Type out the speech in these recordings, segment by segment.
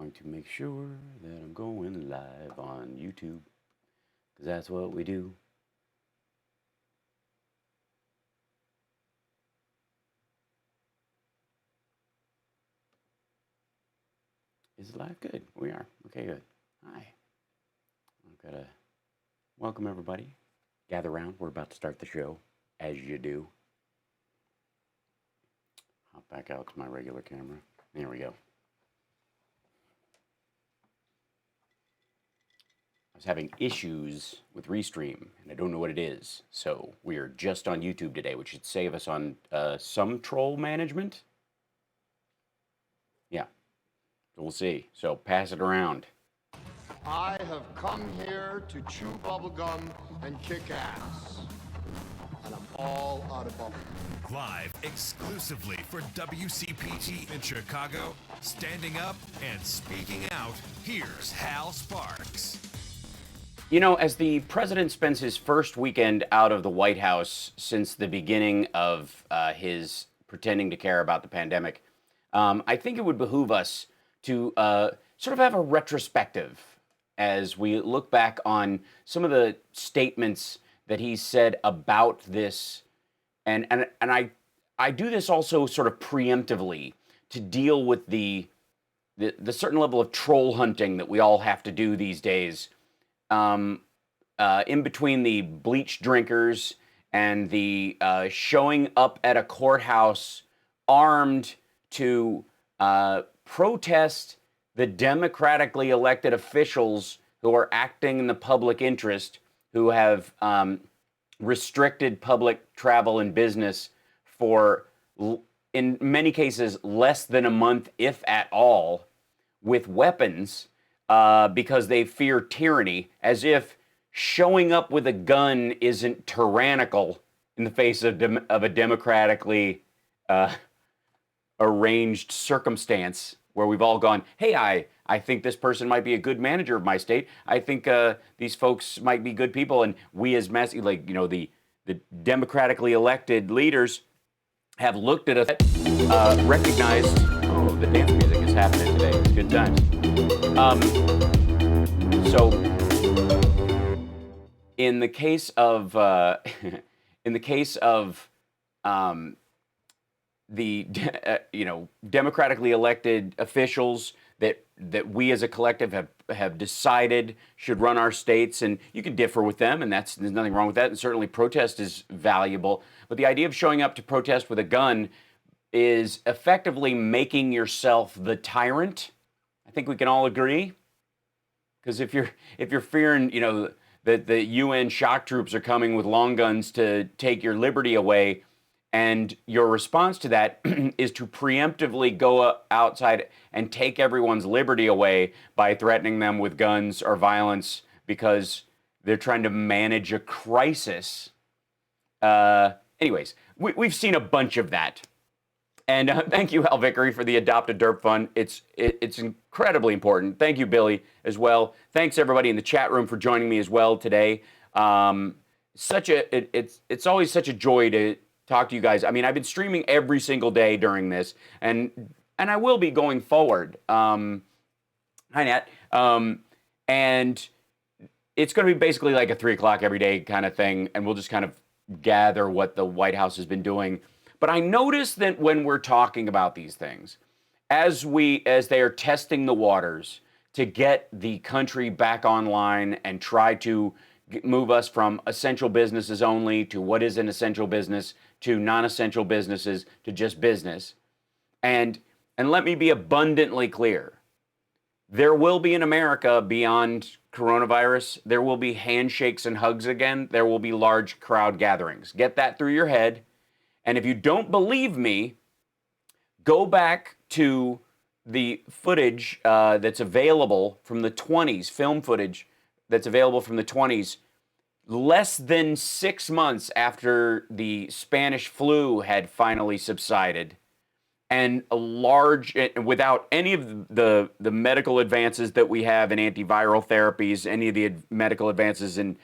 Going to make sure that I'm going live on YouTube, because that's what we do. Is it live? Good. We are. Okay, good. Hi. I've got to welcome everybody. Gather around. We're about to start the show, as you do. Hop back out to my regular camera. There we go. I was having issues with Restream, and I don't know what it is. So we are just on YouTube today, which should save us on some troll management. Yeah, so we'll see. So pass it around. I have come here to chew bubblegum and kick ass. And I'm all out of bubblegum. Live exclusively for WCPT in Chicago, standing up and speaking out, here's Hal Sparks. You know, as the president spends his first weekend out of the White House since the beginning of his pretending to care about the pandemic, I think it would behoove us to sort of have a retrospective as we look back on some of the statements that he said about this. And I do this also sort of preemptively to deal with the certain level of troll hunting that we all have to do these days. In between the bleach drinkers and the showing up at a courthouse armed to protest the democratically elected officials who are acting in the public interest, who have restricted public travel and business for, in many cases, less than a month, if at all, with weapons. Because they fear tyranny, as if showing up with a gun isn't tyrannical in the face of a democratically arranged circumstance where we've all gone, hey, I think this person might be a good manager of my state. I think these folks might be good people. And we as the democratically elected leaders have looked at us, recognized, oh, the dance music is happening today. It's good times. So, in the case of the democratically elected officials that we as a collective have decided should run our states, and you can differ with them, and there's nothing wrong with that, and certainly protest is valuable. But the idea of showing up to protest with a gun is effectively making yourself the tyrant. I think we can all agree, because if you're fearing, that the UN shock troops are coming with long guns to take your liberty away, and your response to that is to preemptively go outside and take everyone's liberty away by threatening them with guns or violence because they're trying to manage a crisis. Anyways, we've seen a bunch of that. And thank you, Al Vickery, for the Adopt a Derp Fund. It's incredibly important. Thank you, Billy, as well. Thanks, everybody in the chat room for joining me as well today. It's always such a joy to talk to you guys. I mean, I've been streaming every single day during this, and I will be going forward. Hi, Nat. And it's going to be basically like a 3 o'clock every day kind of thing, and we'll just kind of gather what the White House has been doing. But I notice that when we're talking about these things, as they are testing the waters to get the country back online and try to move us from essential businesses only to what is an essential business to non-essential businesses to just business. And let me be abundantly clear. There will be in America, beyond coronavirus, there will be handshakes and hugs again. There will be large crowd gatherings. Get that through your head. And if you don't believe me, go back to the footage that's available from the 20s, film footage that's available from the 20s, less than 6 months after the Spanish flu had finally subsided, and without any of the medical advances that we have in antiviral therapies, any of the medical advances in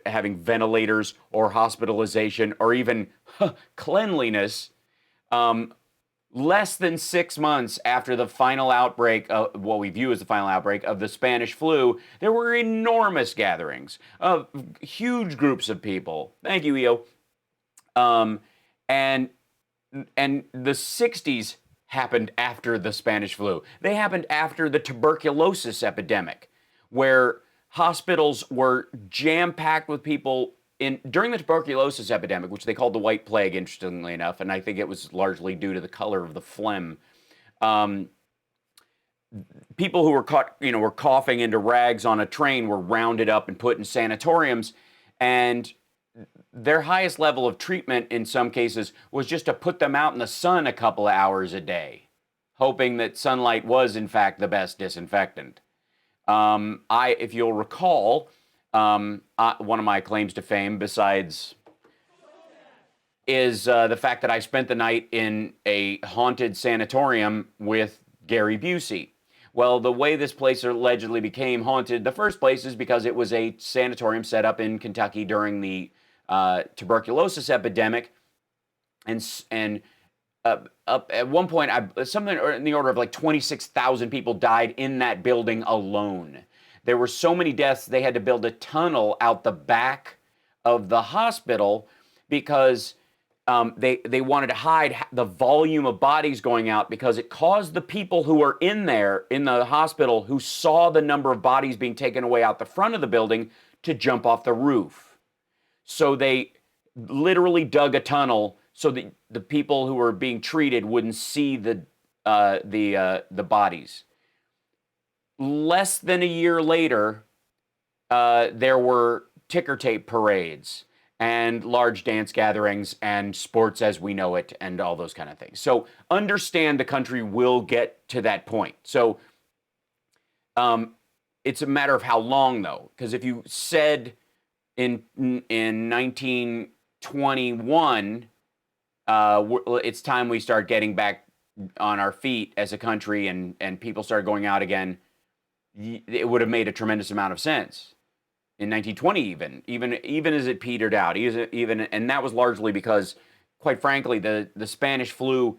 having ventilators or hospitalization or even cleanliness, less than 6 months after the final outbreak, what we view as the final outbreak of the Spanish flu, there were enormous gatherings of huge groups of people. Thank you, Eo. And the 60s happened after the Spanish flu. They happened after the tuberculosis epidemic, where hospitals were jam-packed with people during the tuberculosis epidemic, which they called the White Plague, interestingly enough, and I think it was largely due to the color of the phlegm. People who were caught, were coughing into rags on a train were rounded up and put in sanatoriums, and their highest level of treatment in some cases was just to put them out in the sun a couple of hours a day, hoping that sunlight was in fact the best disinfectant. If you'll recall, one of my claims to fame, besides, is the fact that I spent the night in a haunted sanatorium with Gary Busey. Well, the way this place allegedly became haunted in the first place is because it was a sanatorium set up in Kentucky during the tuberculosis epidemic, and up at one point, something in the order of like 26,000 people died in that building alone. There were so many deaths, they had to build a tunnel out the back of the hospital because they wanted to hide the volume of bodies going out, because it caused the people who were in there, in the hospital, who saw the number of bodies being taken away out the front of the building, to jump off the roof. So they literally dug a tunnel so that the people who were being treated wouldn't see the bodies. Less than a year later, there were ticker tape parades and large dance gatherings and sports as we know it and all those kind of things. So understand the country will get to that point. So it's a matter of how long, though, because if you said in 1921, it's time we start getting back on our feet as a country and people start going out again, it would have made a tremendous amount of sense. In 1920, even as it petered out, and that was largely because, quite frankly, the Spanish flu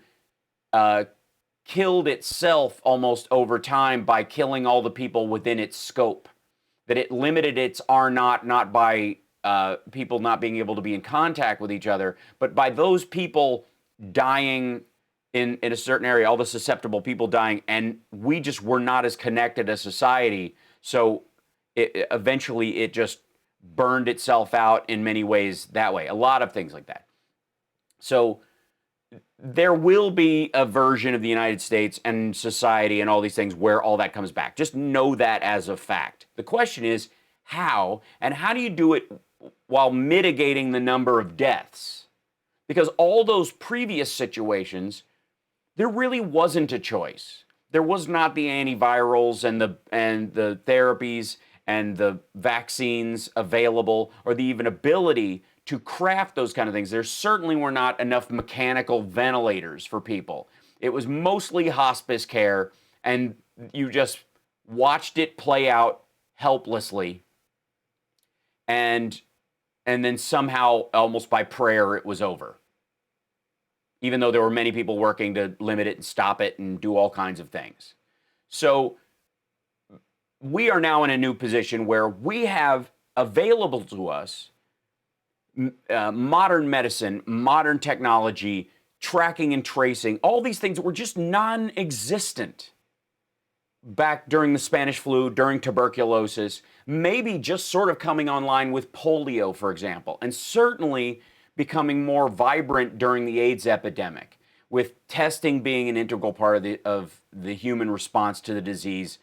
killed itself almost over time by killing all the people within its scope. That it limited its R0 not by people not being able to be in contact with each other, but by those people dying in a certain area, all the susceptible people dying, and we just were not as connected as society. So eventually it just burned itself out in many ways that way. A lot of things like that. So there will be a version of the United States and society and all these things where all that comes back. Just know that as a fact. The question is how, and how do you do it while mitigating the number of deaths? Because all those previous situations, there really wasn't a choice. There was not the antivirals and the therapies and the vaccines available, or the even ability to craft those kind of things. There certainly were not enough mechanical ventilators for people. It was mostly hospice care, and you just watched it play out helplessly. And then somehow, almost by prayer, it was over. Even though there were many people working to limit it and stop it and do all kinds of things. So we are now in a new position where we have available to us modern medicine, modern technology, tracking and tracing, all these things that were just non-existent back during the Spanish flu, during tuberculosis, maybe just sort of coming online with polio, for example, and certainly becoming more vibrant during the AIDS epidemic, with testing being an integral part of the human response to the disease,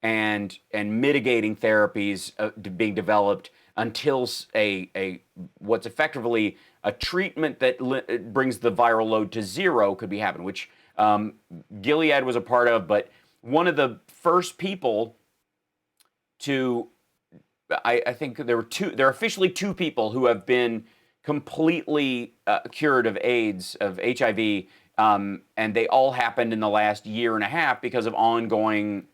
and mitigating therapies being developed until what's effectively a treatment that brings the viral load to zero could be happening, which Gilead was a part of. But one of the first people to, I think there are officially two people who have been completely cured of AIDS, of HIV, and they all happened in the last year and a half because of ongoing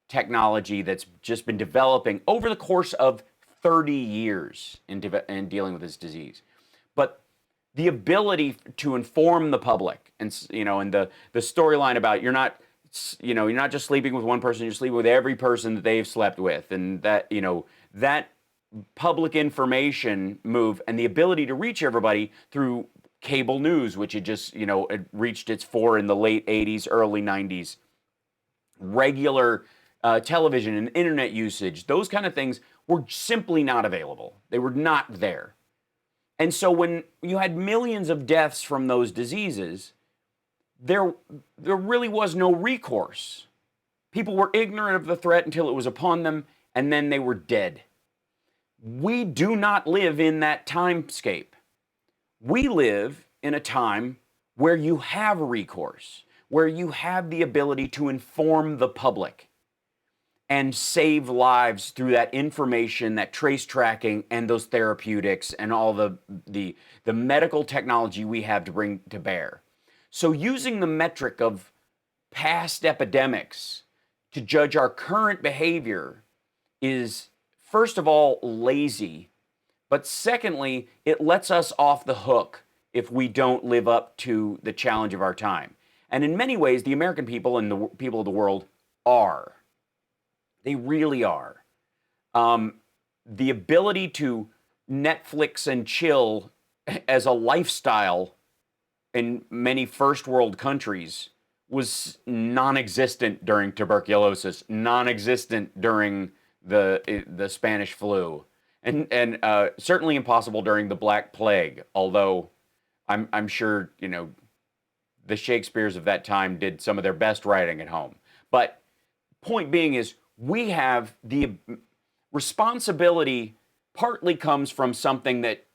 technology that's just been developing over the course of 30 years in dealing with this disease. But the ability to inform the public, and and the storyline about you're not just sleeping with one person, you're sleeping with every person that they've slept with, and that public information move and the ability to reach everybody through cable news, which had just it reached its fore in the late 80s, early 90s, regular television and internet usage, those kind of things were simply not available. They were not there. And so when you had millions of deaths from those diseases, there really was no recourse. People were ignorant of the threat until it was upon them, and then they were dead. We do not live in that timescape. We live in a time where you have recourse, where you have the ability to inform the public and save lives through that information, that trace tracking, and those therapeutics, and all the medical technology we have to bring to bear. So using the metric of past epidemics to judge our current behavior is, first of all, lazy, but secondly, it lets us off the hook if we don't live up to the challenge of our time. And in many ways, the American people and the people of the world are. They really are. The ability to Netflix and chill as a lifestyle in many first world countries was non-existent during tuberculosis, non-existent during the Spanish flu, and certainly impossible during the Black Plague. Although I'm sure the Shakespeares of that time did some of their best writing at home. But point being is, we have the responsibility partly comes from something that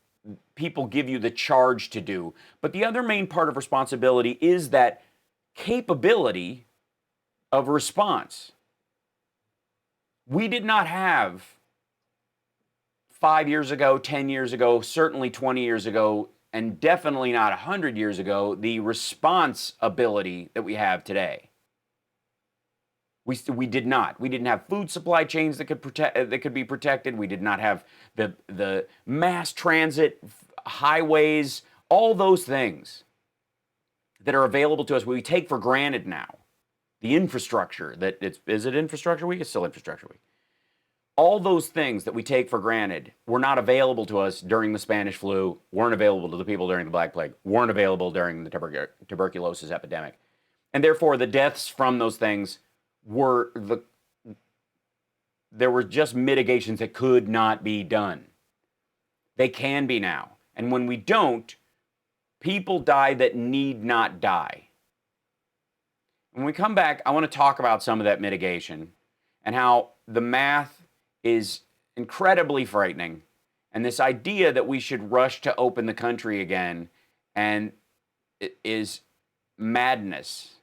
people give you the charge to do. But the other main part of responsibility is that capability of response. We did not have 5 years ago, 10 years ago, certainly 20 years ago, and definitely not 100 years ago, the response ability that we have today. We did not. We didn't have food supply chains that could be protected. We did not have the mass transit, highways, all those things that are available to us. We take for granted now. The infrastructure is it Infrastructure Week? It's still Infrastructure Week. All those things that we take for granted were not available to us during the Spanish flu, weren't available to the people during the Black Plague, weren't available during the tuberculosis epidemic, and therefore the deaths from those things there were just mitigations that could not be done. They can be now. And when we don't, people die that need not die. When we come back, I want to talk about some of that mitigation and how the math is incredibly frightening, and this idea that we should rush to open the country again and it is madness.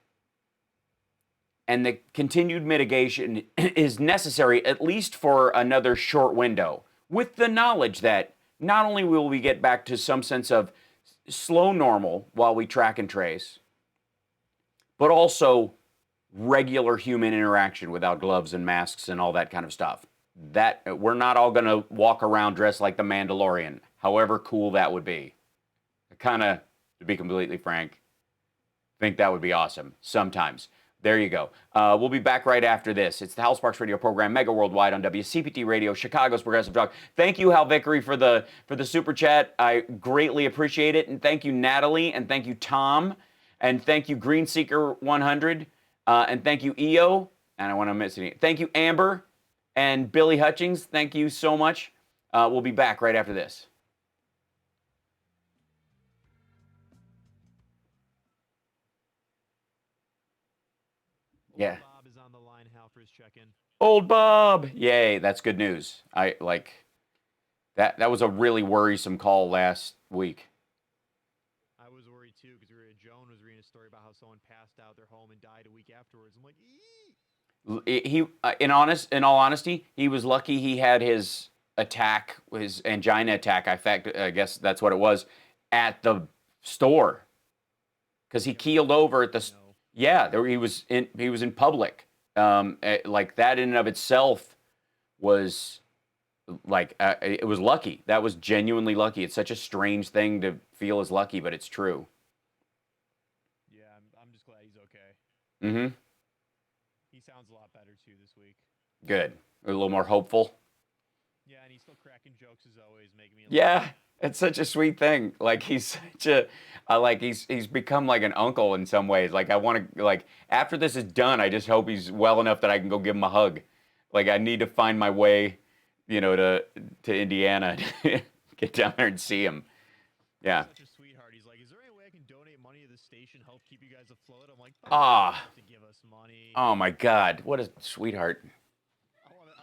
And the continued mitigation is necessary, at least for another short window, with the knowledge that not only will we get back to some sense of slow normal while we track and trace, but also regular human interaction without gloves and masks and all that kind of stuff. That we're not all going to walk around dressed like the Mandalorian, however cool that would be. I kind of, to be completely frank, think that would be awesome sometimes. There you go. We'll be back right after this. It's the Hal Sparks Radio program, mega worldwide on WCPT Radio, Chicago's Progressive Talk. Thank you, Hal Vickery, for the super chat. I greatly appreciate it. And thank you, Natalie, and thank you, Tom, and thank you, Greenseeker 100, and thank you, EO. And I want to miss it. Thank you, Amber and Billy Hutchings. Thank you so much. We'll be back right after this. Yeah. Bob is on the line, Hal, for his check-in. Old Bob. Yay, that's good news. I like that was a really worrisome call last week. I was worried too, because Joan was reading a story about how someone passed out their home and died a week afterwards. I'm like, eee! He in all honesty, he was lucky he had his attack, his angina attack, I guess that's what it was, at the store. Because he keeled over at the yeah, he was in public. Like that in and of itself was like it was lucky. That was genuinely lucky. It's such a strange thing to feel as lucky, but it's true. Yeah, I'm just glad he's okay. Mm-hmm. He sounds a lot better too this week. Good. A little more hopeful. Yeah, and he's still cracking jokes as always, making me laugh. Yeah, it's such a sweet thing. Like he's such a, like he's become like an uncle in some ways. Like I want to like after this is done, I just hope he's well enough that I can go give him a hug. Like I need to find my way, to Indiana, get down there and see him. Yeah. Such a sweetheart. He's like, "Is there any way I can donate money to the station, help keep you guys afloat?" I'm like, Ah. to give us money. Oh my God, what a sweetheart.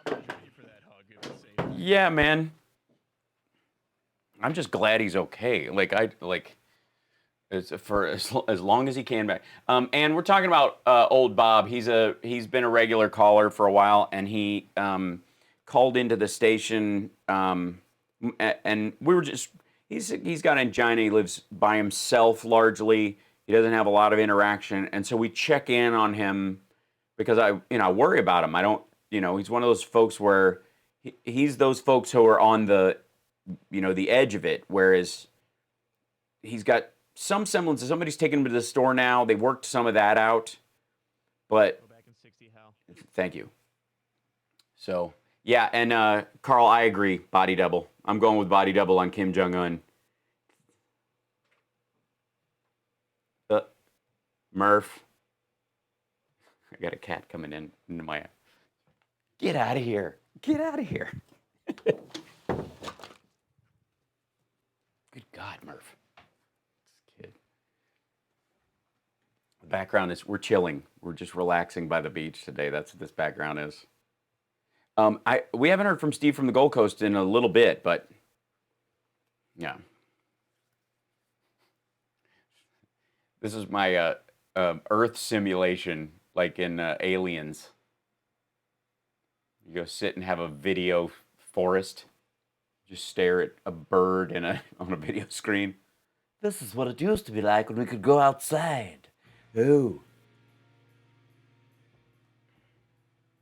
I'll join you for that hug if it's safe. Yeah, man. I'm just glad he's okay. It's for as long as he can back. And we're talking about old Bob. He's been a regular caller for a while, and he called into the station. And we were just he's got angina. He lives by himself largely. He doesn't have a lot of interaction, and so we check in on him because I worry about him. I don't he's one of those folks where he's those folks who are on the the edge of it, whereas he's got some semblance of somebody's taken him to the store now. They worked some of that out, but Go back in 60, Hal. thank you. So yeah, and Carl, I agree. Body double. I'm going with body double on Kim Jong-un. Murph. I got a cat coming into my. Get out of here! Get out of here! Good God, Murph. This kid. The background is we're chilling. We're just relaxing by the beach today. That's what this background is. We haven't heard from Steve from the Gold Coast in a little bit, but yeah. This is my Earth simulation, like in Aliens. You go sit and have a video forest. Just stare at a bird on a video screen. This is what it used to be like when we could go outside. Oh.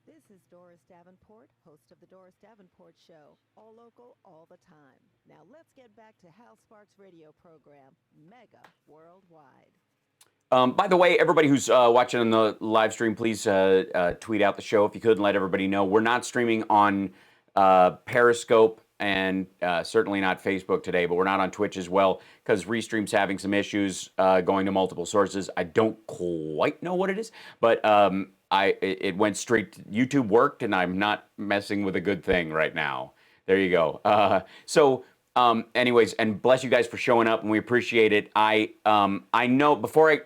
This is Doris Davenport, host of the Doris Davenport Show. All local, all the time. Now let's get back to Hal Sparks' radio program, Mega Worldwide. By the way, everybody who's watching on the live stream, please tweet out the show if you could and let everybody know. We're not streaming on Periscope and certainly not Facebook today, but we're not on Twitch as well because Restream's having some issues going to multiple sources. I don't quite know what it is, but it went straight to YouTube worked, and I'm not messing with a good thing right now. There you go. Anyways, and bless you guys for showing up, and we appreciate it. I know before I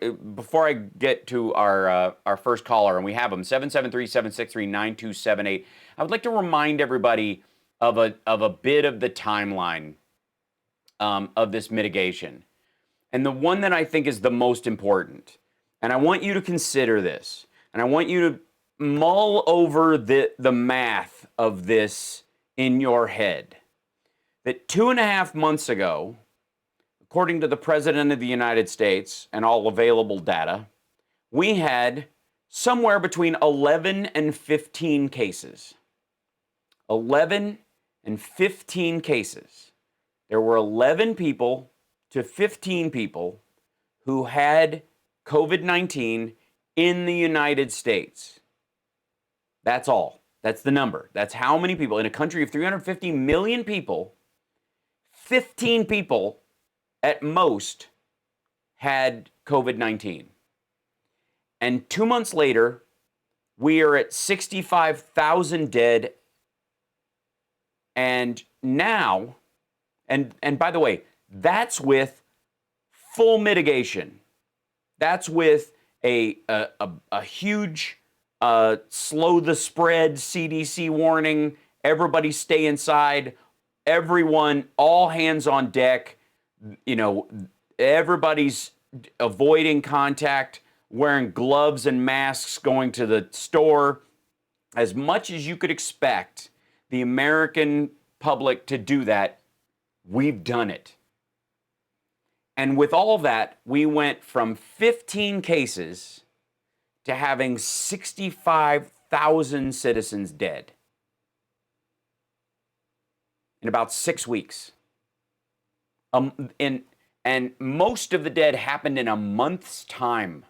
get to our first caller, and we have them 773-763-9278. I would like to remind everybody of a bit of the timeline of this mitigation, and the one that I think is the most important. And I want you to consider this, and I want you to mull over the math of this in your head. That 2.5 months ago, according to the President of the United States and all available data, we had somewhere between 11 and 15 cases. 11 and 15 cases. There were 11 people to 15 people who had COVID-19 in the United States. That's all. That's the number. That's how many people in a country of 350 million people. 15 people at most had COVID-19. And 2 months later, we are at 65,000 dead. And now, and by the way, that's with full mitigation. That's with a huge slow the spread CDC warning, everybody stay inside. Everyone, all hands on deck, everybody's avoiding contact, wearing gloves and masks, going to the store. As much as you could expect the American public to do that, we've done it. And with all that, we went from 15 cases to having 65,000 citizens dead. in about 6 weeks. And most of the dead happened in a month's time.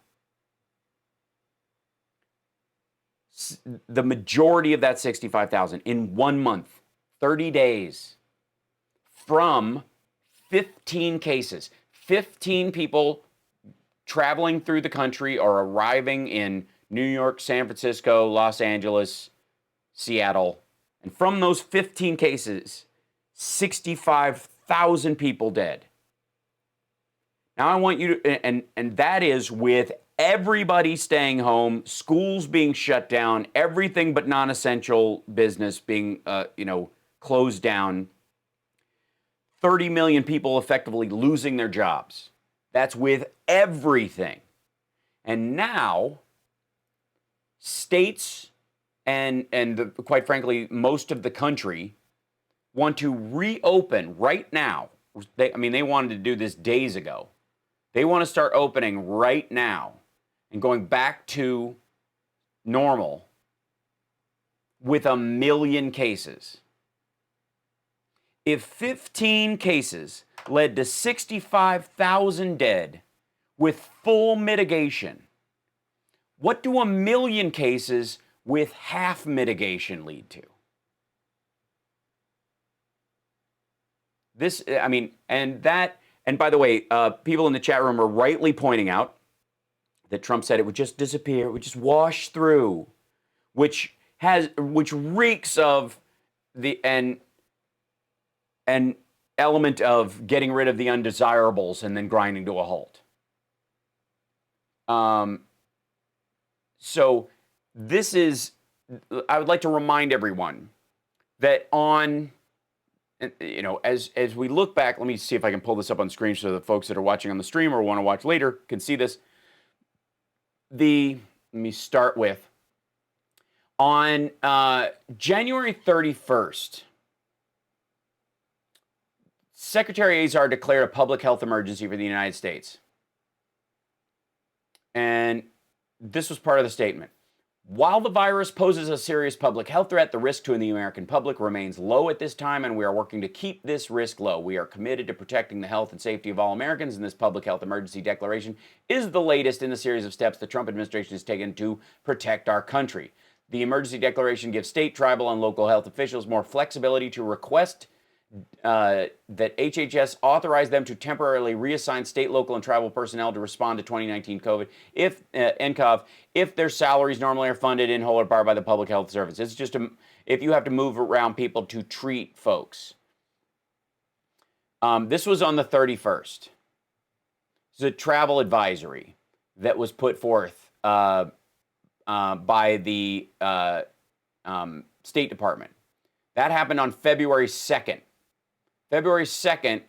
The majority of that 65,000 in 1 month, 30 days, from 15 cases. 15 people traveling through the country or arriving in New York, San Francisco, Los Angeles, Seattle. And from those 15 cases, 65,000 people dead. Now I want you to, and that is with everybody staying home, schools being shut down, everything but non-essential business being, closed down. 30 million people effectively losing their jobs. That's with everything. And now, states and quite frankly, most of the country want to reopen right now. They wanted to do this days ago. They want to start opening right now and going back to normal with 1 million cases. If 15 cases led to 65,000 dead with full mitigation, what do 1 million cases with half mitigation lead to? And by the way, people in the chat room are rightly pointing out that Trump said it would just disappear, it would just wash through, which reeks of an element of getting rid of the undesirables and then grinding to a halt. So this is, I would like to remind everyone that as we look back, let me see if I can pull this up on screen so the folks that are watching on the stream or want to watch later can see this. Let me start with, on January 31st, Secretary Azar declared a public health emergency for the United States. And this was part of the statement. While the virus poses a serious public health threat, the risk to the American public remains low at this time, and we are working to keep this risk low. We are committed to protecting the health and safety of all Americans, and this public health emergency declaration is the latest in the series of steps the Trump administration has taken to protect our country. The emergency declaration gives state, tribal, and local health officials more flexibility to request that HHS authorize them to temporarily reassign state, local, and tribal personnel to respond to 2019 COVID NCOV if their salaries normally are funded in whole or part by the Public Health Service. It's just if you have to move around people to treat folks. This was on the 31st. It's a travel advisory that was put forth by the State Department. That happened on February 2nd. February 2nd,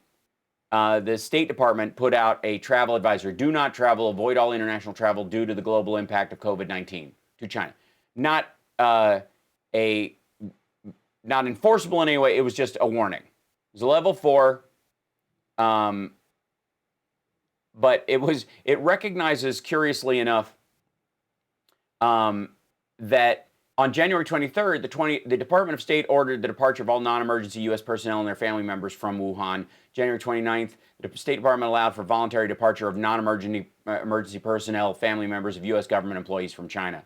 the State Department put out a travel advisory. Do not travel, avoid all international travel due to the global impact of COVID-19 to China. Not enforceable in any way. It was just a warning. It was a level 4, but it recognizes, curiously enough, that on January 23rd, the Department of State ordered the departure of all non-emergency U.S. personnel and their family members from Wuhan. January 29th, the State Department allowed for voluntary departure of non-emergency personnel, family members of U.S. government employees from China.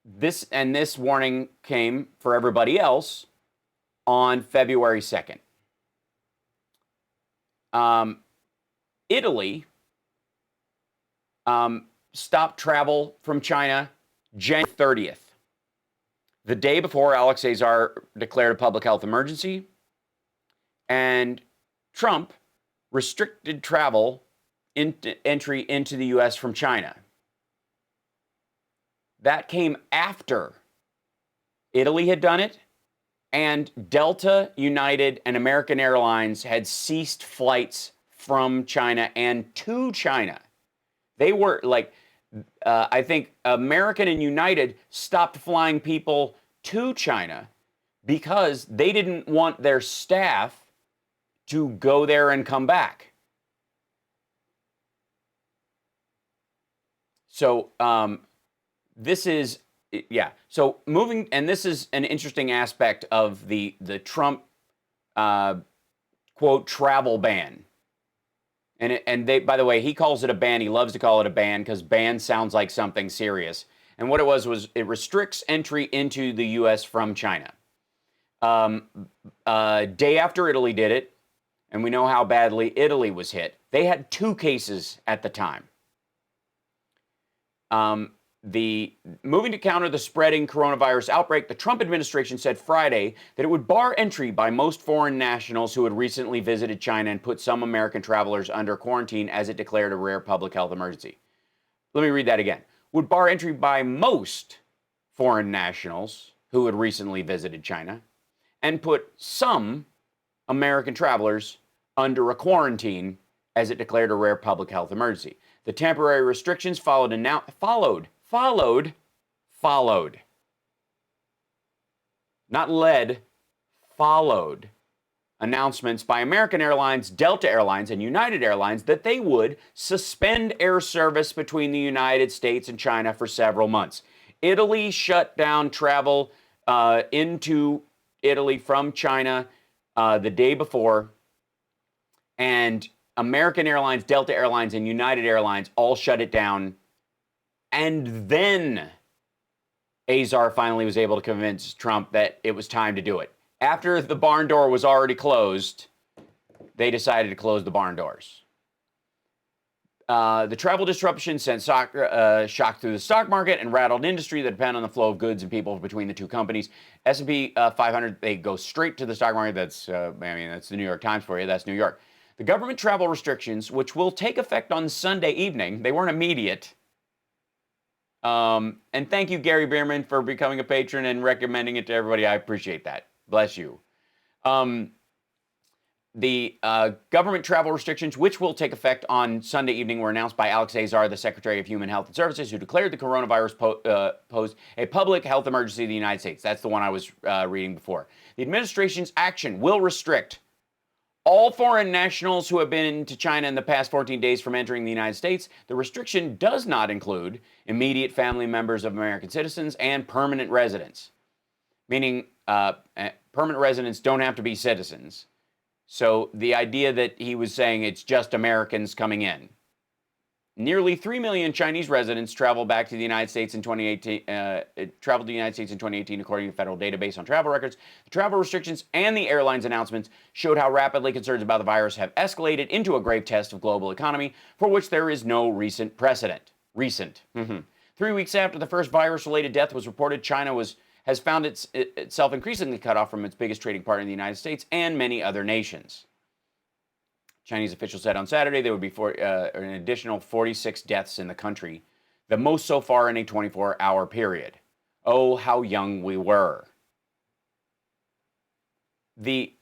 This warning came for everybody else on February 2nd. Italy stopped travel from China January 30th, the day before Alex Azar declared a public health emergency, and Trump restricted travel entry into the U.S. from China. That came after Italy had done it, and Delta, United, and American Airlines had ceased flights from China and to China. They were I think American and United stopped flying people to China because they didn't want their staff to go there and come back. So this is yeah. So moving, and this is an interesting aspect of the Trump quote travel ban. And they, by the way, he calls it a ban. He loves to call it a ban because ban sounds like something serious. And what it was it restricts entry into the U.S. from China. Day after Italy did it, and we know how badly Italy was hit. They had 2 cases at the time. Moving to counter the spreading coronavirus outbreak, the Trump administration said Friday that it would bar entry by most foreign nationals who had recently visited China and put some American travelers under quarantine as it declared a rare public health emergency. Let me read that again. Would bar entry by most foreign nationals who had recently visited China and put some American travelers under a quarantine as it declared a rare public health emergency. The temporary restrictions followed, not led, followed announcements by American Airlines, Delta Airlines, and United Airlines that they would suspend air service between the United States and China for several months. Italy shut down travel into Italy from China the day before, and American Airlines, Delta Airlines, and United Airlines all shut it down. And then Azar finally was able to convince Trump that it was time to do it. After the barn door was already closed, they decided to close the barn doors. The travel disruption sent shock through the stock market and rattled industry that depend on the flow of goods and people between the two companies. S&P 500, they go straight to the stock market. That's, that's the New York Times for you. That's New York. The government travel restrictions, which will take effect on Sunday evening, they weren't immediate. And thank you, Gary Bierman, for becoming a patron and recommending it to everybody. I appreciate that. Bless you. The government travel restrictions, which will take effect on Sunday evening, were announced by Alex Azar, the Secretary of Human Health and Services, who declared the coronavirus posed a public health emergency in the United States. That's the one I was reading before. The administration's action will restrict all foreign nationals who have been to China in the past 14 days from entering the United States. The restriction does not include immediate family members of American citizens and permanent residents, meaning permanent residents don't have to be citizens. So the idea that he was saying it's just Americans coming in. Nearly 3 million Chinese residents traveled back to the United States in 2018. Traveled to the United States in 2018, according to a federal database on travel records. The travel restrictions and the airlines' announcements showed how rapidly concerns about the virus have escalated into a grave test of global economy, for which there is no recent precedent. 3 weeks after the first virus-related death was reported, China has found itself increasingly cut off from its biggest trading partner in the United States and many other nations. Chinese officials said on Saturday there would be an additional 46 deaths in the country, the most so far in a 24-hour period. Oh, how young we were. The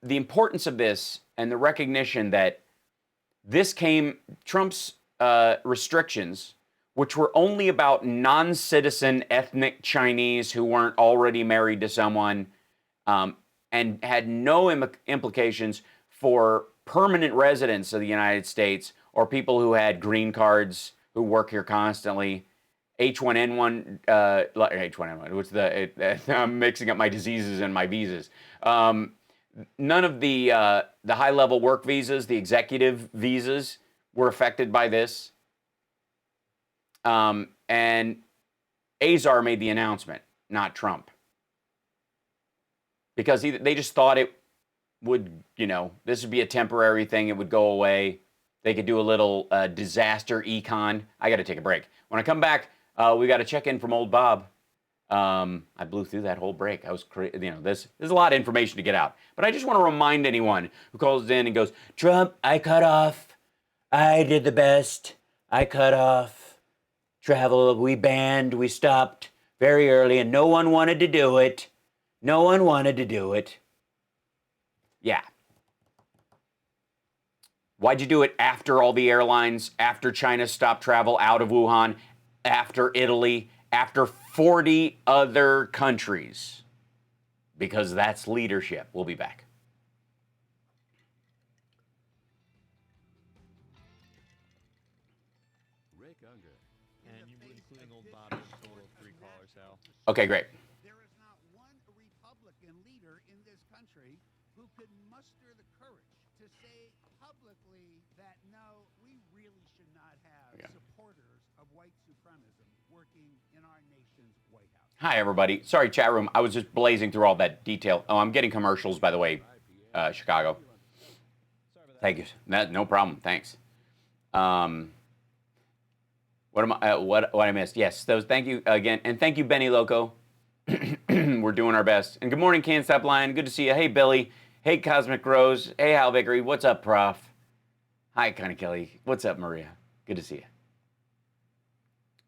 importance of this and the recognition that Trump's restrictions, which were only about non-citizen ethnic Chinese who weren't already married to someone, and had no implications for permanent residents of the United States or people who had green cards who work here constantly. H1N1, H1N1, what's I'm mixing up my diseases and my visas. None of the high-level work visas, the executive visas, were affected by this. And Azar made the announcement, not Trump. Because they just thought it would, this would be a temporary thing. It would go away. They could do a little disaster econ. I got to take a break. When I come back, we got to check in from old Bob. I blew through that whole break. I was there's a lot of information to get out. But I just want to remind anyone who calls in and goes, Trump, I cut off. I did the best. I cut off. Travel, we banned, we stopped very early, and no one wanted to do it. No one wanted to do it. Yeah. Why'd you do it after all the airlines, after China stopped travel out of Wuhan, after Italy, after 40 other countries? Because that's leadership. We'll be back. And you including old Bob, a total of 3 callers, Al. Okay, great. There is not one Republican leader in this country who could muster the courage to say publicly that no, we really should not have supporters of white supremacism working in our nation's White House. Hi, everybody. Sorry, chat room. I was just blazing through all that detail. Oh, I'm getting commercials, by the way, Chicago. Thank you. No problem. Thanks. What I missed? Yes, those. Thank you again, and thank you, Benny Loco. We're doing our best. And good morning, Can't Stop Lying. Good to see you. Hey, Billy. Hey, Cosmic Rose. Hey, Hal Vickery. What's up, Prof? Hi, Connie Kelly. What's up, Maria? Good to see you.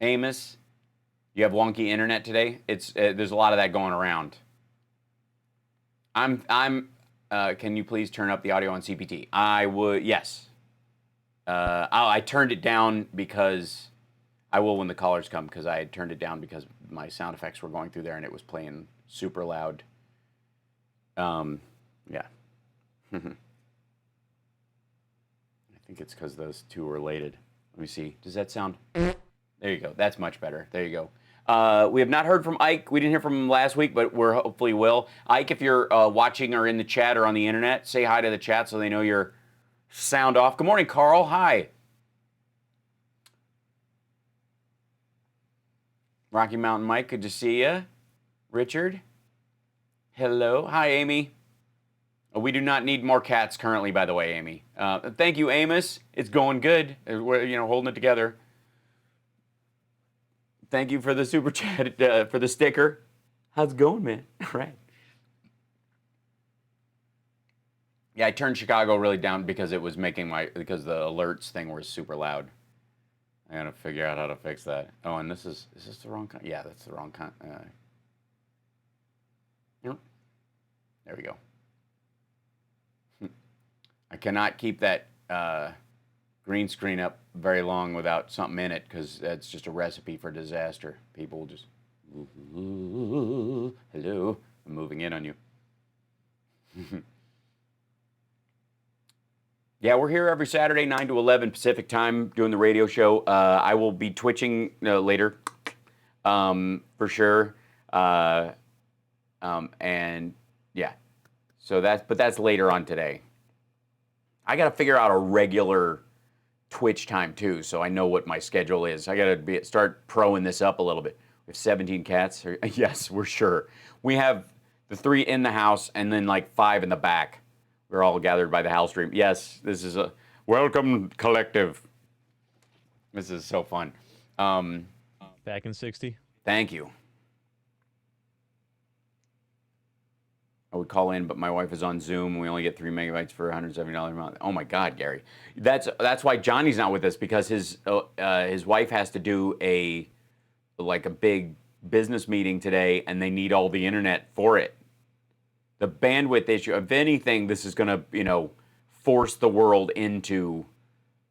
Amos, you have wonky internet today. There's a lot of that going around. Can you please turn up the audio on CPT? I would. Yes. I turned it down because. I will when the callers come, because I had turned it down because my sound effects were going through there and it was playing super loud. Yeah. I think it's because those two are related. Let me see. Does that sound? There you go. That's much better. There you go. We have not heard from Ike. We didn't hear from him last week, but we're hopefully will. Ike, if you're watching or in the chat or on the internet, say hi to the chat so they know you're sound off. Good morning, Carl. Hi. Rocky Mountain Mike, good to see you. Richard, hello. Hi, Amy. We do not need more cats currently, by the way, Amy. Thank you, Amos. It's going good. We're holding it together. Thank you for the super chat, for the sticker. How's it going, man? All right. Yeah, I turned Chicago really down because it was because the alerts thing was super loud. I gotta figure out how to fix that. Oh, and is this the wrong kind? Yeah, that's the wrong kind. There we go. I cannot keep that green screen up very long without something in it, because that's just a recipe for disaster. People will just, hello, I'm moving in on you. Yeah, we're here every Saturday, 9 to 11 Pacific time, doing the radio show. I will be twitching later, for sure. And yeah, so that's later on today. I got to figure out a regular Twitch time too, so I know what my schedule is. I got to start proing this up a little bit. We have 17 cats. Yes, we're sure. We have the 3 in the house and then like 5 in the back. We're all gathered by the house stream. Yes, this is a welcome collective. This is so fun. Back in 60. Thank you. I would call in, but my wife is on Zoom, and we only get 3 megabytes for $170 a month. Oh my God, Gary. That's why Johnny's not with us, because his wife has to do a big business meeting today, and they need all the internet for it. The bandwidth issue, if anything, this is going to, force the world into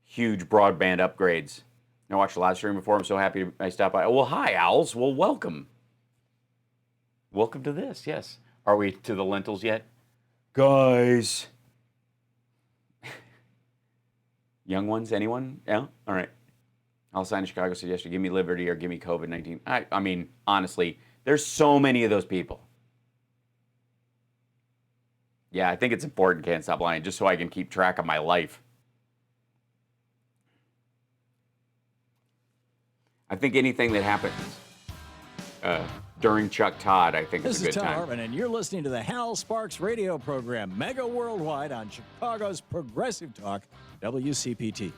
huge broadband upgrades. I watched the live stream before. I'm so happy I stopped by. Well, hi, Owls. Well, welcome. Welcome to this, yes. Are we to the lentils yet? Guys. Young ones, anyone? Yeah? All right. I'll sign in Chicago said yesterday, give me liberty or give me COVID-19. I mean, honestly, there's so many of those people. Yeah, I think it's important, Can't Stop Lying, just so I can keep track of my life. I think anything that happens during Chuck Todd, I think is a good time. This is Tom Hartman, and you're listening to the Hal Sparks radio program, Mega Worldwide on Chicago's Progressive Talk, WCPT.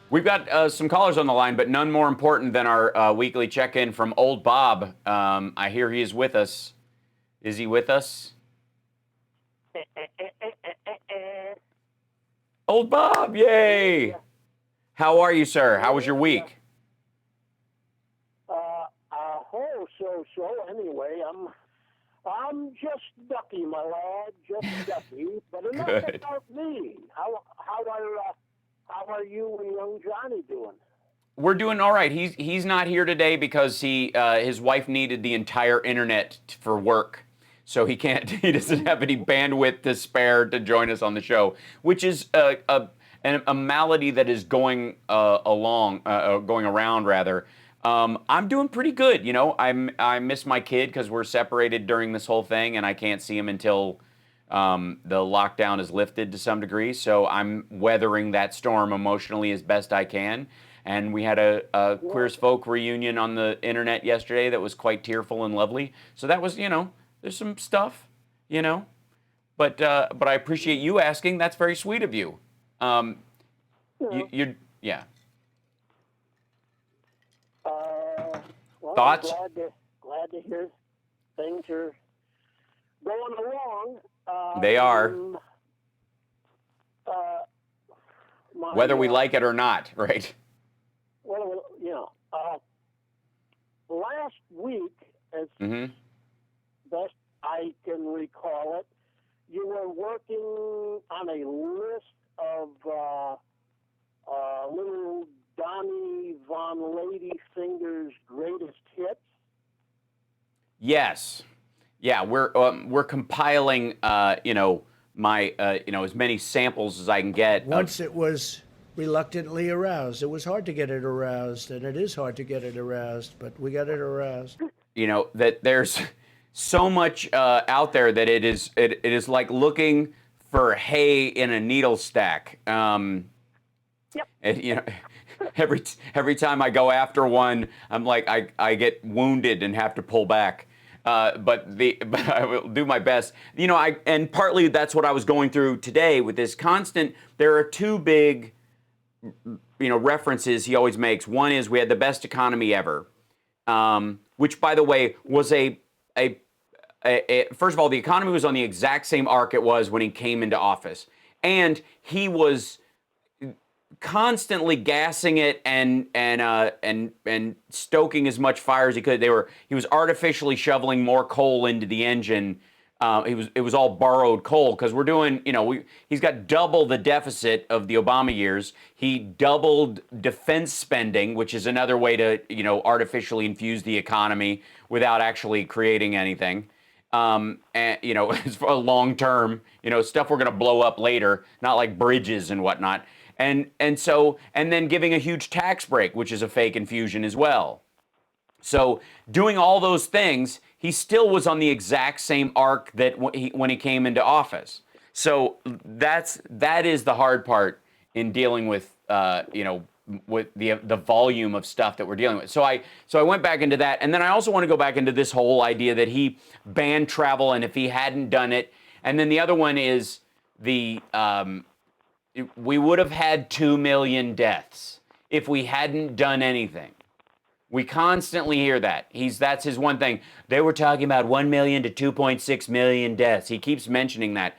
We've got some callers on the line, but none more important than our weekly check-in from Old Bob. I hear he is with us. Is he with us? Old Bob, yay! How are you, sir? How was your week? So anyway, I'm just ducky, my lad, just ducky. But enough Good. about me. How are you and young Johnny doing? We're doing all right. He's not here today because his wife needed the entire internet for work. So he doesn't have any bandwidth to spare to join us on the show, which is a malady that is going around rather. I'm doing pretty good. You know, I miss my kid because we're separated during this whole thing, and I can't see him until the lockdown is lifted to some degree. So I'm weathering that storm emotionally as best I can. And we had a Queer as Folk reunion on the internet yesterday that was quite tearful and lovely. So that was, you know, there's some stuff, you know. But I appreciate you asking. That's very sweet of you. Yeah. Well, Thoughts? I'm glad to hear things are going along. They are. Whether we like it or not, right? Well, you know, last week, as best I can recall it, you were working on a list of little Donnie von Ladyfinger's greatest hits. Yes. Yeah, we're compiling, you know, my, you know, as many samples as I can get. Once it was reluctantly aroused. It was hard to get it aroused, and it is hard to get it aroused, but we got it aroused. You know, that there's so much out there that it is like looking for hay in a needle stack. Yep. And, you know, every time I go after one, I'm like I get wounded and have to pull back. But I will do my best. You know, and partly that's what I was going through today with this constant. There are two big, you know, references he always makes. One is we had the best economy ever, which, by the way, was a first of all, the economy was on the exact same arc it was when he came into office, and he was constantly gassing it and stoking as much fire as he could. He was artificially shoveling more coal into the engine. It was all borrowed coal because we're doing, you know, he's got double the deficit of the Obama years. He doubled defense spending, which is another way to, you know, artificially infuse the economy without actually creating anything. And, you know, for a long term, you know, stuff we're going to blow up later, not like bridges and whatnot. And then giving a huge tax break, which is a fake infusion as well. So doing all those things, he still was on the exact same arc that when he came into office. So that is the hard part in dealing with, you know, with the volume of stuff that we're dealing with. So I went back into that, and then I also want to go back into this whole idea that he banned travel, and if he hadn't done it, and then the other one is we would have had 2 million deaths if we hadn't done anything. We constantly hear that. That's his one thing. They were talking about 1 million to 2.6 million deaths. He keeps mentioning that.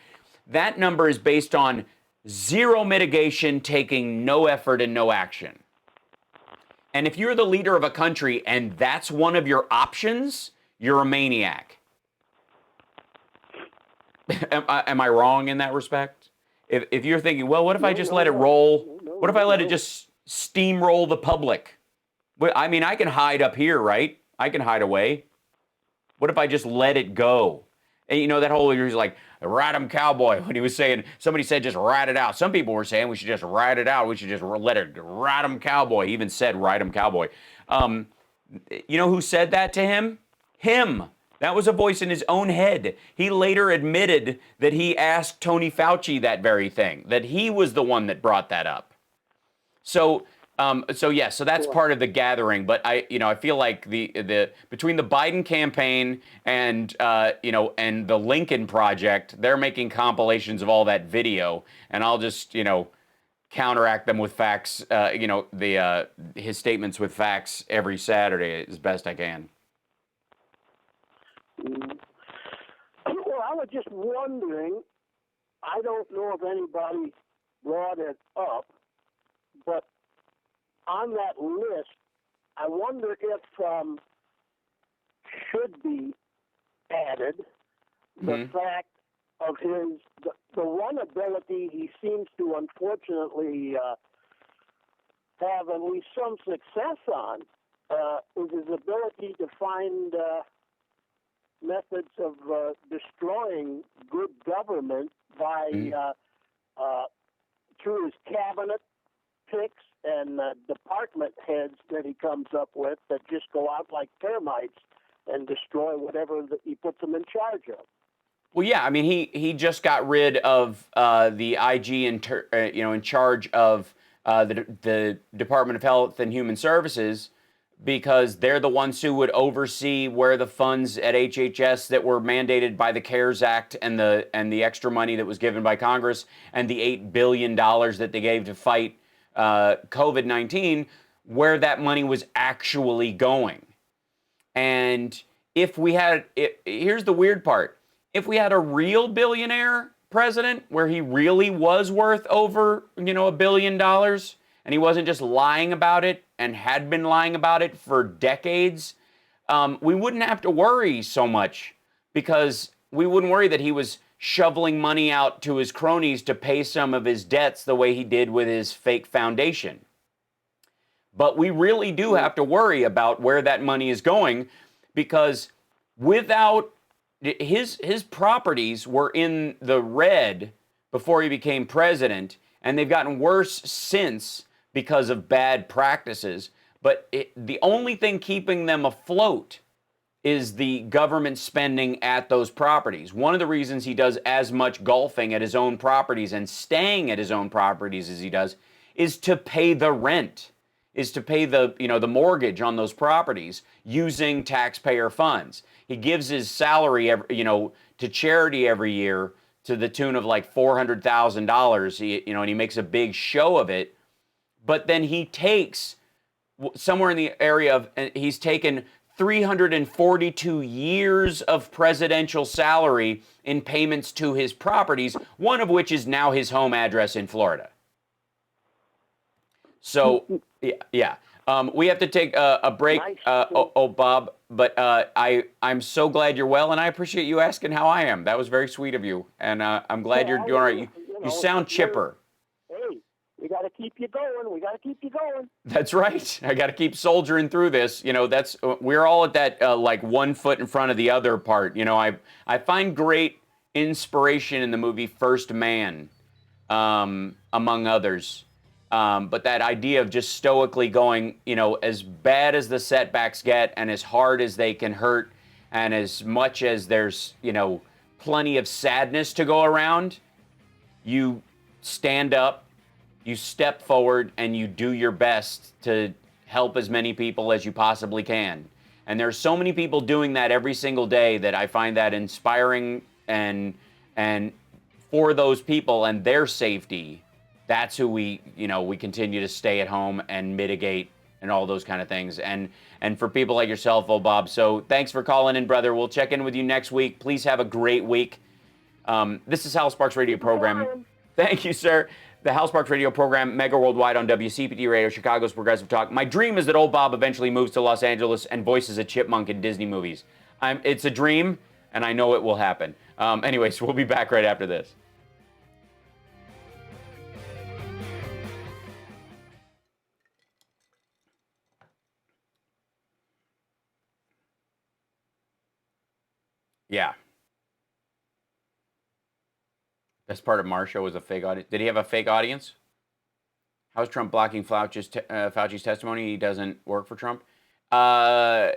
That number is based on zero mitigation, taking no effort and no action. And if you're the leader of a country and that's one of your options, you're a maniac. Am I wrong in that respect? If you're thinking, well, what if I just let it roll? What if I let it just steamroll the public? I mean, I can hide up here, right? I can hide away. What if I just let it go? And you know, that whole, he was like, rat 'em cowboy, when he was saying, somebody said just rat it out. Some people were saying we should just rat it out. We should just let it rat 'em cowboy. He even said rat 'em cowboy. You know who said that to him? Him. That was a voice in his own head. He later admitted that he asked Tony Fauci that very thing, that he was the one that brought that up. So that's part of the gathering. But I feel like the between the Biden campaign and and the Lincoln Project, they're making compilations of all that video, and I'll just counteract them with facts. His statements with facts every Saturday as best I can. Well, I was just wondering, I don't know if anybody brought it up, but on that list, I wonder if should be added the fact of the one ability he seems to unfortunately have at least some success on is his ability to find methods of destroying good government by through his cabinet picks and department heads that he comes up with that just go out like termites and destroy whatever he puts them in charge of. Well, yeah, I mean, he just got rid of the IG in charge of the Department of Health and Human Services, because they're the ones who would oversee where the funds at HHS that were mandated by the CARES Act and the extra money that was given by Congress and the $8 billion that they gave to fight COVID-19, where that money was actually going. And if we had, here's the weird part, if we had a real billionaire president where he really was worth over, $1 billion, and he wasn't just lying about it and had been lying about it for decades, we wouldn't have to worry so much, because we wouldn't worry that he was shoveling money out to his cronies to pay some of his debts the way he did with his fake foundation. But we really do have to worry about where that money is going, because without his properties were in the red before he became president, and they've gotten worse since because of bad practices. But the only thing keeping them afloat is the government spending at those properties. One of the reasons he does as much golfing at his own properties and staying at his own properties as he does is to pay the rent, is to pay the mortgage on those properties using taxpayer funds. He gives his salary to charity every year to the tune of like $400,000, and he makes a big show of it. But then he takes somewhere in the area of, he's taken 342 years of presidential salary in payments to his properties, one of which is now his home address in Florida. So, yeah. We have to take a break, Bob, but I'm so glad you're well, and I appreciate you asking how I am. That was very sweet of you, and I'm glad you're doing all right. You sound chipper. Hey, we got to keep you going. We got to keep you going. That's right. I got to keep soldiering through this. We're all at that like one foot in front of the other part. I find great inspiration in the movie First Man, among others. But that idea of just stoically going, as bad as the setbacks get and as hard as they can hurt and as much as there's, plenty of sadness to go around, you stand up, you step forward, and you do your best to help as many people as you possibly can. And there's so many people doing that every single day that I find that inspiring, and for those people and their safety, that's who we continue to stay at home and mitigate and all those kind of things. And for people like yourself, Bob. So thanks for calling in, brother. We'll check in with you next week. Please have a great week. This is Hal Sparks Radio Program. Thank you, sir. The Hal Sparks Radio Program, mega worldwide on WCPT Radio, Chicago's Progressive Talk. My dream is that old Bob eventually moves to Los Angeles and voices a chipmunk in Disney movies. It's a dream, and I know it will happen. Anyways, we'll be back right after this. Yeah. Best part of Marsha was a fake audience. Did he have a fake audience? How's Trump blocking Fauci's testimony? He doesn't work for Trump. Yeah,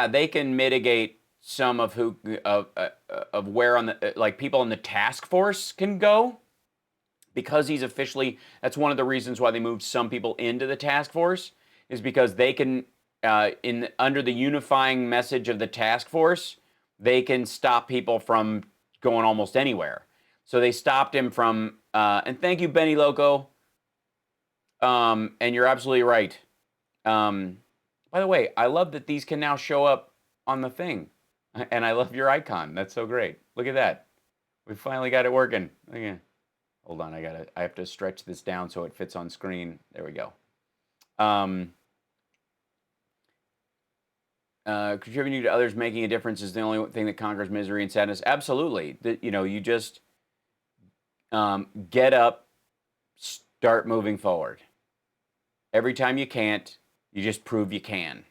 they can mitigate some of where on the people on the task force can go, because he's officially. That's one of the reasons why they moved some people into the task force, is because they can. Under the unifying message of the task force, they can stop people from going almost anywhere. So they stopped him from, and thank you, Benny Loco. And you're absolutely right. By the way, I love that these can now show up on the thing. And I love your icon. That's so great. Look at that. We finally got it working. Again. Hold on, I have to stretch this down so it fits on screen. There we go. Contributing to others making a difference is the only thing that conquers misery and sadness. Absolutely. You just get up, start moving forward. Every time you can't, you just prove you can.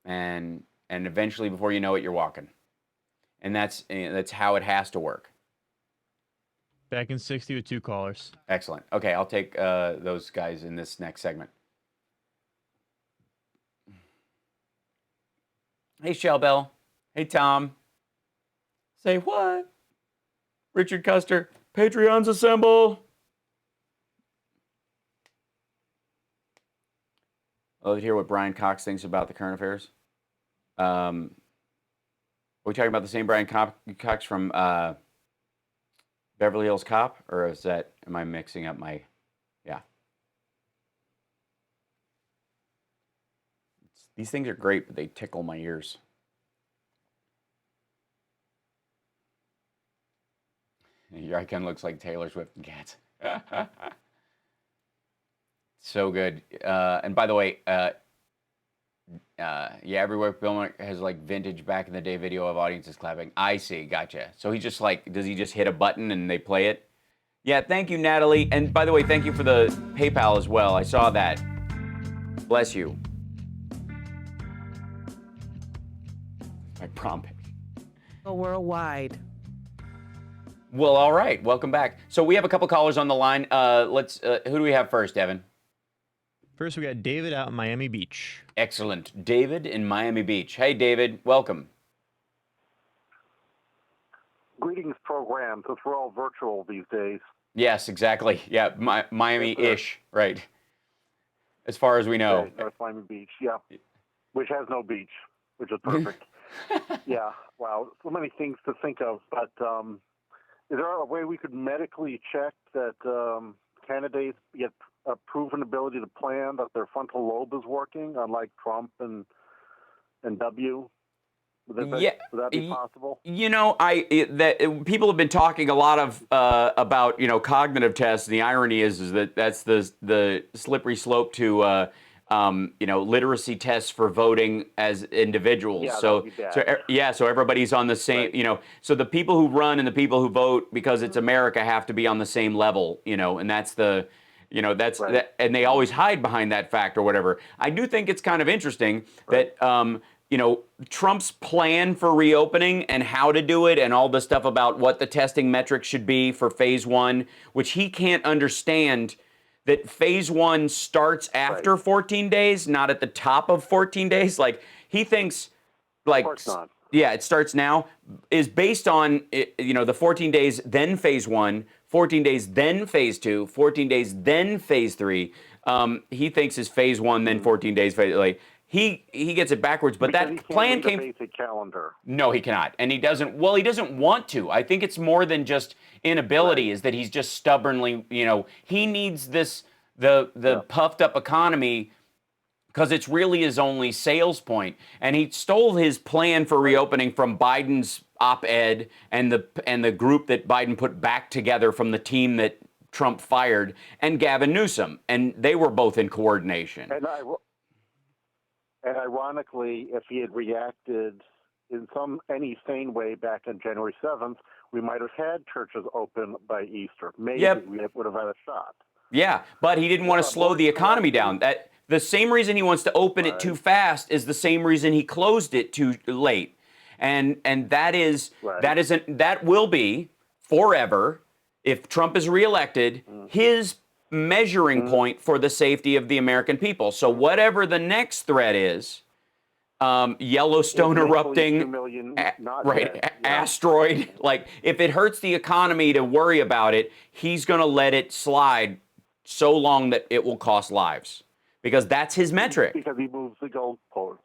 And eventually, before you know it, you're walking. And that's how it has to work. Back in 60 with 2 callers. Excellent. Okay, I'll take those guys in this next segment. Hey, Shellbell. Hey, Tom. Say what? Richard Custer. Patreons assemble. I'd love to hear what Brian Cox thinks about the current affairs. Are we talking about the same Brian Cox from Beverly Hills Cop? Or is that, am I mixing up my, yeah. These things are great, but they tickle my ears. Your icon looks like Taylor Swift and cats. So good. And by the way, yeah, everywhere Bill has like vintage back in the day video of audiences clapping. I see, gotcha. So he just like, does he just hit a button and they play it? Yeah, thank you, Natalie. And by the way, thank you for the PayPal as well. I saw that. Bless you. My prom pic. Worldwide. Well, all right. Welcome back. So we have a couple callers on the line. Let's. Who do we have first, Evan? First, we got David out in Miami Beach. Excellent. David in Miami Beach. Hey, David. Welcome. Greetings, program, because we're all virtual these days. Yes, exactly. Yeah, Miami-ish, right. As far as we know. Right, North Miami Beach, yeah. Which has no beach, which is perfect. Yeah, wow. So many things to think of. But is there a way we could medically check that candidates get a proven ability to plan, that their frontal lobe is working, unlike Trump and W? Would that be possible? You know, people have been talking a lot of about, you know, cognitive tests. The irony is that that's the slippery slope to you know, literacy tests for voting as individuals. Yeah, so everybody's on the same, right. You know, so the people who run and the people who vote, because it's America, have to be on the same level, you know, and that's the, you know, that's right. that, and they always hide behind that fact or whatever. I do think it's kind of interesting right. that you know, Trump's plan for reopening and how to do it and all the stuff about what the testing metrics should be for phase 1, which he can't understand that phase 1 starts after right. 14 days, not at the top of 14 days. Like, he thinks, like, of course not. Yeah, it starts now, is based on, you know, the 14 days, then phase 1, 14 days, then phase 2, 14 days, then phase 3. He thinks is phase 1, then 14 days, like, He gets it backwards, but because that plan came. A basic calendar. No, he cannot, and he doesn't. Well, he doesn't want to. I think it's more than just inability. Right. Is that he's just stubbornly. You know, he needs the puffed up economy because it's really his only sales point. And he stole his plan for reopening from Biden's op-ed and the group that Biden put back together from the team that Trump fired, and Gavin Newsom, and they were both in coordination. And ironically, if he had reacted in any sane way back on January 7th, we might have had churches open by Easter. Maybe we would have had a shot. Yeah, but he didn't want to slow the economy down. That the same reason he wants to open it too fast is the same reason he closed it too late. And that will be forever, if Trump is reelected, his measuring point for the safety of the American people. So whatever the next threat is, Yellowstone erupting, asteroid, like if it hurts the economy to worry about it, he's going to let it slide so long that it will cost lives, because that's his metric. Because he moves the goalposts.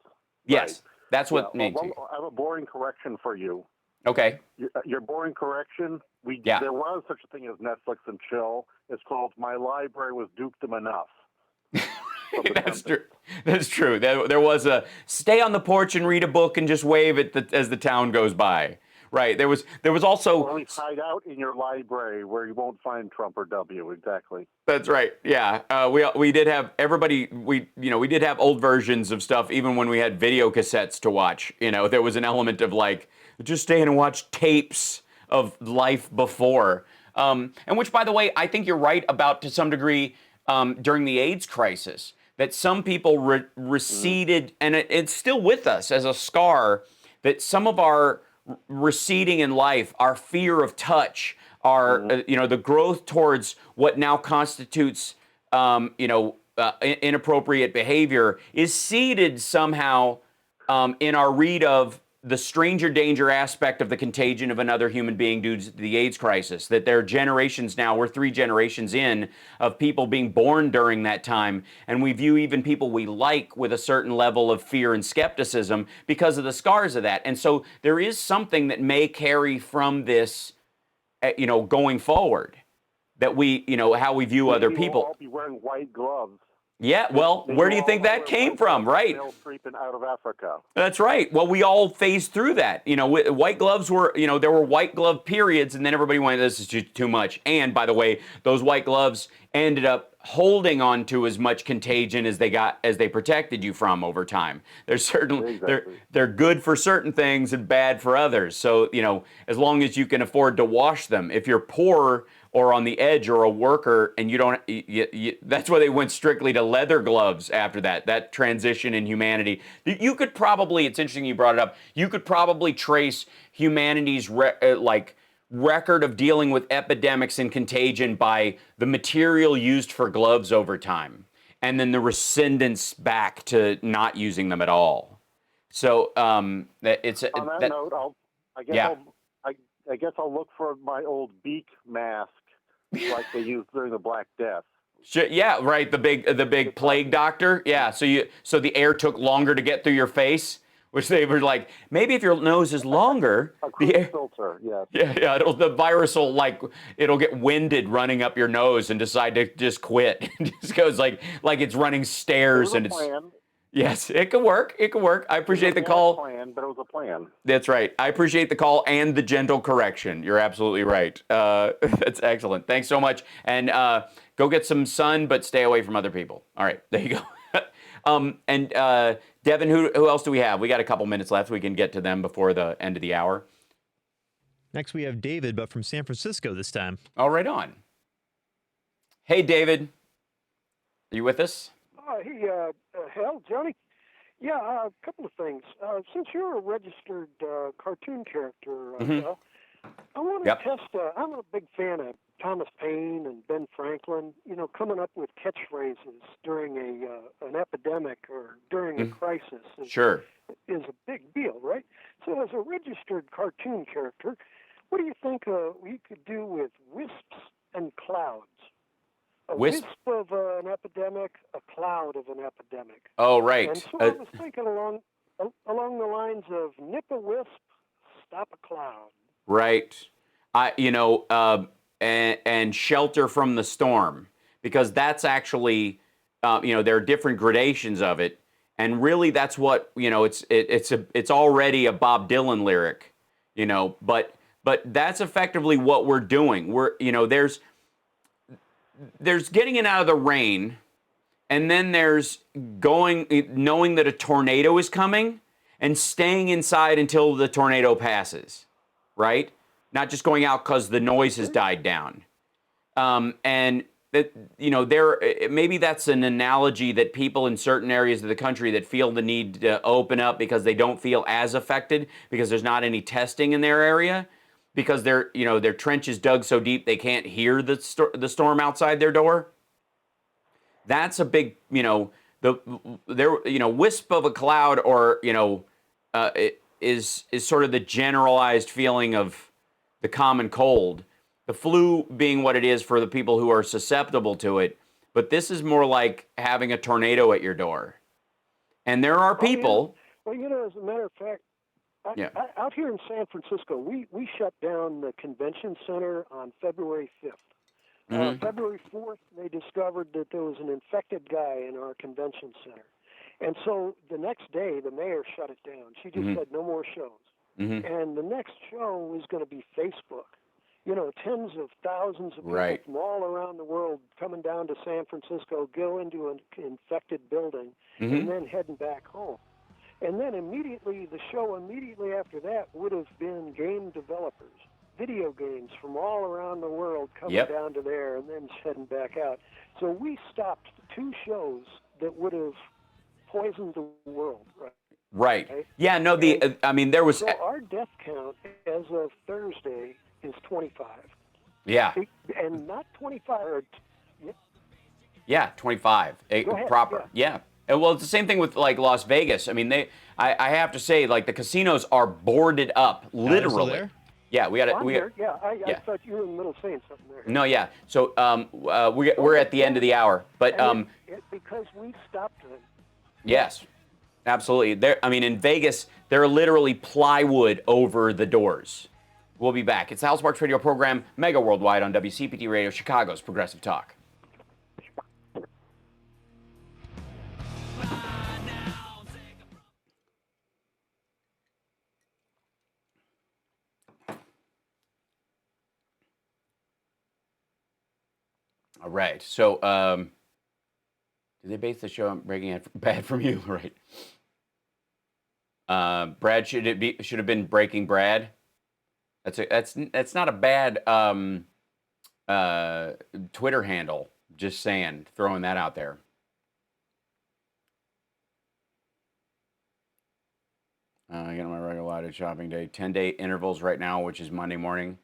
Yes, right. that's what means. Well, I have a boring correction for you. Okay. Your boring correction, there was such a thing as Netflix and chill. It's called My Library Was Dukedom Enough. That's true. That's true. There was a stay on the porch and read a book and just wave as the town goes by. Right. There was also. Or at least hide out in your library where you won't find Trump or W. Exactly. That's right. Yeah. We did have everybody. We did have old versions of stuff even when we had video cassettes to watch. You know, there was an element of like, just stay in and watch tapes of life before. And which, by the way, I think you're right about to some degree during the AIDS crisis, that some people receded, and it's still with us as a scar, that some of our receding in life, our fear of touch, are, the growth towards what now constitutes, inappropriate behavior is seeded somehow in our read of the stranger danger aspect of the contagion of another human being due to the AIDS crisis. That there are generations now, we're 3 generations in, of people being born during that time, and we view even people we like with a certain level of fear and skepticism because of the scars of that. And so there is something that may carry from this, going forward, that we, how we view other people. Will all be wearing white gloves. Yeah, well, where do you think that came from, right? Creeping out of Africa. That's right. Well, we all phased through that. White gloves were, there were white glove periods, and then everybody went, this is too much. And by the way, those white gloves ended up holding on to as much contagion as they protected you from over time. They're certainly they're good for certain things and bad for others. So, as long as you can afford to wash them. If you're poor or on the edge or a worker and you don't, that's why they went strictly to leather gloves after that transition in humanity. You could probably, it's interesting you brought it up, you could probably trace humanity's record of dealing with epidemics and contagion by the material used for gloves over time, and then the rescindance back to not using them at all. So it's on that note, I guess I'll look for my old beak mask like they used during the Black Death. Yeah, right. The big plague doctor. Yeah. So the air took longer to get through your face, which they were like, maybe if your nose is longer, the air filter. Yeah. Yeah. The virus will it'll get winded running up your nose and decide to just quit. It just goes like it's running stairs and it's. Plan. Yes, it could work. It could work. I appreciate the call. But it was a plan. That's right. I appreciate the call and the gentle correction. You're absolutely right. That's excellent. Thanks so much. And go get some sun, but stay away from other people. All right, there you go. And Devin, who else do we have? We got a couple minutes left. We can get to them before the end of the hour. Next, we have David, but from San Francisco this time. Oh, right on. Hey, David. Are you with us? Hey, Hal, Johnny. Yeah, a couple of things. Since you're a registered cartoon character, Hal, I want to test. I'm a big fan of Thomas Paine and Ben Franklin. Coming up with catchphrases during an epidemic or during a crisis is a big deal, right? So, as a registered cartoon character, what do you think we could do with wisps and clouds? A wisp of an epidemic, a cloud of an epidemic. Oh, right. And so I was thinking along the lines of nip a wisp, stop a cloud. Right. And shelter from the storm, because that's actually, there are different gradations of it, and really that's what it's already a Bob Dylan lyric, but that's effectively what we're doing. There's getting it out of the rain, and then there's knowing that a tornado is coming and staying inside until the tornado passes, right? Not just going out because the noise has died down. And that, maybe that's an analogy that people in certain areas of the country that feel the need to open up because they don't feel as affected because there's not any testing in their area, because their trench is dug so deep they can't hear the storm outside their door. That's a big, wisp of a cloud, or is sort of the generalized feeling of the common cold. The flu being what it is for the people who are susceptible to it, but this is more like having a tornado at your door. And there are people. Well, as a matter of fact. Out here in San Francisco, we shut down the convention center on February 5th. February 4th, they discovered that there was an infected guy in our convention center. And so the next day, the mayor shut it down. She just said no more shows. And the next show was going to be Facebook. Tens of thousands of people from all around the world coming down to San Francisco, go into an infected building, and then heading back home. And then the show immediately after that would have been game developers, video games from all around the world coming down to there and then heading back out. So we stopped 2 shows that would have poisoned the world. Right. Okay? Yeah, no, there was. So our death count as of Thursday is 25. Yeah. And not 25. Yeah, 25. Go ahead, Proper. Yeah. And well, it's the same thing with like Las Vegas. I mean, I have to say, like the casinos are boarded up, literally. there? Yeah, we got it. I thought you were in the middle of saying something there. No, yeah. So we're at the end of the hour, but because we stopped them. yes, absolutely. I mean, in Vegas, they're literally plywood over the doors. We'll be back. It's the Hal Sparks Radio program, mega worldwide on WCPT Radio, Chicago's Progressive Talk. All right. So, did they base the show on Breaking Bad from you? Right. Brad should have been Breaking Brad. That's not a bad Twitter handle. Just saying, throwing that out there. I got my regular allotted shopping day, 10-day intervals right now, which is Monday morning.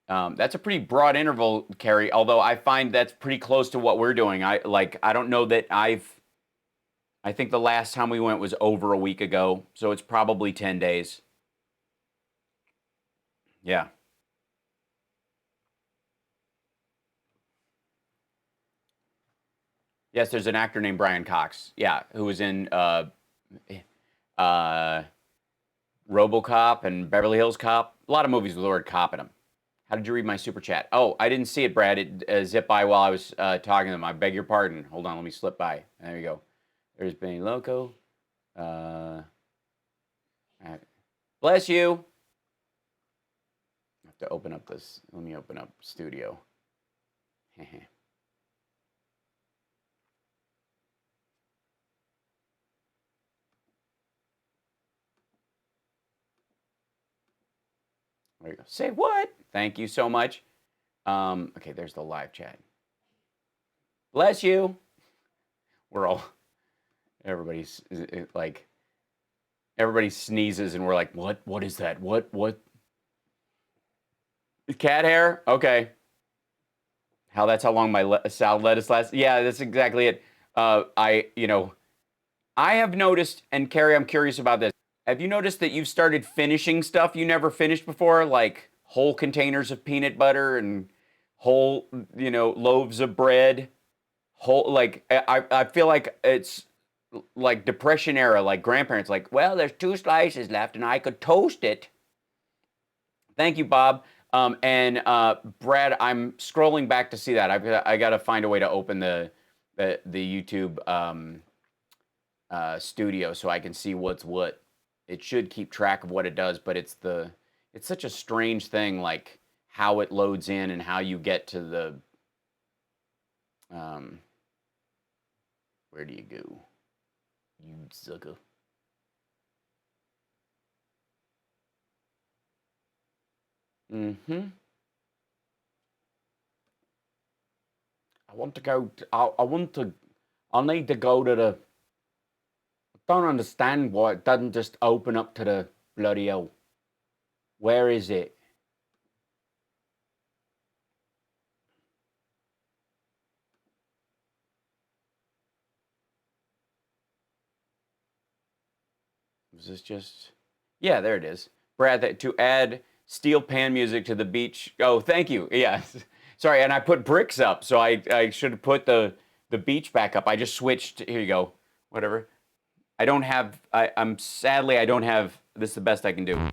That's a pretty broad interval, Carrie, although I find that's pretty close to what we're doing. I don't know that I think the last time we went was over a week ago, so it's probably 10 days. Yeah. Yes, there's an actor named Brian Cox. Yeah, who was in RoboCop and Beverly Hills Cop. A lot of movies with the word cop in them. How did you read my super chat? Oh, I didn't see it, Brad. It zipped by while I was talking to them. I beg your pardon. Hold on, let me slip by. There you go. There's Benny Loco. Bless you. I have to open up this. Let me open up Studio. There you go. Say what? Thank you so much. Okay, there's the live chat. Bless you. Everybody sneezes and we're like, what? What is that? What? Cat hair? Okay. That's how long my salad lettuce lasts. Yeah, that's exactly it. I have noticed, and Carrie, I'm curious about this. Have you noticed that you've started finishing stuff you never finished before, like whole containers of peanut butter and whole, loaves of bread? I feel like it's like Depression era, like grandparents, like, well, there's 2 slices left and I could toast it. Thank you, Bob. And Brad, I'm scrolling back to see that. I got to find a way to open the YouTube studio so I can see what's what. It should keep track of what it does, but it's such a strange thing, like how it loads in and how you get to the where do you go, you sucker? I want to go. I need to go to the. I don't understand why it doesn't just open up to the bloody hell. Where is it? Was this just? Yeah, there it is. Brad, to add steel pan music to the beach. Oh, thank you. Yeah. Sorry, and I put bricks up, so I should have put the beach back up. I just switched. Here you go. Whatever. I don't have. Sadly I don't have. This is the best I can do.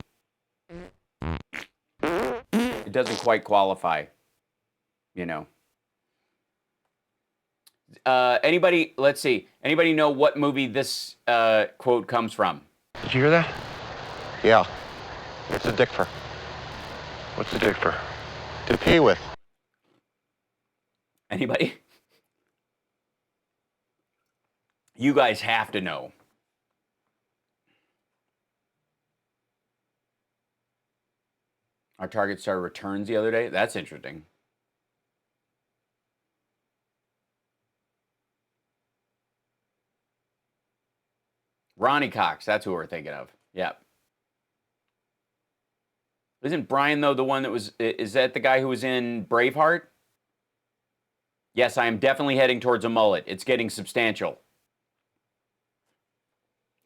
It doesn't quite qualify. Anybody? Let's see. Anybody know what movie this quote comes from? Did you hear that? Yeah. What's a dick for? What's a dick for? To pee with. Anybody? You guys have to know. Our Target started returns the other day. That's interesting. Ronnie Cox, that's who we're thinking of. Yep. Isn't Brian, though, the one that was, is that the guy who was in Braveheart? Yes, I am definitely heading towards a mullet. It's getting substantial.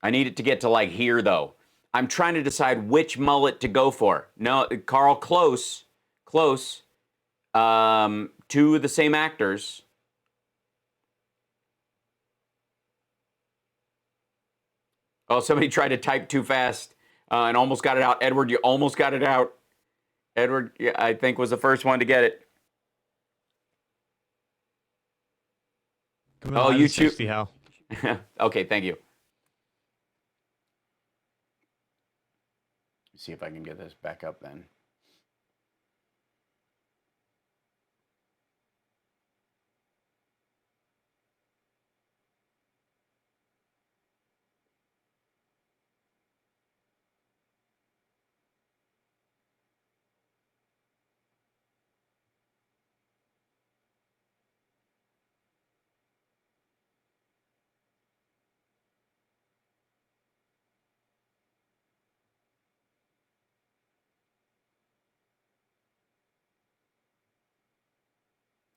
I need it to get to like here, though. I'm trying to decide which mullet to go for. No, Carl, close. Close. Two of the same actors. Oh, somebody tried to type too fast and almost got it out. Edward, you almost got it out. Edward, yeah, I think, was the first one to get it. Oh, you choose. Okay, thank you. Let's see if I can get this back up then.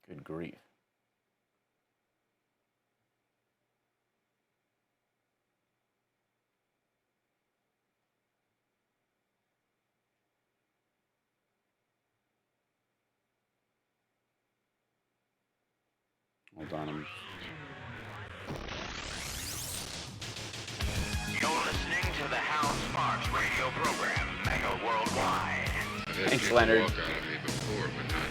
Good grief. Hold on. You're listening to the Hal Sparks radio program, Mega Worldwide. Thanks, Leonard. Walk out of me before, but not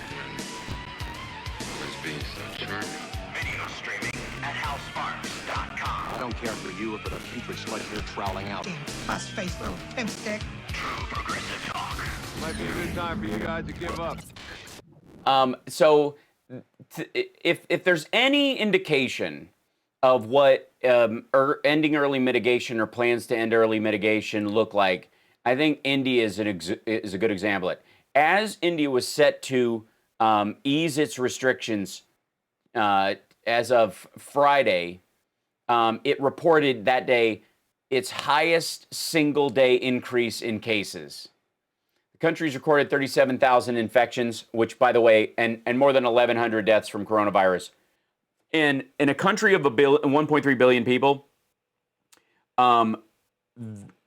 when it's being so charming. Video streaming at halsparks.com. I don't care for you if a petri sludge you're troweling out. Bust face little pimp stick. True progressive talk. Might be a good time for you guys to give up. So if there's any indication of what ending early mitigation or plans to end early mitigation look like, I think India is a good example. As India was set to ease its restrictions as of Friday, it reported that day its highest single-day increase in cases. The country's recorded 37,000 infections, which, by the way, and more than 1,100 deaths from coronavirus. In a country of 1.3 billion people,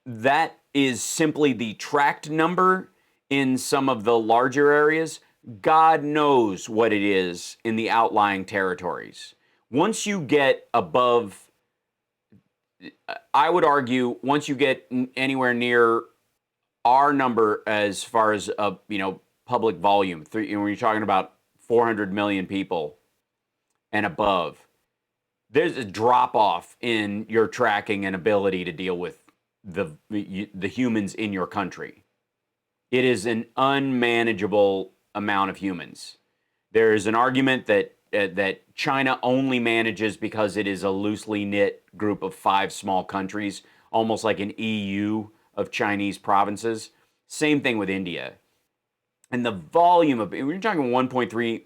that is simply the tracked number in some of the larger areas. God knows what it is in the outlying territories. Once you get above, I would argue, once you get anywhere near our number as far as public volume, when you're talking about 400 million people and above, there's a drop off in your tracking and ability to deal with the humans in your country. It is an unmanageable amount of humans. There is an argument that China only manages because it is a loosely knit group of 5 small countries, almost like an EU of Chinese provinces. Same thing with India. And the volume of, we're talking 1.3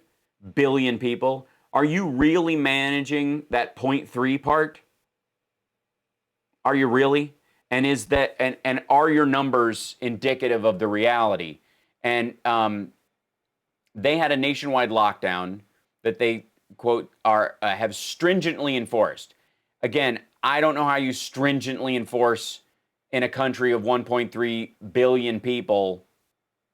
billion people. Are you really managing that 0.3 part? Are you really? And is that and are your numbers indicative of the reality? And they had a nationwide lockdown that they, quote, have stringently enforced. Again, I don't know how you stringently enforce in a country of 1.3 billion people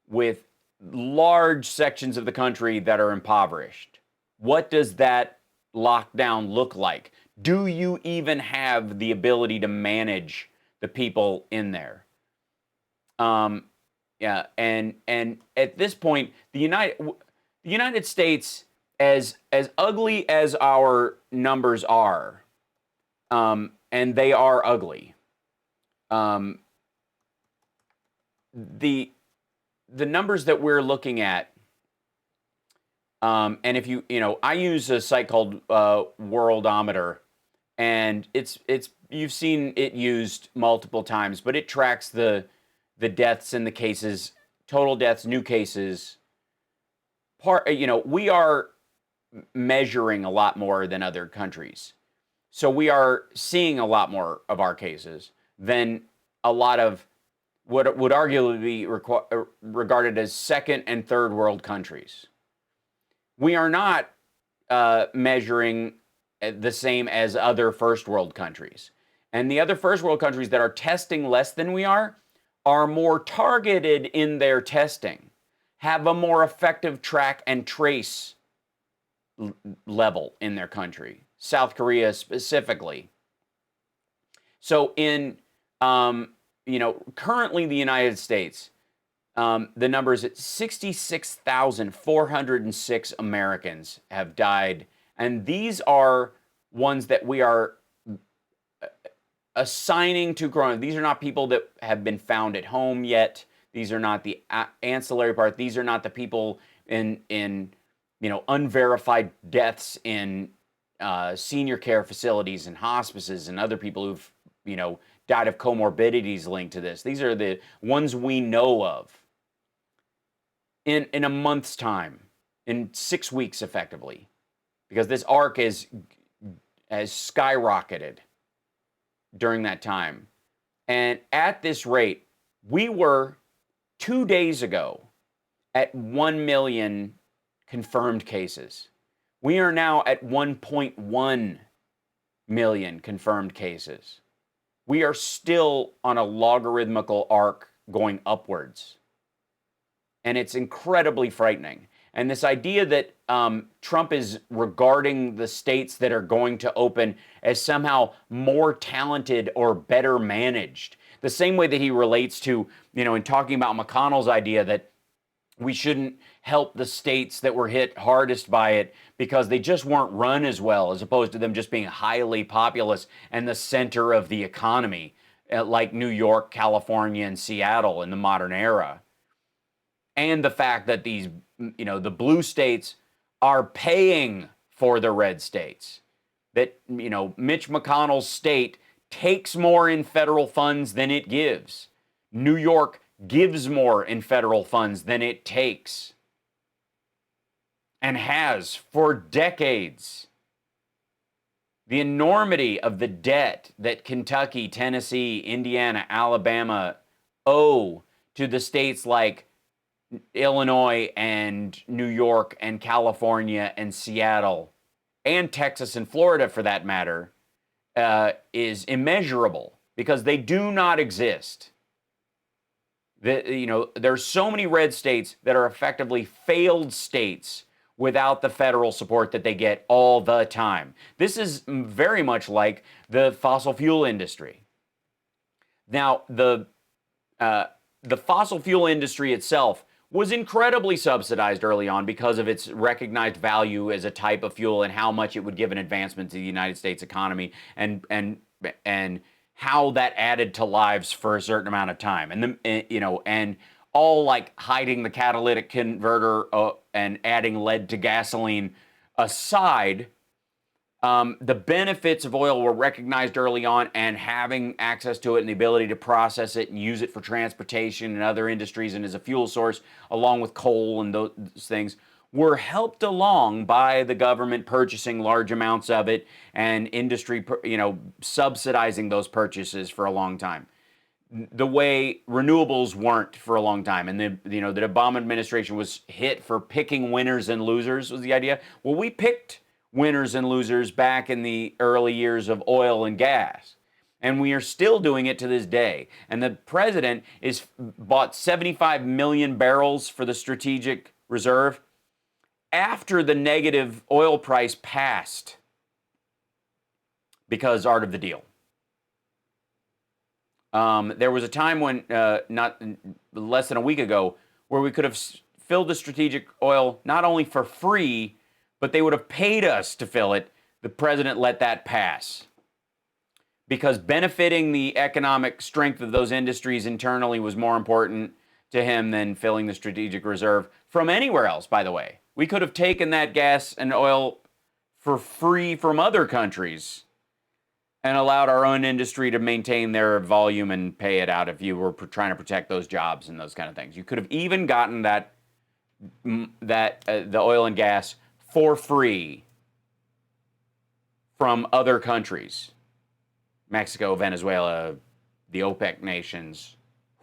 with large sections of the country that are impoverished. What does that lockdown look like? Do you even have the ability to manage the people in there? Yeah, and at this point, the United States, as ugly as our numbers are, and they are ugly, the numbers that we're looking at, and if I use a site called Worldometer, and it's you've seen it used multiple times, but it tracks the deaths and the cases, total deaths, new cases. We are measuring a lot more than other countries. So we are seeing a lot more of our cases than a lot of what would arguably be regarded as second and third world countries. We are not measuring the same as other first world countries. And the other first world countries that are testing less than we are more targeted in their testing, have a more effective track and trace level in their country. South Korea specifically. So in, currently the United States, the number is at 66,406 Americans have died. And these are ones that we are assigning to corona. These are not people that have been found at home yet. These are not the ancillary part. These are not the people in unverified deaths in senior care facilities and hospices and other people who've, died of comorbidities linked to this. These are the ones we know of. In a month's time, in 6 weeks effectively, because this arc has skyrocketed during that time. And at this rate, we were 2 days ago at 1 million confirmed cases. We are now at 1.1 million confirmed cases. We are still on a logarithmical arc going upwards. And it's incredibly frightening. And this idea that Trump is regarding the states that are going to open as somehow more talented or better managed, the same way that he relates to, in talking about McConnell's idea that we shouldn't help the states that were hit hardest by it because they just weren't run as well, as opposed to them just being highly populous and the center of the economy, like New York, California, and Seattle in the modern era. And the fact that these, the blue states are paying for the red states. That, Mitch McConnell's state takes more in federal funds than it gives. New York gives more in federal funds than it takes. And has for decades. The enormity of the debt that Kentucky, Tennessee, Indiana, Alabama owe to the states like Illinois and New York and California and Seattle and Texas and Florida, for that matter, is immeasurable because they do not exist. There's so many red states that are effectively failed states without the federal support that they get all the time. This is very much like the fossil fuel industry. Now, the fossil fuel industry itself was incredibly subsidized early on because of its recognized value as a type of fuel and how much it would give an advancement to the United States economy and how that added to lives for a certain amount of time. And all like hiding the catalytic converter and adding lead to gasoline aside, the benefits of oil were recognized early on, and having access to it and the ability to process it and use it for transportation and other industries and as a fuel source, along with coal and those things, were helped along by the government purchasing large amounts of it and industry, subsidizing those purchases for a long time. The way renewables weren't for a long time, and the Obama administration was hit for picking winners and losers was the idea. Well, we picked winners and losers back in the early years of oil and gas. And we are still doing it to this day. And the president bought 75 million barrels for the strategic reserve after the negative oil price passed because art of the deal. There was a time when, not less than a week ago, where we could have filled the strategic oil not only for free, but they would have paid us to fill it. The president let that pass because benefiting the economic strength of those industries internally was more important to him than filling the strategic reserve from anywhere else, by the way. We could have taken that gas and oil for free from other countries and allowed our own industry to maintain their volume and pay it out if you were trying to protect those jobs and those kind of things. You could have even gotten the oil and gas for free from other countries. Mexico, Venezuela, the OPEC nations,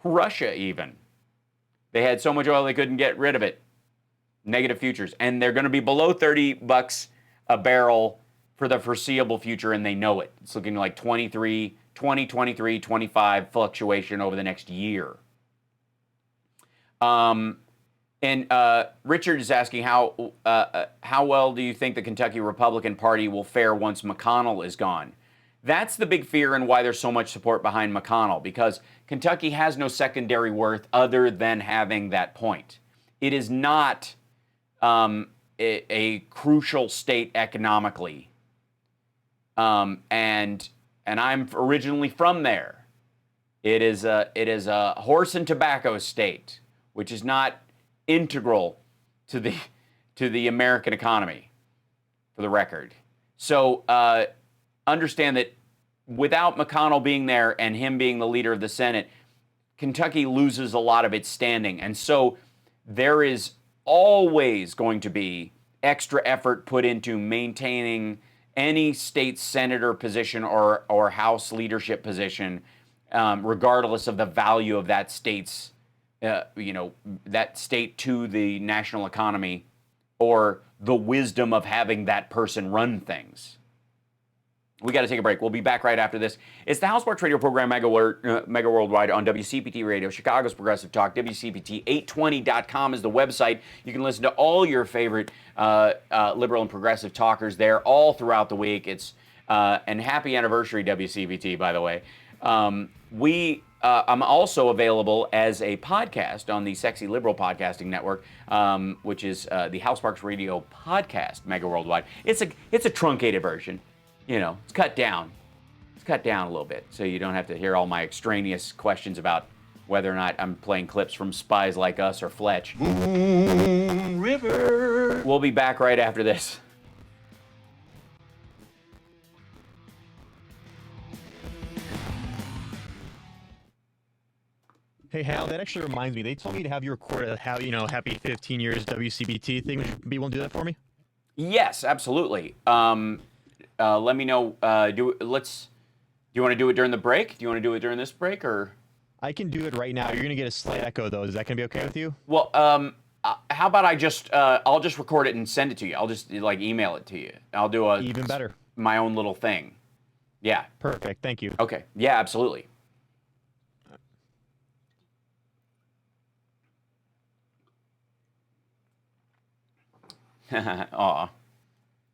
Russia even. They had so much oil they couldn't get rid of it. Negative futures. And they're going to be below $30 a barrel for the foreseeable future, and they know it. It's looking like 23, 25 fluctuation over the next year. And Richard is asking how well do you think the Kentucky Republican Party will fare once McConnell is gone? That's the big fear and why there's so much support behind McConnell, because Kentucky has no secondary worth other than having that point. It is not a crucial state economically. And I'm originally from there. It is a horse and tobacco state, which is not integral to the American economy, for the record. So understand that without McConnell being there and him being the leader of the Senate, Kentucky loses a lot of its standing. And so there is always going to be extra effort put into maintaining any state senator position or House leadership position, regardless of the value of that state's, that state to the national economy, or the wisdom of having that person run things. We got to take a break. We'll be back right after this. It's the House Sparks Radio program, Mega Worldwide, on WCPT Radio, Chicago's Progressive Talk. WCPT820.com is the website. You can listen to all your favorite liberal and progressive talkers there all throughout the week. It's and happy anniversary, WCPT, by the way. I'm also available as a podcast on the Sexy Liberal Podcasting Network, which is the House Sparks Radio podcast, Mega Worldwide. It's a truncated version. It's cut down. It's cut down a little bit, so you don't have to hear all my extraneous questions about whether or not I'm playing clips from Spies Like Us or Fletch. Moon River. We'll be back right after this. Hey, Hal, that actually reminds me. They told me to have you record a happy 15 years WCPT thing. Would you be willing to do that for me? Yes, absolutely. Let me know. Do you want to do it during the break? Do you want to do it during this break, or? I can do it right now. You're going to get a slight echo, though. Is that going to be okay with you? Well, how about I'll just record it and send it to you. I'll just email it to you. I'll do even better. My own little thing. Yeah. Perfect. Thank you. Okay. Yeah, absolutely. Aw.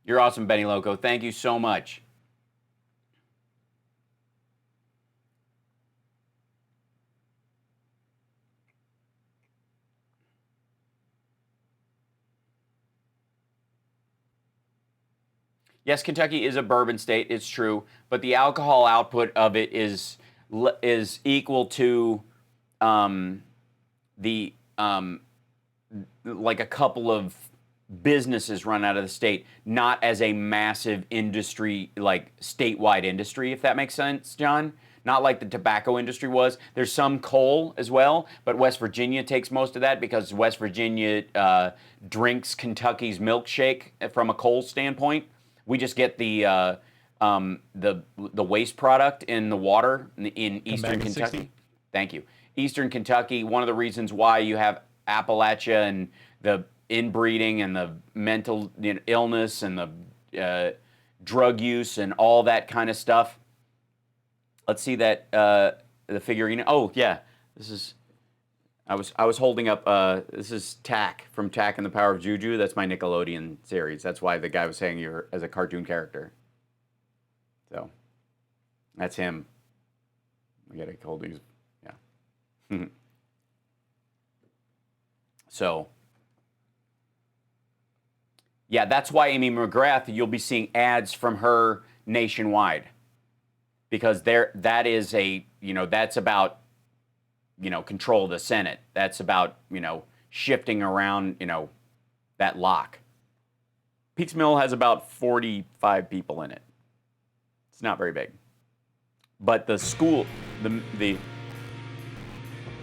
You're awesome, Benny Loco. Thank you so much. Yes, Kentucky is a bourbon state. It's true, but the alcohol output of it is equal to like a couple of businesses run out of the state, not as a massive industry, like statewide industry, if that makes sense, John. Not like the tobacco industry was. There's some coal as well, but West Virginia takes most of that because West Virginia drinks Kentucky's milkshake from a coal standpoint. We just get the waste product in the water in eastern Kentucky. Thank you. Eastern Kentucky, one of the reasons why you have Appalachia and the inbreeding and the mental illness and the drug use and all that kind of stuff. Let's see that the figurine. Oh yeah, this is. I was holding up. This is Tack from Tack and the Power of Juju. That's my Nickelodeon series. That's why the guy was saying you're as a cartoon character. So that's him. We gotta hold these. Yeah. So. Yeah, that's why Amy McGrath, you'll be seeing ads from her nationwide. Because that is that's about, control of the Senate. That's about, shifting around, that lock. Pete's Mill has about 45 people in it. It's not very big. But the school, the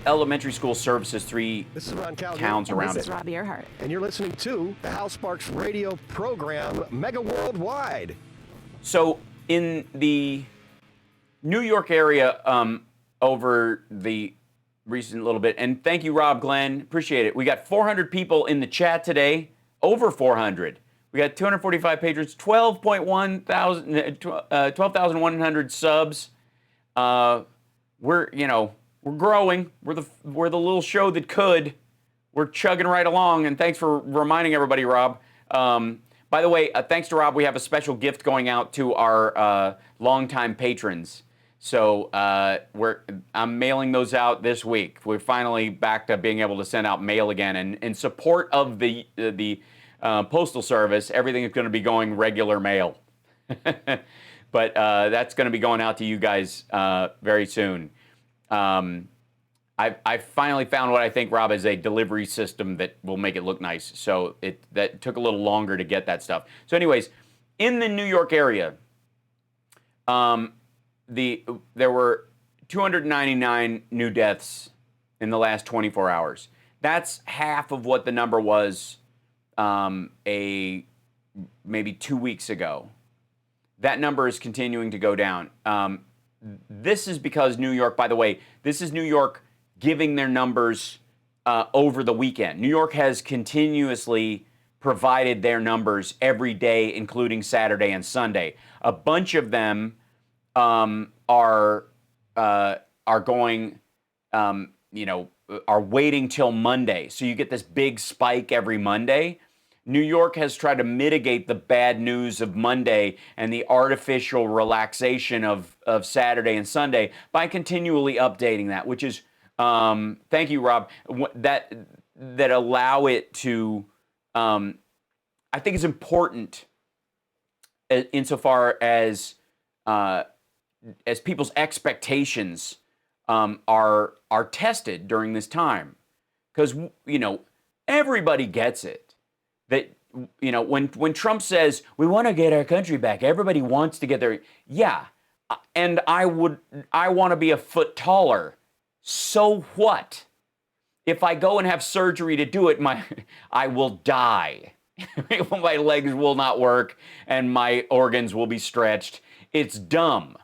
elementary school services This is Ron Calgary. towns around This it. is Robbie Earhart. And you're listening to the Hal Sparks radio program, Mega Worldwide. So in the New York area, over the recent little bit. And thank you, Rob Glenn. Appreciate it. We got 400 people in the chat today, over 400. We got 245 patrons, 12,100 subs. We're growing. We're the little show that could. We're chugging right along, and thanks for reminding everybody, Rob. By the way, thanks to Rob, we have a special gift going out to our longtime patrons. So I'm mailing those out this week. We're finally back to being able to send out mail again, and in support of the Postal Service, everything is going to be going regular mail. But that's going to be going out to you guys very soon. I finally found what I think, Rob, is a delivery system that will make it look nice. So that took a little longer to get that stuff. So anyways, in the New York area, there were 299 new deaths in the last 24 hours. That's half of what the number was maybe 2 weeks ago. That number is continuing to go down. This is because New York, by the way, this is New York giving their numbers over the weekend. New York has continuously provided their numbers every day, including Saturday and Sunday. A bunch of them are going, are waiting till Monday. So you get this big spike every Monday. New York has tried to mitigate the bad news of Monday and the artificial relaxation of Saturday and Sunday by continually updating that, which is, thank you, Rob, that allow it to, I think it's important insofar as people's expectations are tested during this time. Because, everybody gets it. That, when Trump says, we want to get our country back, everybody wants to get their, yeah, and I want to be a foot taller. So what? If I go and have surgery to do it, I will die. My legs will not work and my organs will be stretched. It's dumb.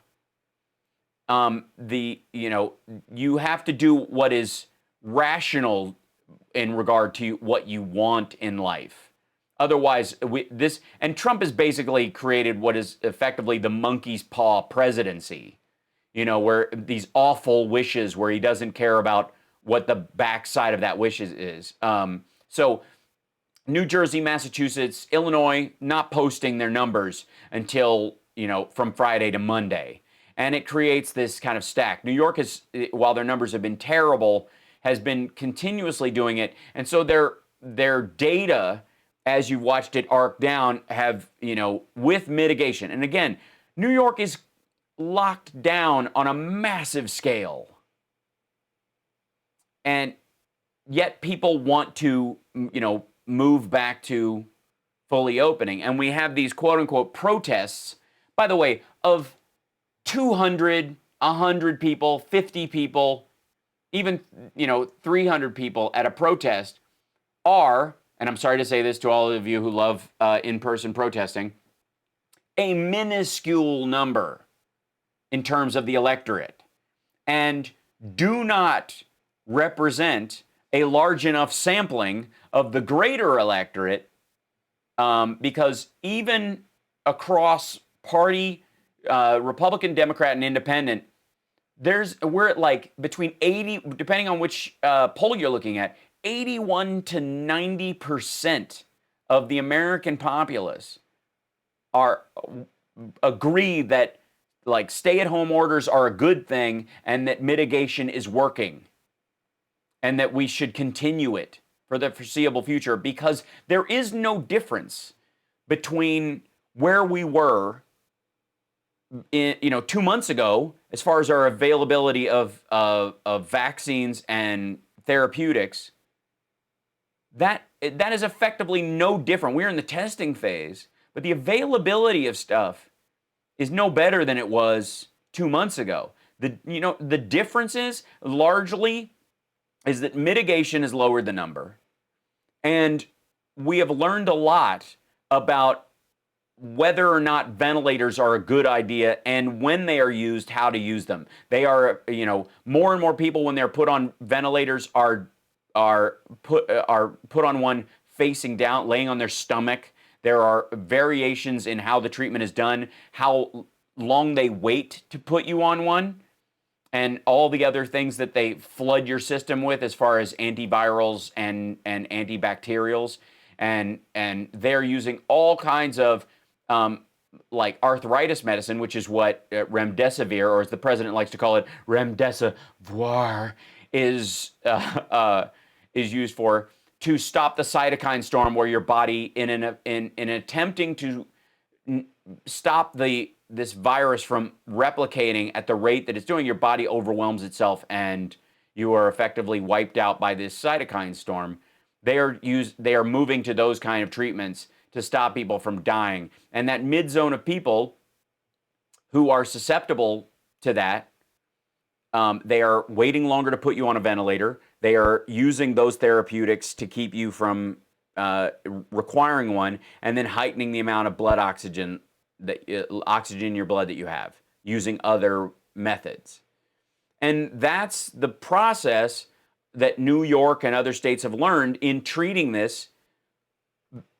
You have to do what is rational in regard to what you want in life. Otherwise, and Trump has basically created what is effectively the monkey's paw presidency, where these awful wishes where he doesn't care about what the backside of that wish is. So New Jersey, Massachusetts, Illinois, not posting their numbers until, from Friday to Monday. And it creates this kind of stack. New York has, while their numbers have been terrible, has been continuously doing it. And so their data, as you've watched it arc down, have, with mitigation. And again, New York is locked down on a massive scale. And yet people want to, move back to fully opening. And we have these quote unquote protests, by the way, of 200, 100 people, 50 people, even, 300 people at a protest are, and I'm sorry to say this to all of you who love in-person protesting, a minuscule number in terms of the electorate, and do not represent a large enough sampling of the greater electorate, because even across party, Republican, Democrat, and Independent, we're at like between 80, depending on which poll you're looking at, 81 to 90% of the American populace agree that like stay-at-home orders are a good thing and that mitigation is working and that we should continue it for the foreseeable future, because there is no difference between where we were 2 months ago as far as our availability of vaccines and therapeutics. That is effectively no different. We're in the testing phase, but the availability of stuff is no better than it was 2 months ago. The difference is largely is that mitigation has lowered the number, and we have learned a lot about whether or not ventilators are a good idea, and when they are used, how to use them. They are, more and more people when they're put on ventilators are put on one facing down, laying on their stomach. There are variations in how the treatment is done, how long they wait to put you on one, and all the other things that they flood your system with as far as antivirals and antibacterials. And they're using all kinds of like arthritis medicine, which is what remdesivir, or as the president likes to call it, remdesivir, is used for, to stop the cytokine storm, where your body, in attempting to stop this virus from replicating at the rate that it's doing, your body overwhelms itself and you are effectively wiped out by this cytokine storm. They are moving to those kind of treatments to stop people from dying. And that mid zone of people who are susceptible to that, they are waiting longer to put you on a ventilator. They are using those therapeutics to keep you from requiring one, and then heightening the amount of blood oxygen in your blood that you have, using other methods. And that's the process that New York and other states have learned in treating this,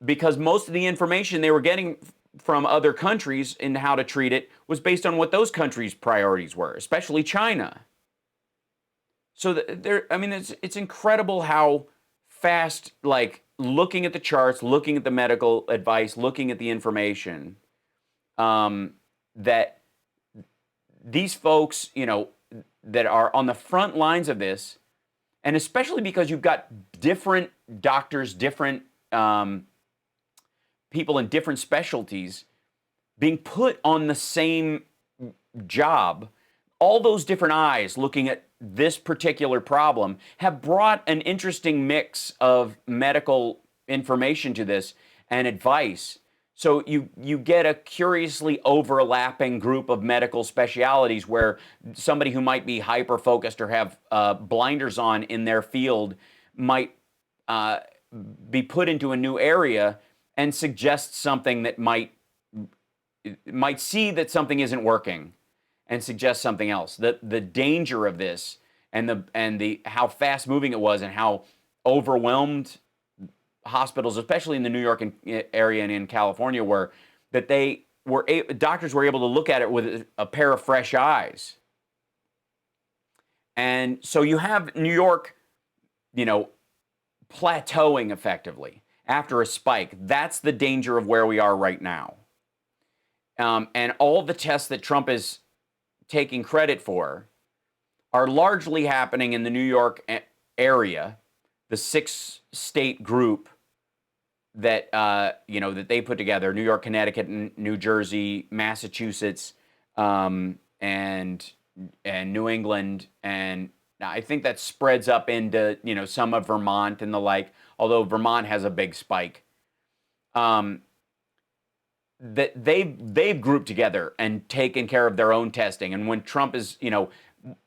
because most of the information they were getting from other countries in how to treat it was based on what those countries' priorities were, especially China. So it's incredible how fast, like, looking at the charts, looking at the medical advice, looking at the information, that these folks, that are on the front lines of this, and especially because you've got different doctors, different people in different specialties being put on the same job, all those different eyes looking at this particular problem have brought an interesting mix of medical information to this and advice. So you get a curiously overlapping group of medical specialities where somebody who might be hyper-focused or have blinders on in their field might be put into a new area and suggest something that might see that something isn't working and suggest something else. The danger of this and the how fast moving it was and how overwhelmed hospitals, especially in the New York area and in California, were, that doctors were able to look at it with a pair of fresh eyes. And so you have New York, plateauing effectively after a spike. That's the danger of where we are right now. And all the tests that Trump is taking credit for are largely happening in the New York area, the 6-state group that that they put together: New York, Connecticut, New Jersey, Massachusetts, and New England, and I think that spreads up into some of Vermont and the like. Although Vermont has a big spike, that they've grouped together and taken care of their own testing. And when Trump is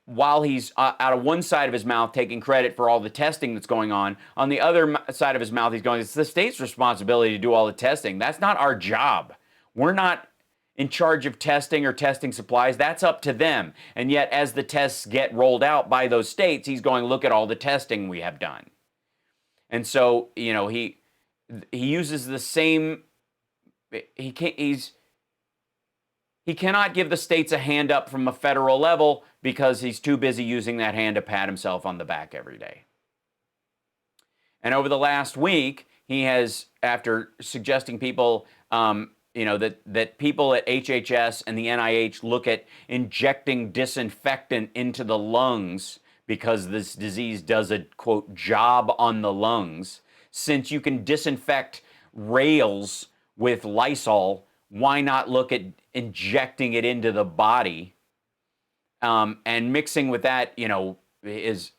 while he's out of one side of his mouth taking credit for all the testing that's going on the other side of his mouth he's going, it's the state's responsibility to do all the testing. That's not our job. We're not in charge of testing or testing supplies. That's up to them. And yet, as the tests get rolled out by those states, he's going, look at all the testing we have done. And so, he uses the same. He cannot give the states a hand up from a federal level because he's too busy using that hand to pat himself on the back every day. And over the last week, he has, after suggesting people, that people at HHS and the NIH look at injecting disinfectant into the lungs because this disease does a, quote, job on the lungs. Since you can disinfect rails with Lysol, why not look at injecting it into the body? And mixing with that, his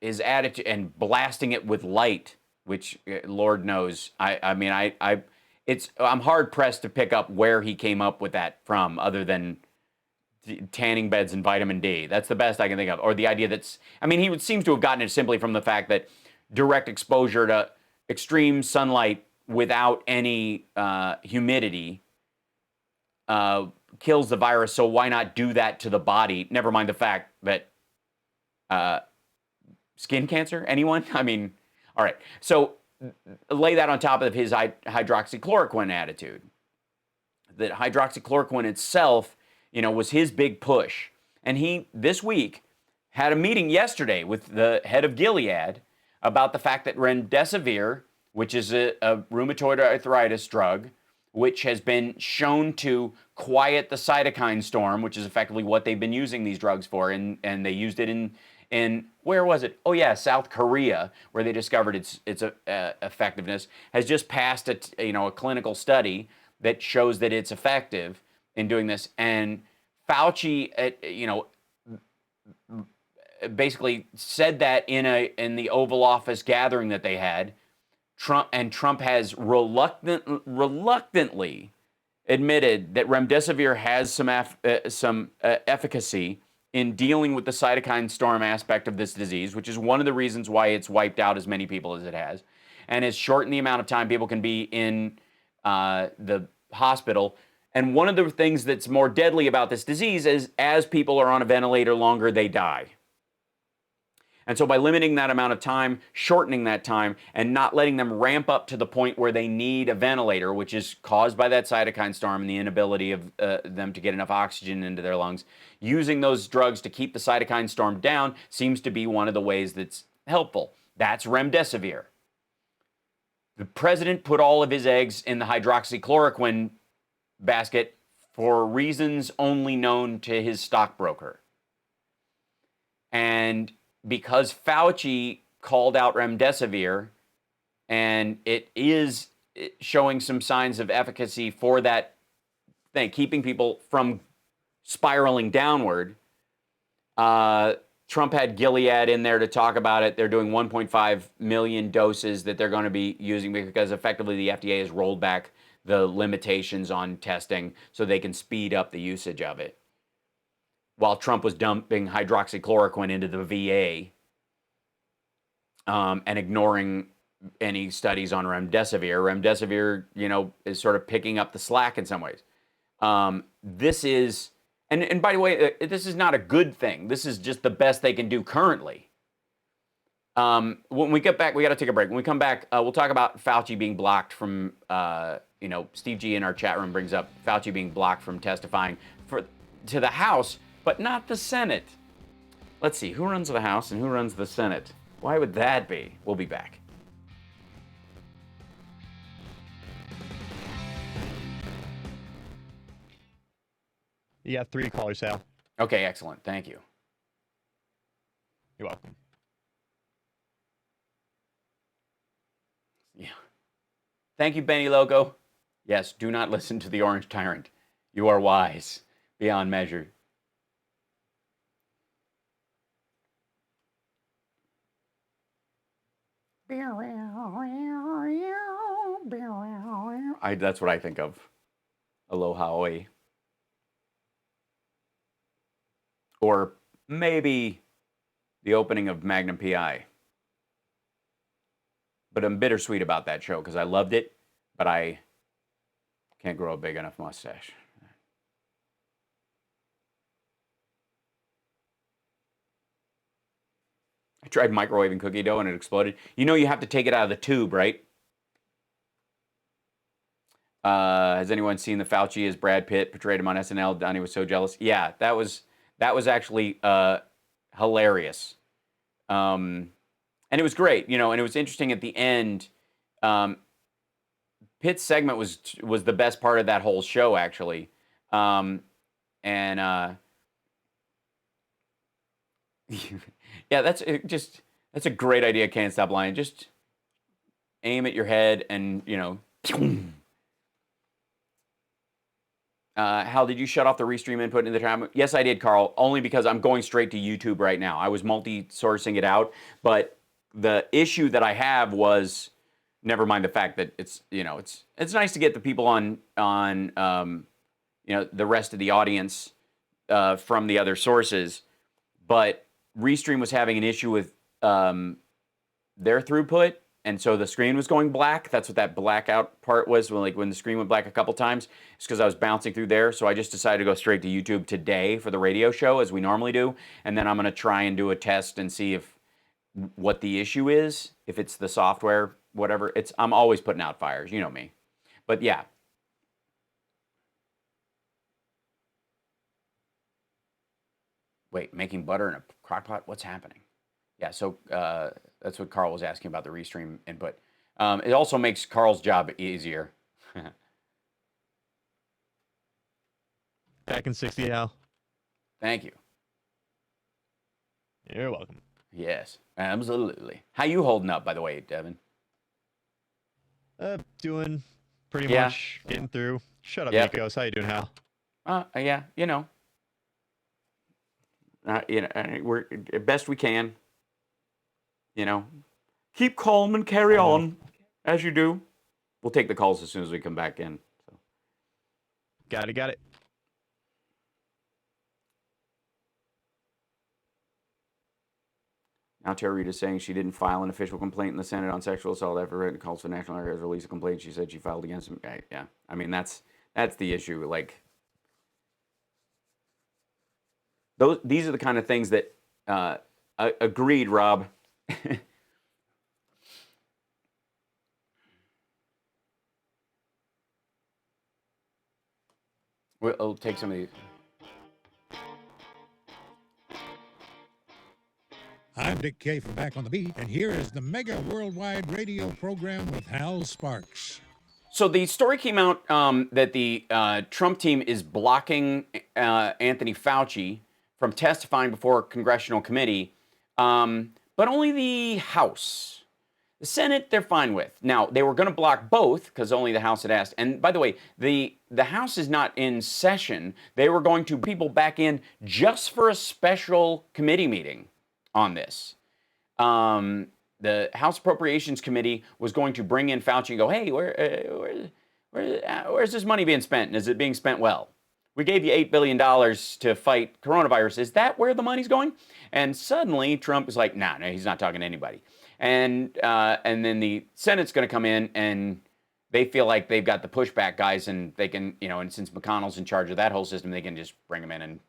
attitude, and blasting it with light, which Lord knows, I'm hard pressed to pick up where he came up with that from, other than tanning beds and vitamin D. That's the best I can think of. Or the idea he seems to have gotten it simply from the fact that direct exposure to extreme sunlight without any humidity kills the virus, so why not do that to the body? Never mind the fact that skin cancer, anyone? I mean, all right. So lay that on top of his hydroxychloroquine attitude. That hydroxychloroquine itself, was his big push. And he, this week, had a meeting yesterday with the head of Gilead about the fact that remdesivir, which is a rheumatoid arthritis drug, which has been shown to quiet the cytokine storm, which is effectively what they've been using these drugs for, and they used it in where was it? Oh yeah, South Korea, where they discovered its effectiveness, has just passed a clinical study that shows that it's effective in doing this. And Fauci, basically said that in the Oval Office gathering that they had. Trump has reluctantly admitted that remdesivir has some efficacy in dealing with the cytokine storm aspect of this disease, which is one of the reasons why it's wiped out as many people as it has, and has shortened the amount of time people can be in the hospital. And one of the things that's more deadly about this disease is as people are on a ventilator longer, they die. And so by limiting that amount of time, shortening that time, and not letting them ramp up to the point where they need a ventilator, which is caused by that cytokine storm and the inability of them to get enough oxygen into their lungs, using those drugs to keep the cytokine storm down seems to be one of the ways that's helpful. That's remdesivir. The president put all of his eggs in the hydroxychloroquine basket for reasons only known to his stockbroker. And because Fauci called out remdesivir, and it is showing some signs of efficacy for that thing, keeping people from spiraling downward, Trump had Gilead in there to talk about it. They're doing 1.5 million doses that they're going to be using because effectively the FDA has rolled back the limitations on testing so they can speed up the usage of it. While Trump was dumping hydroxychloroquine into the VA and ignoring any studies on remdesivir. Remdesivir, is sort of picking up the slack in some ways. This is, and by the way, this is not a good thing. This is just the best they can do currently. When we get back, we got to take a break. When we come back, we'll talk about Fauci being blocked from, Steve G in our chat room brings up Fauci being blocked from testifying to the House, but not the Senate. Let's see, who runs the House and who runs the Senate? Why would that be? We'll be back. You got 3 callers, Sal. Okay, excellent. Thank you. You're welcome. Yeah. Thank you, Benny Logo. Yes, do not listen to the Orange Tyrant. You are wise beyond measure. That's what I think of. Aloha Oi. Or maybe the opening of Magnum PI. But I'm bittersweet about that show because I loved it, but I can't grow a big enough mustache. I tried microwaving cookie dough and it exploded. You have to take it out of the tube, right? Has anyone seen the Fauci as Brad Pitt portrayed him on SNL? Donnie was so jealous. Yeah, that was actually hilarious. And it was great, and it was interesting at the end. Pitt's segment was the best part of that whole show, actually. Yeah, that's a great idea. Can't stop lying. Just aim at your head and Hal, did you shut off the restream input in the time? Yes, I did, Carl. Only because I'm going straight to YouTube right now. I was multi-sourcing it out, but the issue that I have was, never mind the fact that it's nice to get the people on the rest of the audience from the other sources, but Restream was having an issue with their throughput, and so the screen was going black. That's what that blackout part was, when the screen went black a couple times. It's because I was bouncing through there. So I just decided to go straight to YouTube today for the radio show, as we normally do, and then I'm going to try and do a test and see what the issue is, if it's the software, whatever. I'm always putting out fires, you know me. But yeah. Wait, making butter in a crock pot? What's happening? Yeah, so that's what Carl was asking about the restream input. It also makes Carl's job easier. Back in 60, Al. Thank you. You're welcome. Yes, absolutely. How you holding up, by the way, Devin? Doing pretty much, getting through. Shut up, Nikos. How you doing, Hal? Yeah, we're best we can. Keep calm and carry on, as you do. We'll take the calls as soon as we come back in. So. Got it. Now Terry Reid is saying she didn't file an official complaint in the Senate on sexual assault after it calls for National Archives to release a complaint. She said she filed against him. Yeah, I mean that's the issue. Like, these are the kind of things that agreed, Rob. We'll take some of these. I'm Dick Kay from Back on the Beat, and here is the Mega Worldwide Radio Program with Hal Sparks. So the story came out that the Trump team is blocking Anthony Fauci from testifying before a congressional committee, but only the House. The Senate, they're fine with. Now, they were going to block both because only the House had asked. And by the way, the House is not in session. They were going to people back in just for a special committee meeting on this. The House Appropriations Committee was going to bring in Fauci and go, hey, where's this money being spent? And is it being spent well? We gave you $8 billion to fight coronavirus. Is that where the money's going? And suddenly Trump is like, no, he's not talking to anybody. And then the Senate's going to come in and they feel like they've got the pushback guys and they can, and since McConnell's in charge of that whole system, they can just bring them in. And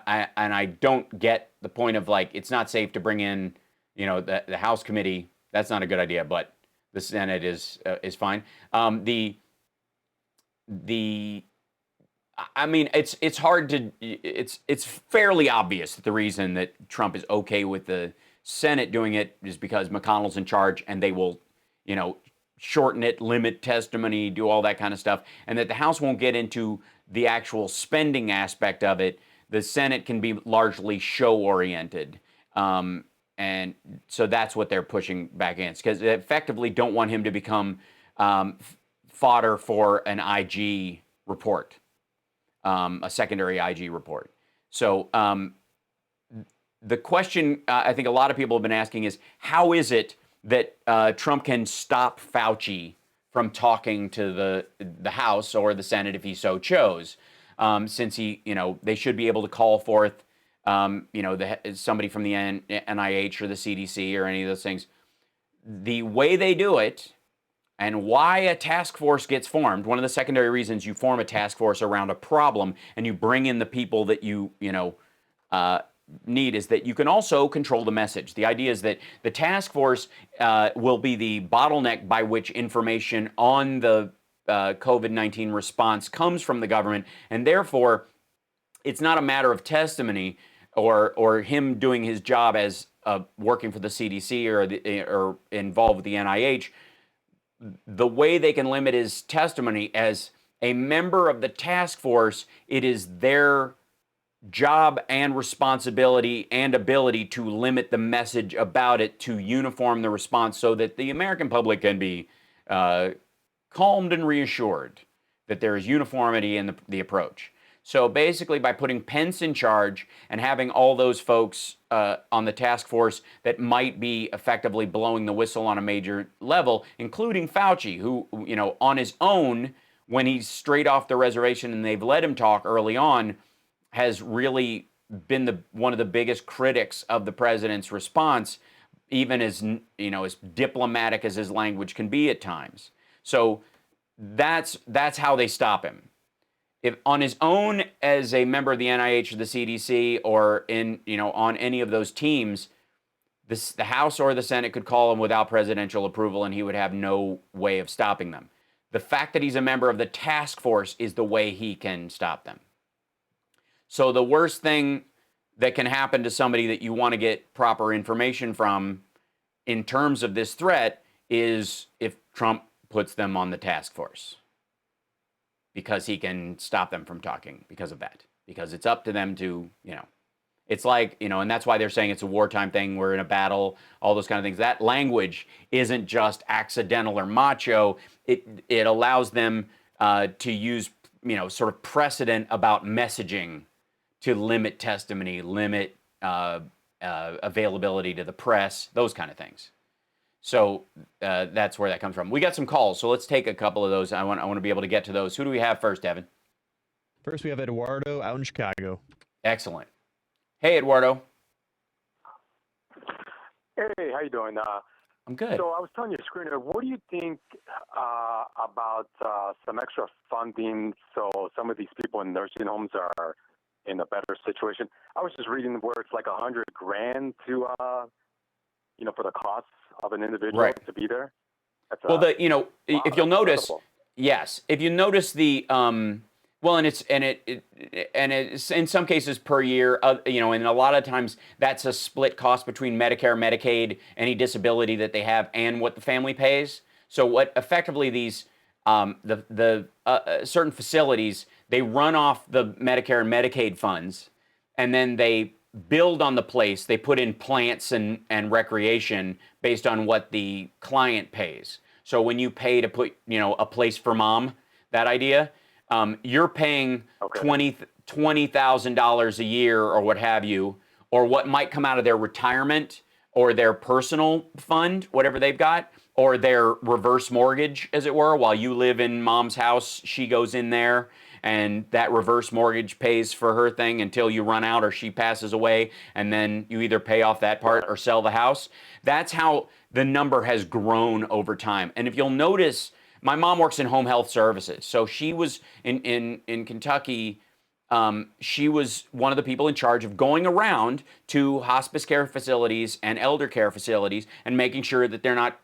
I don't get the point of like, it's not safe to bring in, the House committee. That's not a good idea, but the Senate is fine. I mean, it's hard to, it's fairly obvious that the reason that Trump is okay with the Senate doing it is because McConnell's in charge and they will, shorten it, limit testimony, do all that kind of stuff, and that the House won't get into the actual spending aspect of it. The Senate can be largely show-oriented. And so that's what they're pushing back against, because they effectively don't want him to become fodder for an IG report, a secondary IG report. So the question I think a lot of people have been asking is, how is it that Trump can stop Fauci from talking to the House or the Senate if he so chose, since they should be able to call forth, somebody from the NIH or the CDC or any of those things. The way they do it and why a task force gets formed, one of the secondary reasons you form a task force around a problem and you bring in the people that you need is that you can also control the message. The idea is that the task force will be the bottleneck by which information on the COVID-19 response comes from the government, and therefore it's not a matter of testimony or him doing his job as working for the CDC or involved with the NIH. The way they can limit his testimony as a member of the task force, it is their job and responsibility and ability to limit the message about it, to uniform the response so that the American public can be calmed and reassured that there is uniformity in the approach. So basically, by putting Pence in charge and having all those folks on the task force that might be effectively blowing the whistle on a major level, including Fauci, who, on his own, when he's straight off the reservation and they've let him talk early on, has really been one of the biggest critics of the president's response. even as as diplomatic as his language can be at times. So that's how they stop him. If on his own as a member of the NIH or the CDC or in on any of those teams, the House or the Senate could call him without presidential approval, and he would have no way of stopping them. The fact that he's a member of the task force is the way he can stop them. So the worst thing that can happen to somebody that you want to get proper information from in terms of this threat is if Trump puts them on the task force, because he can stop them from talking because of that, because it's up to them to, it's like, and that's why they're saying it's a wartime thing. We're in a battle, all those kind of things. That language isn't just accidental or macho. It allows them to use, sort of precedent about messaging to limit testimony, limit availability to the press, those kind of things. So that's where that comes from. We got some calls, so let's take a couple of those. I want to be able to get to those. Who do we have first, Evan? First, we have Eduardo out in Chicago. Excellent. Hey, Eduardo. Hey, how you doing? I'm good. So I was telling your screener, what do you think about some extra funding so some of these people in nursing homes are in a better situation? I was just reading where it's like $100,000 to, for the costs of an individual to be there. That's if you'll notice, incredible. yes, if you notice the, and it's in some cases per year, and a lot of times that's a split cost between Medicare, Medicaid, any disability that they have, and what the family pays. So what effectively these certain facilities, they run off the Medicare and Medicaid funds, and then they build on the place. They put in plants and recreation based on what the client pays. So when you pay to put, a place for mom, that idea, you're paying $20,000 a year or what have you, or what might come out of their retirement or their personal fund, whatever they've got, or their reverse mortgage, as it were. While you live in mom's house, she goes in there, and that reverse mortgage pays for her thing until you run out or she passes away, and then you either pay off that part or sell the house. That's how the number has grown over time. And if you'll notice, my mom works in home health services. So she was in Kentucky. She was one of the people in charge of going around to hospice care facilities and elder care facilities and making sure that they're not,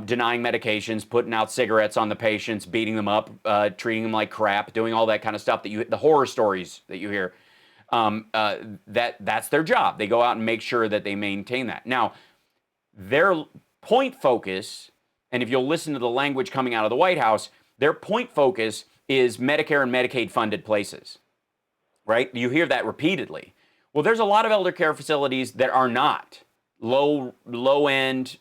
denying medications, putting out cigarettes on the patients, beating them up, treating them like crap, doing all that kind of stuff the horror stories that you hear. That's their job. They go out and make sure that they maintain that. Now, their point focus, and if you'll listen to the language coming out of the White House, their point focus is Medicare and Medicaid funded places, right? You hear that repeatedly. Well, there's a lot of elder care facilities that are not low end,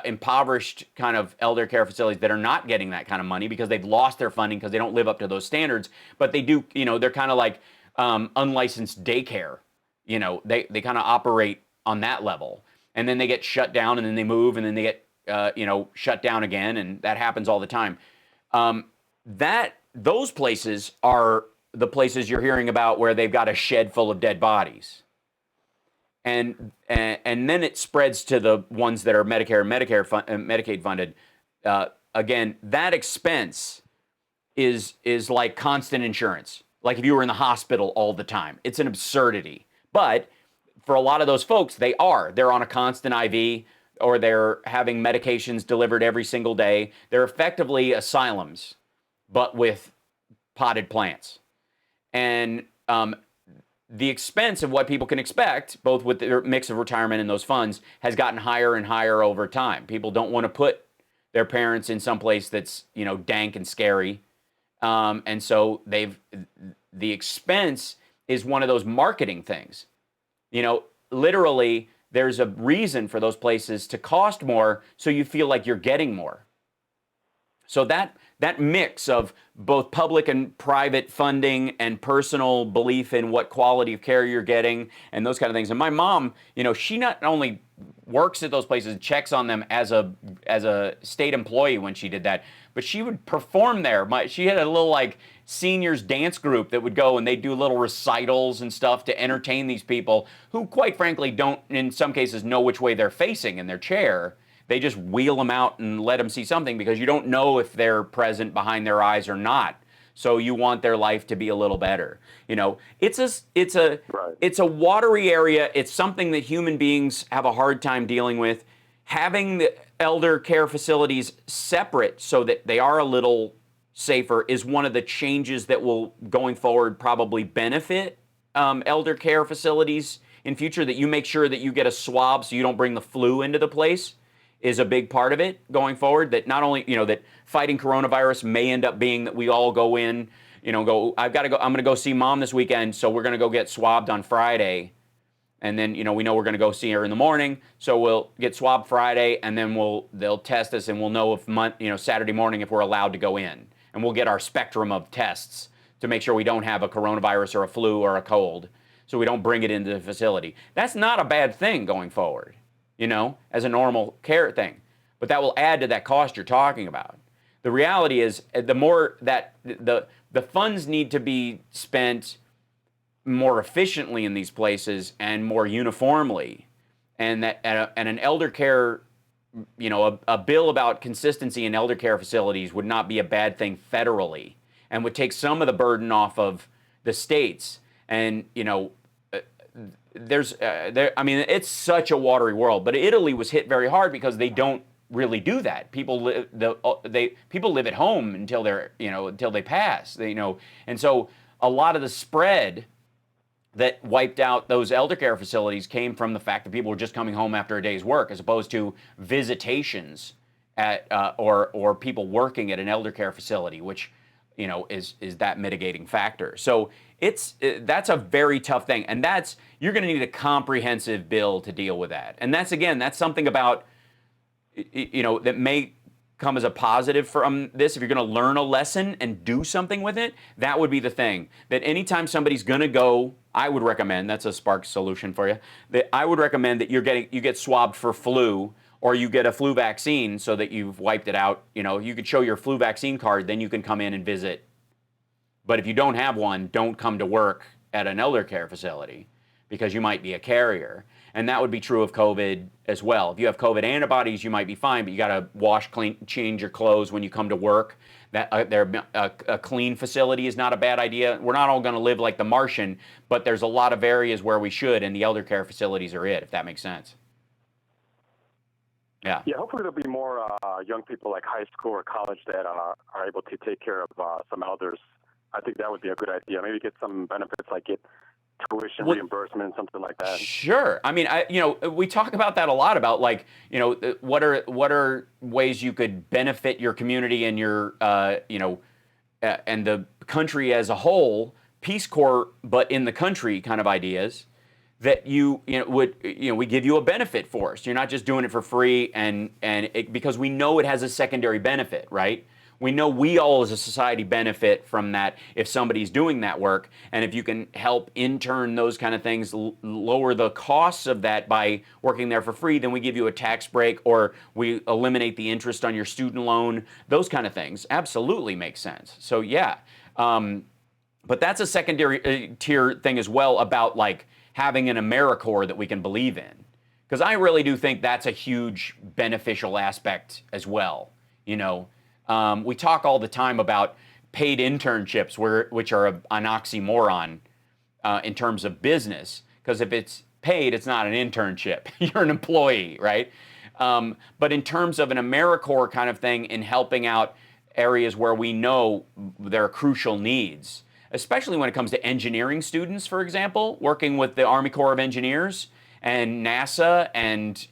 impoverished kind of elder care facilities that are not getting that kind of money because they've lost their funding because they don't live up to those standards. But they do, they're kind of like unlicensed daycare. They kind of operate on that level, and then they get shut down, and then they move, and then they get shut down again, and that happens all the time. Those places are the places you're hearing about where they've got a shed full of dead bodies. And then it spreads to the ones that are Medicare and Medicaid funded. Again, that expense is like constant insurance. Like if you were in the hospital all the time. It's an absurdity. But for a lot of those folks, they're on a constant IV, or they're having medications delivered every single day. They're effectively asylums, but with potted plants. And the expense of what people can expect, both with their mix of retirement and those funds, has gotten higher and higher over time. People don't want to put their parents in some place that's, dank and scary. And so the expense is one of those marketing things. Literally, there's a reason for those places to cost more, so you feel like you're getting more. So that mix of both public and private funding and personal belief in what quality of care you're getting and those kind of things. And my mom, she not only works at those places, checks on them as a state employee when she did that, but she would perform there. She had a little like seniors dance group that would go and they do little recitals and stuff to entertain these people who, quite frankly, don't in some cases know which way they're facing in their chair. They just wheel them out and let them see something because you don't know if they're present behind their eyes or not. So you want their life to be a little better. It's a watery area. It's something that human beings have a hard time dealing with. Having the elder care facilities separate so that they are a little safer is one of the changes that will, going forward, probably benefit elder care facilities in future. That you make sure that you get a swab so you don't bring the flu into the place is a big part of it going forward. That not only, that fighting coronavirus may end up being that we all go in, I'm going to go see mom this weekend, so we're going to go get swabbed on Friday. And then, we know we're going to go see her in the morning, so we'll get swabbed Friday, and then they'll test us, and we'll know if Saturday morning if we're allowed to go in. And we'll get our spectrum of tests to make sure we don't have a coronavirus or a flu or a cold, so we don't bring it into the facility. That's not a bad thing going forward, as a normal care thing. But that will add to that cost you're talking about. The reality is, the more that the funds need to be spent more efficiently in these places and more uniformly, and that and an elder care, a bill about consistency in elder care facilities would not be a bad thing federally, and would take some of the burden off of the states. And it's such a watery world. But Italy was hit very hard because they don't really do that. People live at home until they pass. And so a lot of the spread that wiped out those elder care facilities came from the fact that people were just coming home after a day's work, as opposed to visitations at or people working at an elder care facility, which is that mitigating factor. So that's a very tough thing, and you're going to need a comprehensive bill to deal with that. And that's something about that may come as a positive from this. If you're going to learn a lesson and do something with it, that would be the thing. That anytime somebody's going to go, I would recommend, that's a Spark solution for you, that I would recommend that you get swabbed for flu, or you get a flu vaccine so that you've wiped it out. You could show your flu vaccine card, then you can come in and visit. But if you don't have one, don't come to work at an elder care facility because you might be a carrier. And that would be true of COVID as well. If you have COVID antibodies, you might be fine, but you got to wash, clean, change your clothes when you come to work. A clean facility is not a bad idea. We're not all going to live like the Martian, but there's a lot of areas where we should, and the elder care facilities are it, if that makes sense. Yeah. Yeah, hopefully there'll be more young people like high school or college that are able to take care of some elders. I think that would be a good idea. Maybe get some benefits like get tuition reimbursement, something like that. Sure. I mean, we talk about that a lot, about like, what are ways you could benefit your community and your, and the country as a whole, Peace Corps, but in the country kind of ideas that we give you a benefit for us. You're not just doing it for free, because we know it has a secondary benefit, right? We know we all as a society benefit from that if somebody's doing that work. And if you can help intern those kind of things, lower the costs of that by working there for free, then we give you a tax break, or we eliminate the interest on your student loan. Those kind of things absolutely make sense. So yeah, but that's a secondary tier thing as well, about like having an AmeriCorps that we can believe in. Because I really do think that's a huge beneficial aspect as well, We talk all the time about paid internships, which are an oxymoron in terms of business, because if it's paid, it's not an internship. You're an employee, right? But in terms of an AmeriCorps kind of thing, in helping out areas where we know there are crucial needs, especially when it comes to engineering students, for example, working with the Army Corps of Engineers and NASA and,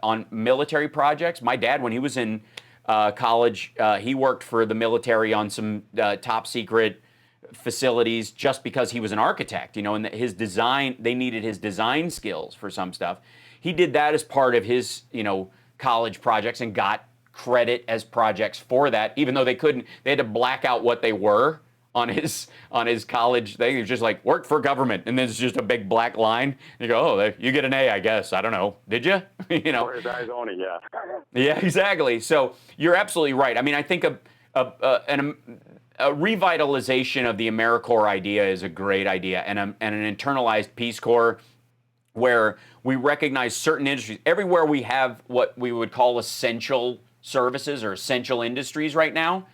on military projects. My dad, when he was in college, he worked for the military on some top secret facilities just because he was an architect, and his design, they needed his design skills for some stuff. He did that as part of his, college projects and got credit as projects for that, even though they couldn't. They had to black out what they were on his college thing. It was just like, work for government, and then it's just a big black line. You go, oh, you get an A, I guess. I don't know. Did you? You know. Or his eyes only, yeah. Yeah, exactly. So you're absolutely right. I mean, I think a revitalization of the AmeriCorps idea is a great idea, and an internalized Peace Corps where we recognize certain industries. Everywhere we have what we would call essential services or essential industries right now,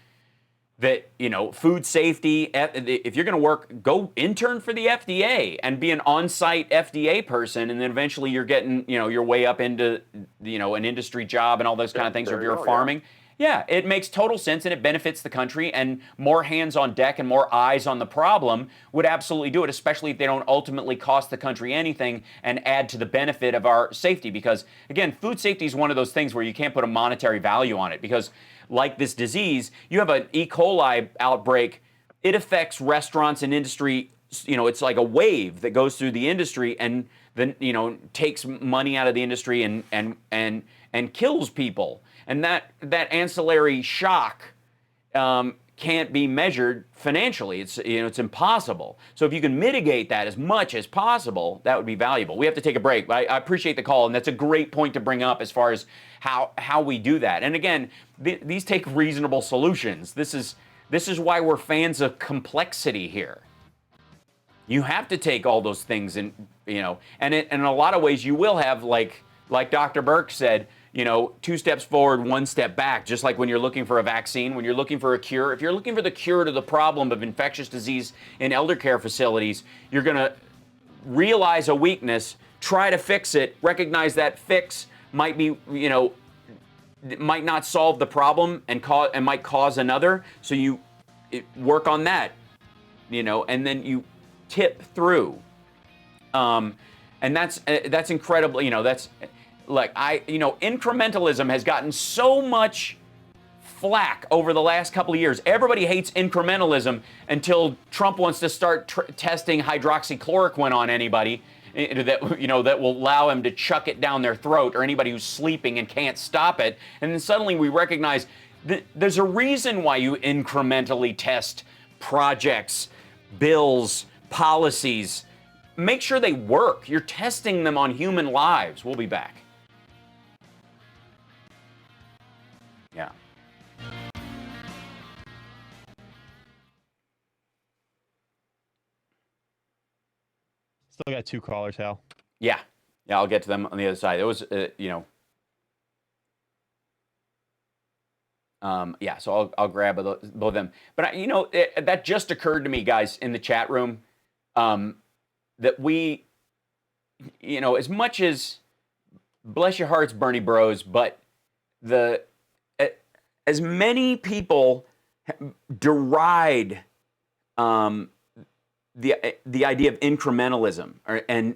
that, you know, food safety, if you're going to work, go intern for the FDA and be an on-site FDA person, and then eventually you're getting, you know, your way up into, you know, an industry job and all those kind of things, or if you're farming. Yeah, it makes total sense, and it benefits the country, and more hands on deck and more eyes on the problem would absolutely do it, especially if they don't ultimately cost the country anything and add to the benefit of our safety. Because, again, food safety is one of those things where you can't put a monetary value on it, because like this disease, you have an E. coli outbreak, it affects restaurants and industry. You know, it's like a wave that goes through the industry and then, you know, takes money out of the industry and kills people. And that ancillary shock can't be measured financially. It's, you know, it's impossible. So if you can mitigate that as much as possible, that would be valuable. We have to take a break. I appreciate the call, and that's a great point to bring up as far as how we do that. And again, these take reasonable solutions. This is why we're fans of complexity here. You have to take all those things, and, you know, and in a lot of ways you will have, like Dr. Burke said, you know, 2 steps forward, 1 step back, just like when you're looking for a vaccine, when you're looking for a cure. If you're looking for the cure to the problem of infectious disease in elder care facilities, you're going to realize a weakness, try to fix it, recognize that fix might be, you know, might not solve the problem and might cause another. So you work on that, you know, and then you tip through. And that's incredibly, you know, that's like, you know, incrementalism has gotten so much flack over the last couple of years. Everybody hates incrementalism until Trump wants to start testing hydroxychloroquine on anybody that, you know, that will allow him to chuck it down their throat, or anybody who's sleeping and can't stop it. And then suddenly we recognize that there's a reason why you incrementally test projects, bills, policies. Make sure they work. You're testing them on human lives. We'll be back. Yeah. Still got 2 callers, Hal. Yeah. Yeah, I'll get to them on the other side. It was, you know. Yeah, so I'll grab both of them. But, you know, that just occurred to me, guys, in the chat room, that we, you know, as much as, bless your hearts, Bernie Bros, but as many people deride the idea of incrementalism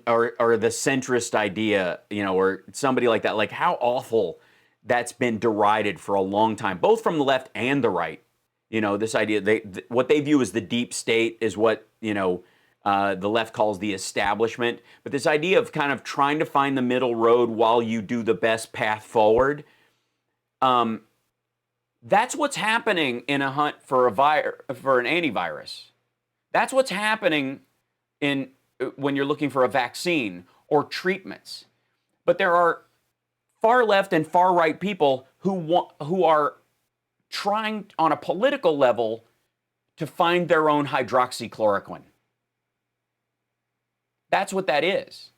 or the centrist idea, you know, or somebody like that, like how awful that's been derided for a long time, both from the left and the right. You know, this idea, what they view as the deep state is what, you know, the left calls the establishment. But this idea of kind of trying to find the middle road while you do the best path forward, that's what's happening in a hunt for an antivirus. That's what's happening when you're looking for a vaccine or treatments. But there are far left and far right people who are trying on a political level to find their own hydroxychloroquine. That's what that is.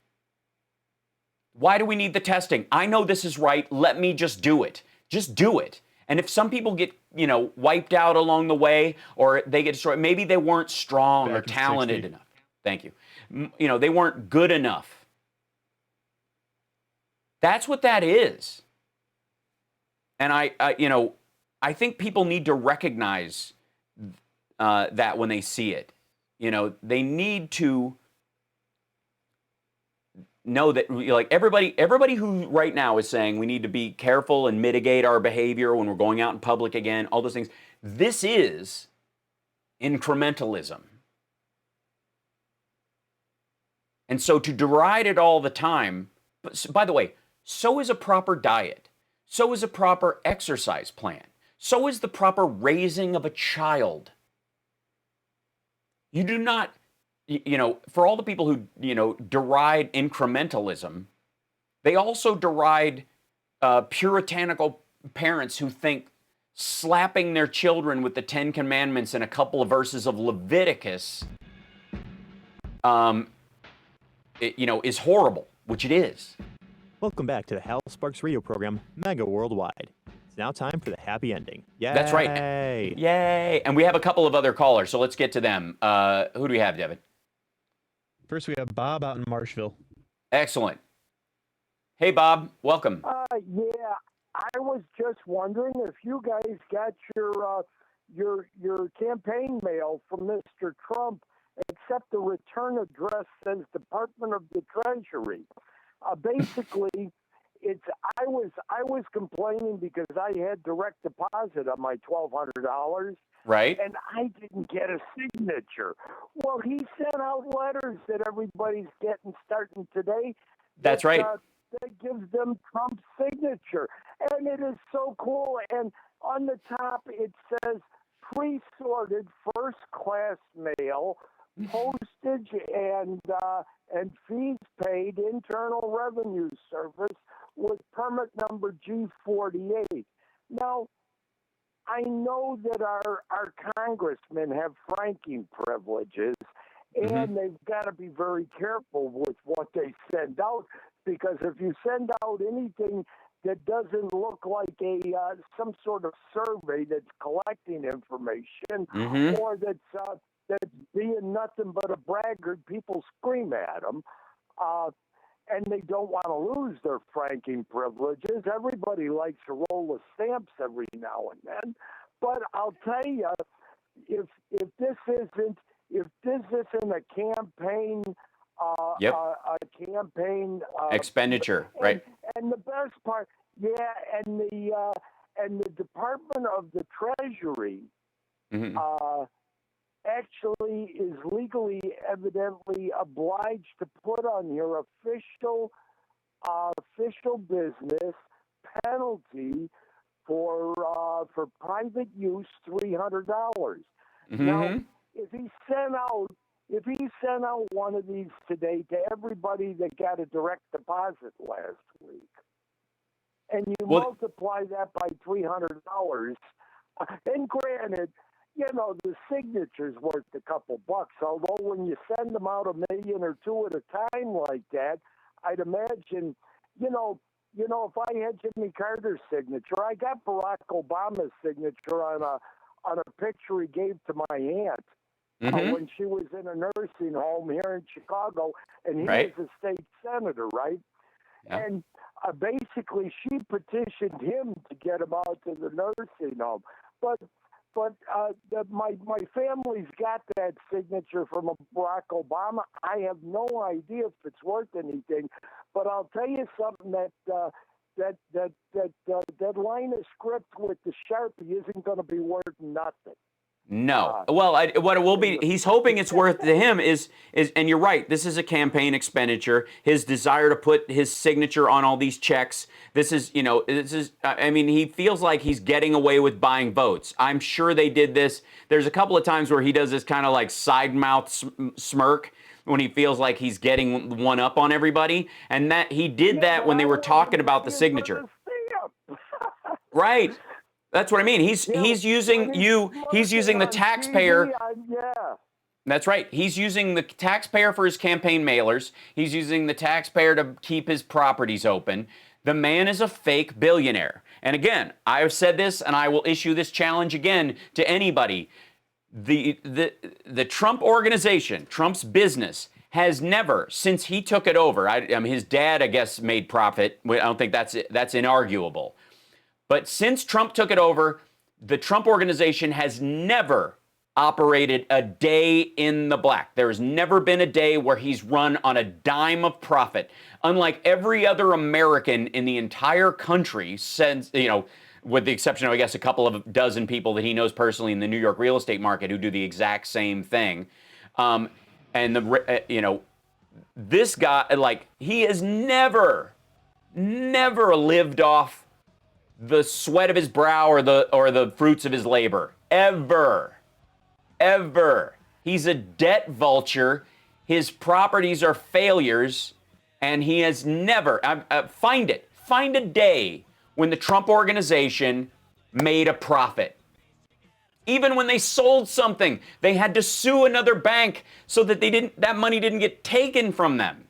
Why do we need the testing? I know this is right. Let me just do it. Just do it. And if some people get, you know, wiped out along the way, or they get destroyed, maybe they weren't strong or talented enough. Thank you. You know, they weren't good enough. That's what that is. And I think people need to recognize that when they see it. You know, they need to know that, like, everybody who right now is saying we need to be careful and mitigate our behavior when we're going out in public again, all those things. This is incrementalism. And so to deride it all the time, by the way, so is a proper diet. So is a proper exercise plan. So is the proper raising of a child. You do not, for all the people who, deride incrementalism, they also deride puritanical parents who think slapping their children with the Ten Commandments and a couple of verses of Leviticus, is horrible, which it is. Welcome back to the Hal Sparks radio program, Mega Worldwide. It's now time for the happy ending. Yay! That's right. Yay! And we have a couple of other callers, so let's get to them. Who do we have, Devin? First, we have Bob out in Marshville. Excellent. Hey, Bob. Welcome. Yeah, I was just wondering if you guys got your campaign mail from Mr. Trump, except the return address says Department of the Treasury. Basically, I was complaining because I had direct deposit on my $1,200. Right. And I didn't get a signature. Well, he sent out letters that everybody's getting starting today. That's right. That gives them Trump's signature. And it is so cool. And on the top, it says pre-sorted first-class mail, postage and fees paid, Internal Revenue Service with permit number G48. Now, I know that our congressmen have franking privileges, and they've got to be very careful with what they send out, because if you send out anything that doesn't look like some sort of survey that's collecting information, or that's being nothing but a braggart, people scream at them, and they don't want to lose their franking privileges. Everybody likes a roll of stamps every now and then, but I'll tell you, if this isn't a campaign, a campaign expenditure, right? And the best part, and the Department of the Treasury. Actually is legally, evidently obliged to put on here official business penalty for private use $300. Now, if he sent out one of these today to everybody that got a direct deposit last week, and you multiply that by $300, and granted, the signature's worth a couple bucks, although when you send them out 1 million or 2 at a time like that, I'd imagine, if I had Jimmy Carter's signature, I got Barack Obama's signature on a picture he gave to my aunt when she was in a nursing home here in Chicago, and he was a state senator, right? Yeah. And basically, she petitioned him to get him out to the nursing home. But my family's got that signature from Barack Obama. I have no idea if it's worth anything, but I'll tell you something that line of script with the Sharpie isn't going to be worth nothing. No. Well, what it will be, he's hoping it's worth to him is, and you're right, this is a campaign expenditure. His desire to put his signature on all these checks. He feels like he's getting away with buying votes. I'm sure they did this. There's a couple of times where he does this kind of like side mouth smirk when he feels like he's getting one up on everybody. And that he did that when they were talking about the signature. Right. That's what I mean. He's using the taxpayer. That's right. He's using the taxpayer for his campaign mailers. He's using the taxpayer to keep his properties open. The man is a fake billionaire. And again, I have said this, and I will issue this challenge again to anybody. The Trump organization, Trump's business, has never, since he took it over, his dad, I guess, made profit. I don't think that's inarguable. But since Trump took it over, the Trump organization has never operated a day in the black. There has never been a day where he's run on a dime of profit. Unlike every other American in the entire country, since, with the exception of, I guess, a couple of dozen people that he knows personally in the New York real estate market who do the exact same thing. This guy, he has never lived off the sweat of his brow or the fruits of his labor. Ever. He's a debt vulture. His properties are failures, and he has never, find a day when the Trump organization made a profit. Even when they sold something, they had to sue another bank so that that money didn't get taken from them.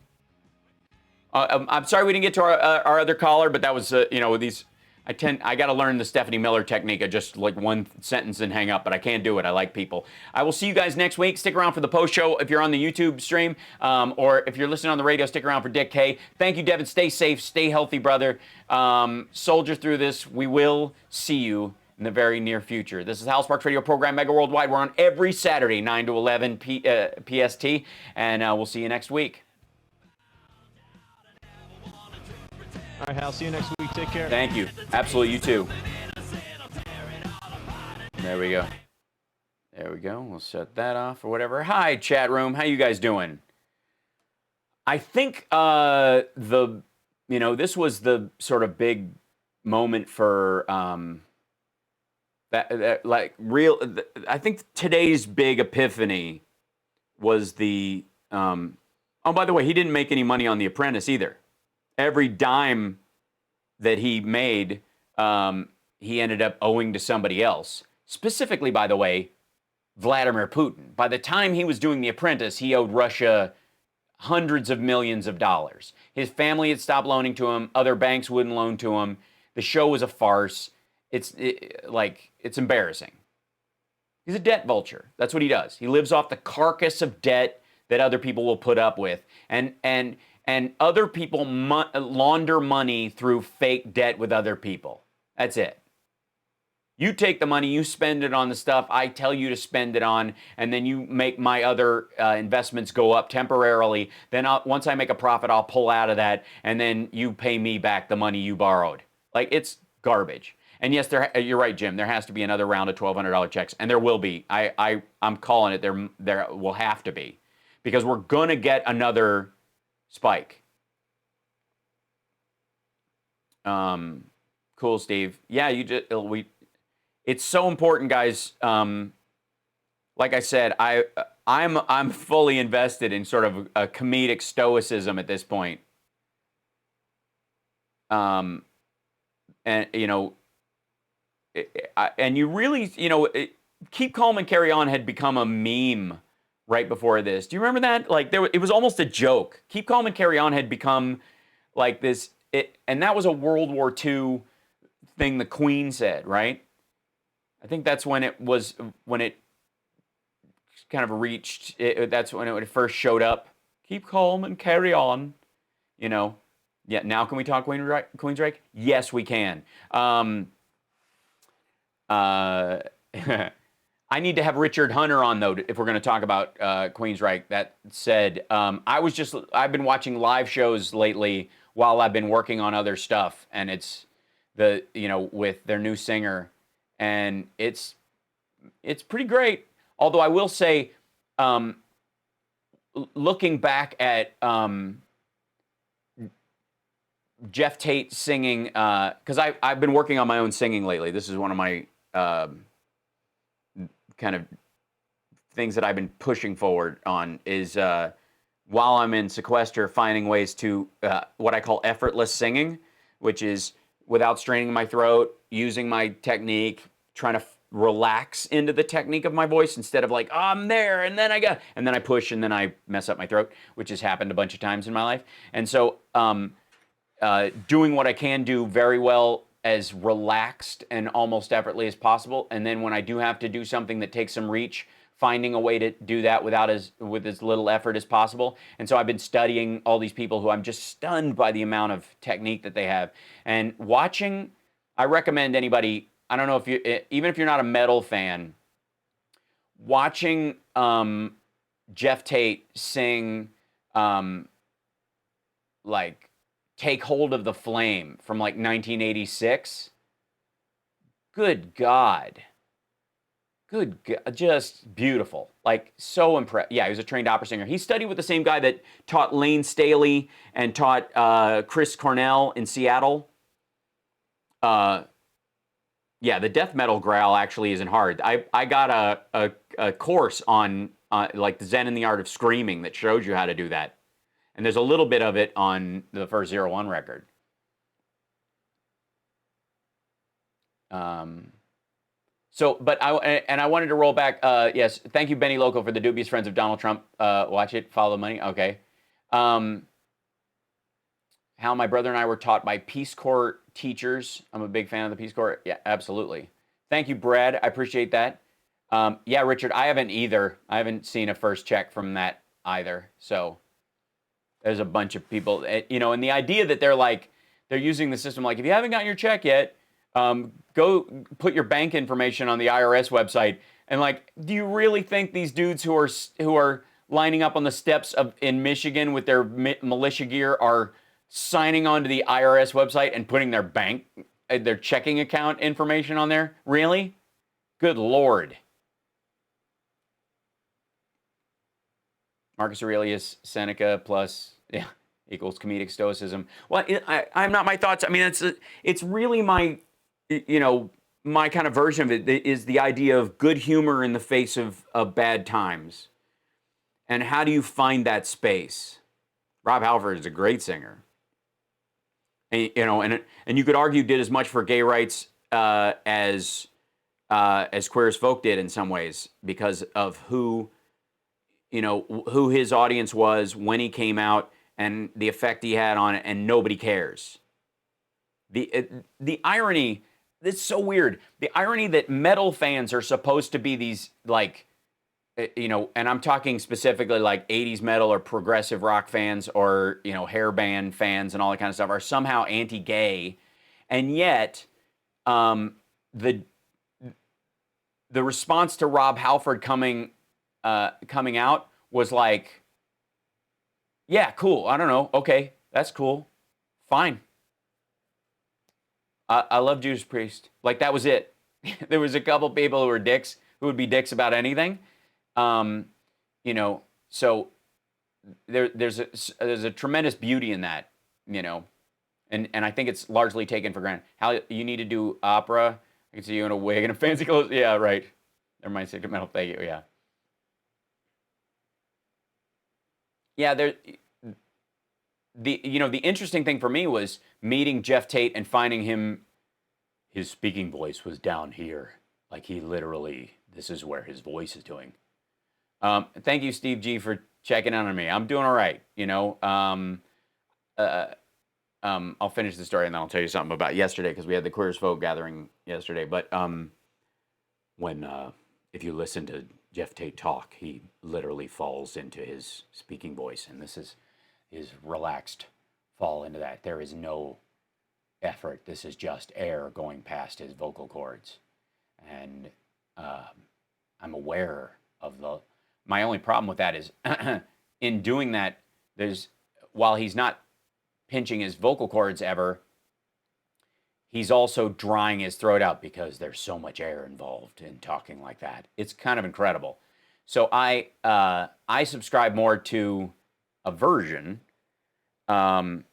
I'm sorry we didn't get to our other caller, but that was, these, I got to learn the Stephanie Miller technique of just like one sentence and hang up, but I can't do it. I like people. I will see you guys next week. Stick around for the post show if you're on the YouTube stream, or if you're listening on the radio, stick around for Dick K. Thank you, Devin. Stay safe, stay healthy, brother. Soldier through this. We will see you in the very near future. This is Hal Sparks Radio Program Mega Worldwide. We're on every Saturday, 9 to 11 PST, and we'll see you next week. All right, Hal, see you next week. Take care. Thank you. Absolutely, you too. There we go. We'll set that off or whatever. Hi, chat room. How you guys doing? I think this was the sort of big moment for I think today's big epiphany was the by the way, he didn't make any money on The Apprentice either. Every dime that he made, he ended up owing to somebody else. Specifically, by the way, Vladimir Putin. By the time he was doing The Apprentice, he owed Russia hundreds of millions of dollars. His family had stopped loaning to him. Other banks wouldn't loan to him. The show was a farce. It's embarrassing. He's a debt vulture. That's what he does. He lives off the carcass of debt that other people will put up with. And other people launder money through fake debt with other people. That's it. You take the money, you spend it on the stuff I tell you to spend it on, and then you make my other investments go up temporarily. Then once I make a profit, I'll pull out of that, and then you pay me back the money you borrowed. Like, it's garbage. And yes, you're right, Jim. There has to be another round of $1,200 checks, and there will be. I'm calling it. There will have to be, because we're gonna get another spike. Cool, Steve. Yeah, it's so important, guys. Like I said, I'm fully invested in sort of a comedic stoicism at this point. And you really, keep calm and carry on had become a meme right before this. Do you remember that? Like, it was almost a joke. Keep calm and carry on had become like this, and that was a World War II thing the Queen said, right? I think that's when it kind of reached, that's when it first showed up. Keep calm and carry on, Yeah, now can we talk Queensryche? Yes, we can. I need to have Richard Hunter on, though, if we're going to talk about Queensryche. That said, I've been watching live shows lately while I've been working on other stuff, and it's with their new singer, and it's pretty great. Although I will say, looking back at Jeff Tate singing, because I've been working on my own singing lately. This is one of my kind of things that I've been pushing forward on is while I'm in sequester, finding ways to what I call effortless singing, which is without straining my throat, using my technique, trying to relax into the technique of my voice instead of like, oh, I'm there, and then I push, and then I mess up my throat, which has happened a bunch of times in my life. And so doing what I can do very well, as relaxed and almost effortlessly as possible. And then when I do have to do something that takes some reach, finding a way to do that with as little effort as possible. And so I've been studying all these people who I'm just stunned by the amount of technique that they have. And watching, I recommend anybody, I don't know even if you're not a metal fan, watching Jeff Tate sing like Take Hold of the Flame from like 1986. Good God. Just beautiful. Like, so impressed. Yeah, he was a trained opera singer. He studied with the same guy that taught Lane Staley and taught Chris Cornell in Seattle. Yeah, the death metal growl actually isn't hard. I got a course on like the Zen and the Art of Screaming that shows you how to do that. And there's a little bit of it on the first 01 record. But I wanted to roll back. Yes, thank you, Benny Loco, for the dubious friends of Donald Trump. Watch it, follow the money. Okay. How my brother and I were taught by Peace Corps teachers. I'm a big fan of the Peace Corps. Yeah, absolutely. Thank you, Brad. I appreciate that. Yeah, Richard, I haven't either. I haven't seen a first check from that either. So there's a bunch of people, and the idea that they're using the system like, if you haven't gotten your check yet, go put your bank information on the IRS website. And do you really think these dudes who are lining up on the steps in Michigan with their militia gear are signing on to the IRS website and putting their checking account information on there? Really? Good Lord. Marcus Aurelius, Seneca equals comedic stoicism. Well, I'm not my thoughts. I mean, it's really my, my kind of version of it is the idea of good humor in the face of bad times. And how do you find that space? Rob Halford is a great singer. And, and you could argue did as much for gay rights as Queer as Folk did in some ways because of who his audience was when he came out and the effect he had on it, and nobody cares. The irony, it's so weird. The irony that metal fans are supposed to be these and I'm talking specifically like 80s metal or progressive rock fans or, hair band fans and all that kind of stuff are somehow anti-gay. And yet, the response to Rob Halford coming out was like, yeah, cool. I don't know. Okay, that's cool. Fine. I love Judas Priest. That was it. There was a couple people who were dicks, who would be dicks about anything. So there's a tremendous beauty in that, and I think it's largely taken for granted. How you need to do opera? I can see you in a wig and a fancy clothes. Yeah, right. Never mind, Sacred Metal. Thank you. Yeah. Yeah, the interesting thing for me was meeting Jeff Tate and finding his speaking voice was down here. He literally, this is where his voice is doing. Thank you, Steve G, for checking in on me. I'm doing all right. I'll finish the story and then I'll tell you something about yesterday because we had the Queer as Folk gathering yesterday. But if you listen to Jeff Tate talk, he literally falls into his speaking voice, and this is his relaxed fall into that. There is no effort. This is just air going past his vocal cords, and I'm aware of my only problem with that is in doing that, while he's not pinching his vocal cords ever, he's also drying his throat out because there's so much air involved in talking like that. It's kind of incredible. So I subscribe more to a version. Rob,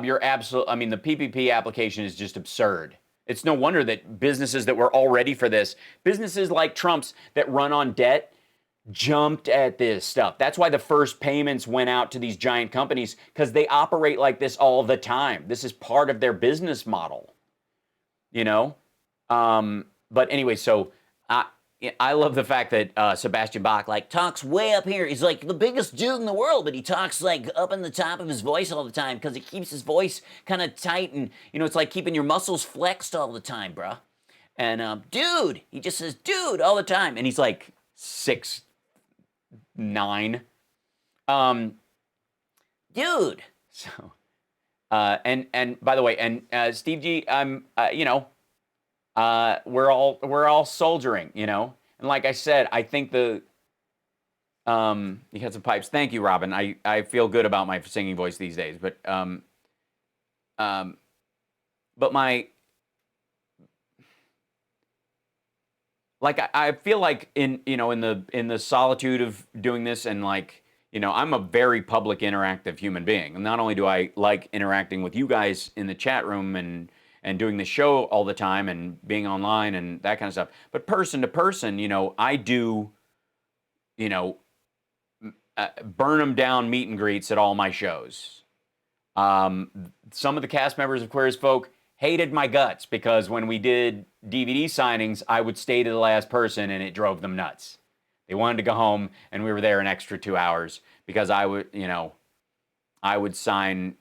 you're absolute. I mean, the PPP application is just absurd. It's no wonder that businesses that were all ready for this, businesses like Trump's that run on debt, jumped at this stuff. That's why the first payments went out to these giant companies, because they operate like this all the time. This is part of their business model, But anyway, so I love the fact that Sebastian Bach talks way up here. He's the biggest dude in the world, but he talks up in the top of his voice all the time because he keeps his voice kind of tight, and it's like keeping your muscles flexed all the time, bruh. And dude, he just says dude all the time, and he's 6'9". Dude. So, and by the way, and Steve G, we're all soldiering, And like I said, I think you had some pipes. Thank you, Robin. I feel good about my singing voice these days, but my, I feel like in the solitude of doing this and I'm a very public, interactive human being. And not only do I like interacting with you guys in the chat room and doing the show all the time and being online and that kind of stuff, but person to person, I do, burn them down meet and greets at all my shows. Some of the cast members of Queer as Folk hated my guts because when we did DVD signings, I would stay to the last person and it drove them nuts. They wanted to go home and we were there an extra 2 hours because I would sign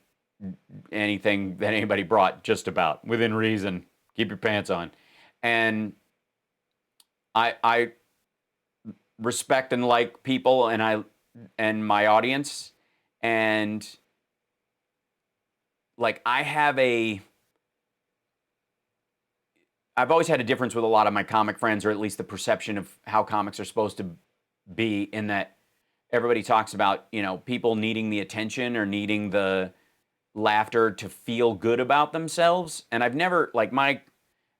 anything that anybody brought, just about, within reason. Keep your pants on. And I respect and like people and my audience, and like I've always had a difference with a lot of my comic friends, or at least the perception of how comics are supposed to be, in that everybody talks about, people needing the attention or needing the laughter to feel good about themselves. And I've never, like,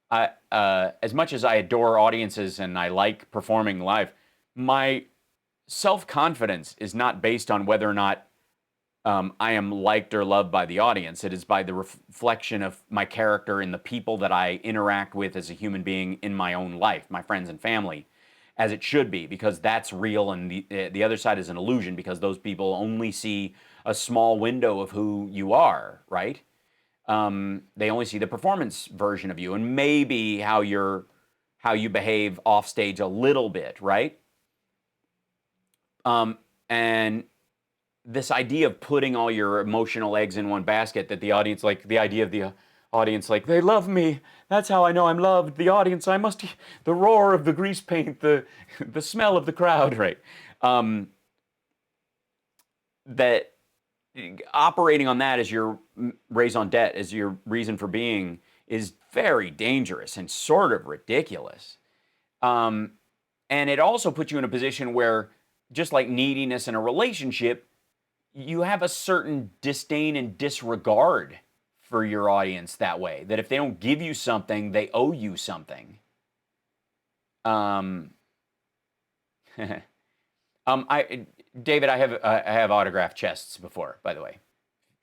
as much as I adore audiences and I like performing live, my self-confidence is not based on whether or not I am liked or loved by the audience. It is by the reflection of my character and the people that I interact with as a human being in my own life, my friends and family, as it should be, because that's real, and the other side is an illusion, because those people only see a small window of who you are, right? They only see the performance version of you, and maybe how you behave off stage a little bit, right? And this idea of putting all your emotional eggs in one basket, that the audience, like, the idea of the audience, like, they love me, that's how I know I'm loved, the audience, the roar of the grease paint, the smell of the crowd, right? That operating on that as your raison d'etre, as your reason for being, is very dangerous and sort of ridiculous. And it also puts you in a position where, just like neediness in a relationship, you have a certain disdain and disregard for your audience that way, that if they don't give you something, they owe you something. David, I have autographed chests before, by the way,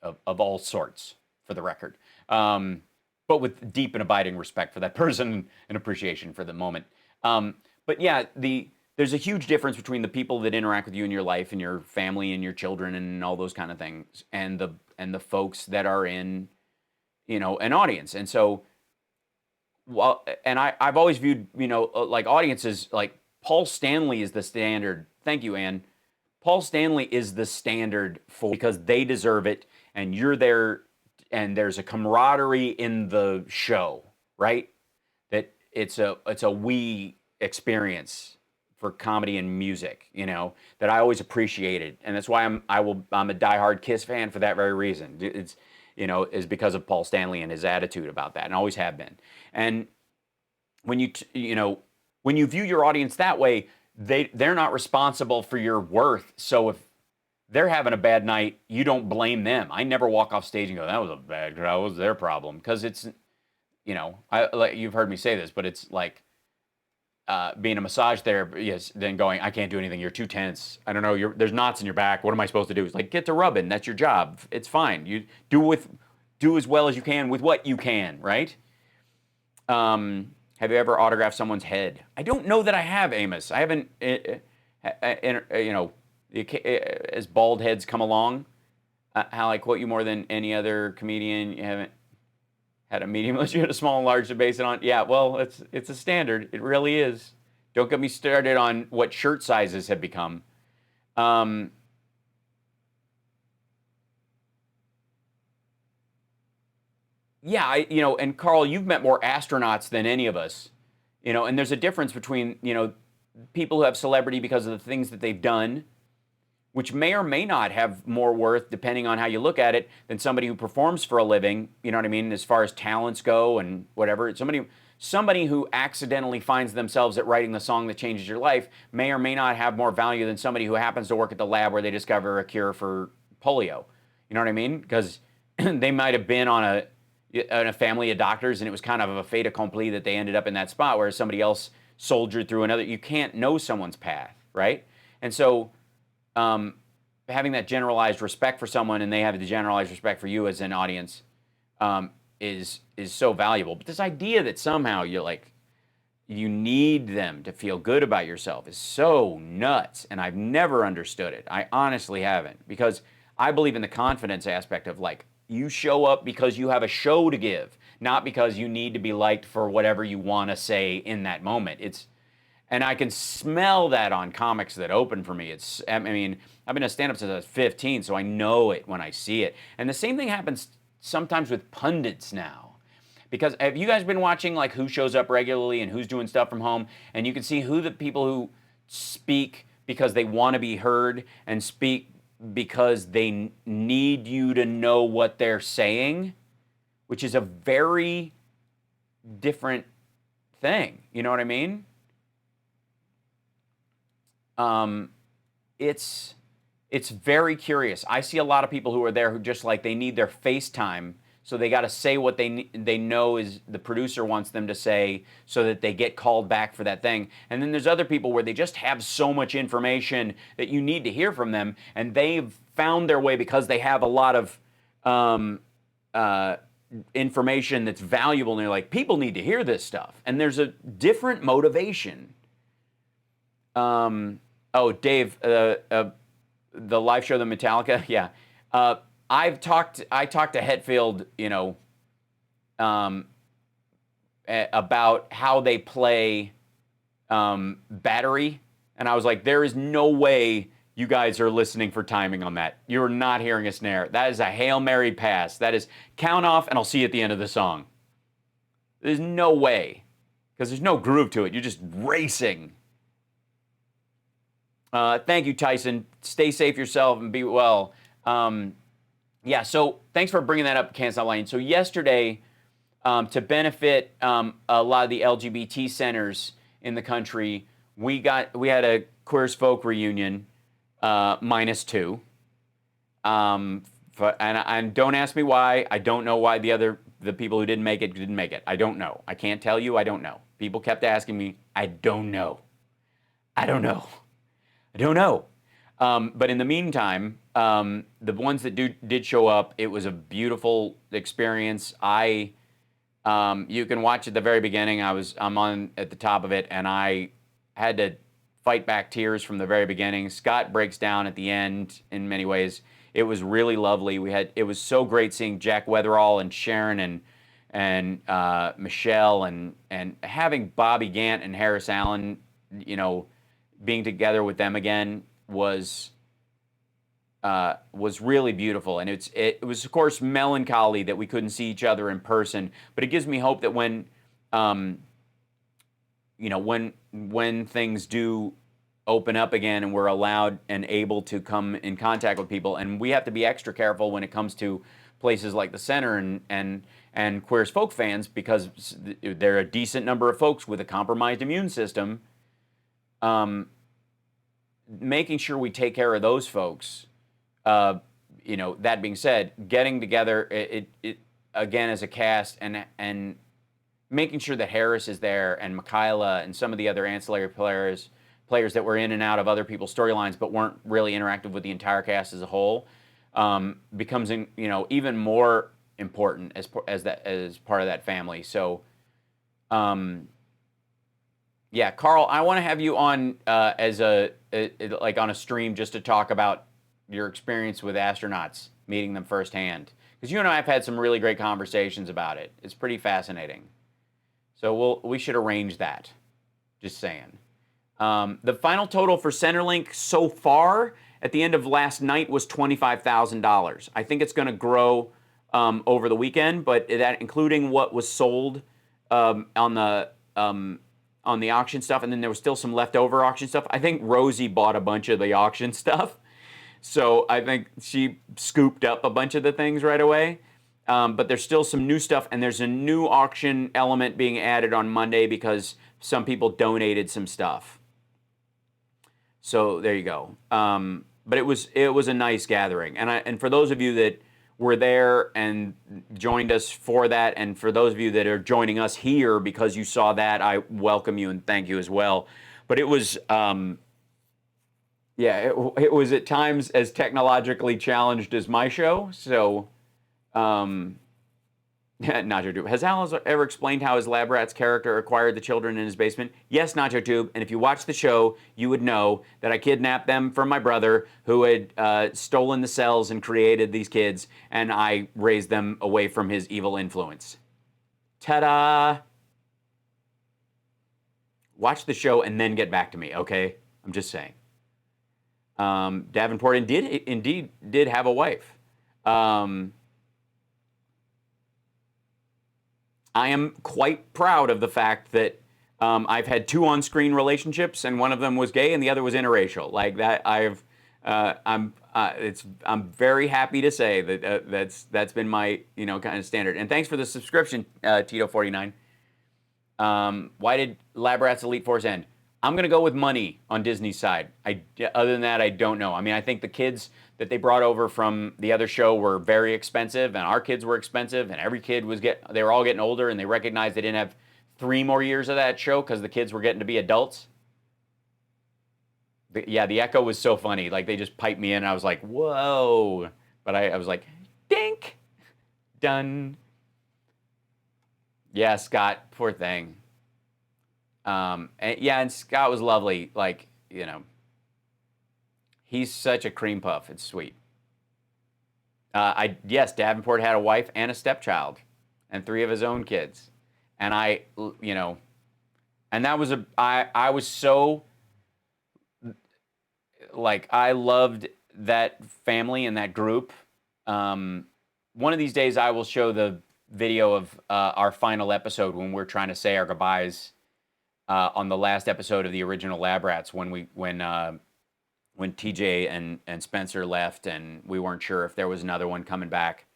of all sorts, for the record, but with deep and abiding respect for that person and appreciation for the moment. But yeah, there's a huge difference between the people that interact with you in your life and your family and your children and all those kind of things, and the folks that are in, an audience. And so, I've always viewed, like, audiences, like, Paul Stanley is the standard. Thank you, Ann. Paul Stanley is the standard because they deserve it, and you're there, and there's a camaraderie in the show, right? That it's a we experience for comedy and music, that I always appreciated, and that's why I'm a diehard Kiss fan for that very reason. It's is because of Paul Stanley and his attitude about that, and always have been. And when you view your audience that way, they're not responsible for your worth. So if they're having a bad night, you don't blame them. I never walk off stage and go, "That was a bad crowd. That was their problem," because it's, you've heard me say this, but it's like being a massage therapist, then going, "I can't do anything. You're too tense. I don't know. There's knots in your back. What am I supposed to do?" It's like, get to rubbing. That's your job. It's fine. You do as well as you can with what you can, right? Have you ever autographed someone's head? I don't know that I have, Amos. I haven't. As bald heads come along, how I quote you more than any other comedian, you haven't had a medium unless you had a small and large to base it on. Yeah, well, it's a standard. It really is. Don't get me started on what shirt sizes have become. Yeah, and Carl, you've met more astronauts than any of us, and there's a difference between, people who have celebrity because of the things that they've done, which may or may not have more worth, depending on how you look at it, than somebody who performs for a living, you know what I mean, as far as talents go and whatever. Somebody who accidentally finds themselves at writing the song that changes your life may or may not have more value than somebody who happens to work at the lab where they discover a cure for polio. You know what I mean? Because they might have been on a family of doctors, and it was kind of a fait accompli that they ended up in that spot, where somebody else soldiered through another. You can't know someone's path, right? And so having that generalized respect for someone and they have the generalized respect for you as an audience is so valuable. But this idea that somehow you're like, you need them to feel good about yourself is so nuts, and I've never understood it. I honestly haven't, because I believe in the confidence aspect of, like, you show up because you have a show to give, not because you need to be liked for whatever you want to say in that moment. And I can smell that on comics that open for me. I mean, I've been a stand-up since I was 15, so I know it when I see it. And the same thing happens sometimes with pundits now. Because have you guys been watching, like, who shows up regularly and who's doing stuff from home? And you can see who the people who speak because they want to be heard and speak because they need you to know what they're saying, which is a very different thing. You know what I mean? It's very curious. I see a lot of people who are there who just, like, they need their FaceTime, so they got to say what they know is the producer wants them to say so that they get called back for that thing. And then there's other people where they just have so much information that you need to hear from them, and they've found their way because they have a lot of information that's valuable, and they're like, people need to hear this stuff. And there's a different motivation. Oh, Dave, the live show, the Metallica, yeah. I talked to Hetfield, you know, about how they play Battery, and I was like, there is no way you guys are listening for timing on that. You're not hearing a snare. That is a Hail Mary pass. That is count off, and I'll see you at the end of the song. There's no way, because there's no groove to it. You're just racing. Thank you, Tyson. Stay safe yourself and be well. Yeah, so thanks for bringing that up, Can't Stop Lying. So yesterday, to benefit a lot of the LGBT centers in the country, we had a Queer as Folk reunion, -2. And don't ask me why. I don't know why the people who didn't make it. I don't know. I can't tell you. I don't know. People kept asking me. I don't know. But in the meantime, the ones that did show up, it was a beautiful experience. You can watch at the very beginning. I'm on at the top of it, and I had to fight back tears from the very beginning. Scott breaks down at the end in many ways. It was really lovely. It was so great seeing Jack Weatherall and Sharon and Michelle and having Bobby Gant and Harris Allen, you know, being together with them again was really beautiful. And it was, of course, melancholy that we couldn't see each other in person, but it gives me hope that when things do open up again and we're allowed and able to come in contact with people, and we have to be extra careful when it comes to places like the center and Queer as Folk fans, because there are a decent number of folks with a compromised immune system. Making sure we take care of those folks. That being said, getting together it again as a cast and making sure that Harris is there and Michaela and some of the other ancillary players that were in and out of other people's storylines but weren't really interactive with the entire cast as a whole becomes even more important as part of that family. So. Yeah, Carl, I want to have you on as on a stream just to talk about your experience with astronauts, meeting them firsthand. Because you and I have had some really great conversations about it. It's pretty fascinating. So we should arrange that. Just saying. The final total for Centerlink so far at the end of last night was $25,000. I think it's going to grow over the weekend, but that including what was sold on the auction stuff, and then there was still some leftover auction stuff. I think Rosie bought a bunch of the auction stuff, so I think she scooped up a bunch of the things right away. But there's still some new stuff, and there's a new auction element being added on Monday because some people donated some stuff. So there you go. But it was a nice gathering, and for those of you that were there and joined us for that, and for those of you that are joining us here because you saw that, I welcome you and thank you as well. But it was, Yeah, it was at times as technologically challenged as my show. So, Nacho Tube. Has Hal ever explained how his lab rat's character acquired the children in his basement? Yes, Nacho Tube. And if you watch the show, you would know that I kidnapped them from my brother, who had stolen the cells and created these kids, and I raised them away from his evil influence. Ta-da! Watch the show and then get back to me, okay? I'm just saying. Davenport indeed did have a wife. I am quite proud of the fact that I've had 2 on-screen relationships, and one of them was gay, and the other was interracial. Like that, I'm very happy to say that that's been my kind of standard. And thanks for the subscription, Tito49. Why did Lab Rats Elite Force end? I'm gonna go with money on Disney's side. Other than that, I don't know. I mean, I think the kids that they brought over from the other show were very expensive, and our kids were expensive, and every kid they were all getting older, and they recognized they didn't have 3 more years of that show because the kids were getting to be adults. Yeah, the echo was so funny. Like, they just piped me in, and I was like, whoa. But I was like, dink, done. Yeah, Scott, poor thing. And Scott was lovely. Like, he's such a cream puff. It's sweet. Yes, Davenport had a wife and a stepchild and 3 of his own kids. And and that was I was so, like, I loved that family and that group. One of these days I will show the video of our final episode when we're trying to say our goodbyes on the last episode of the original Lab Rats when TJ and Spencer left and we weren't sure if there was another one coming back.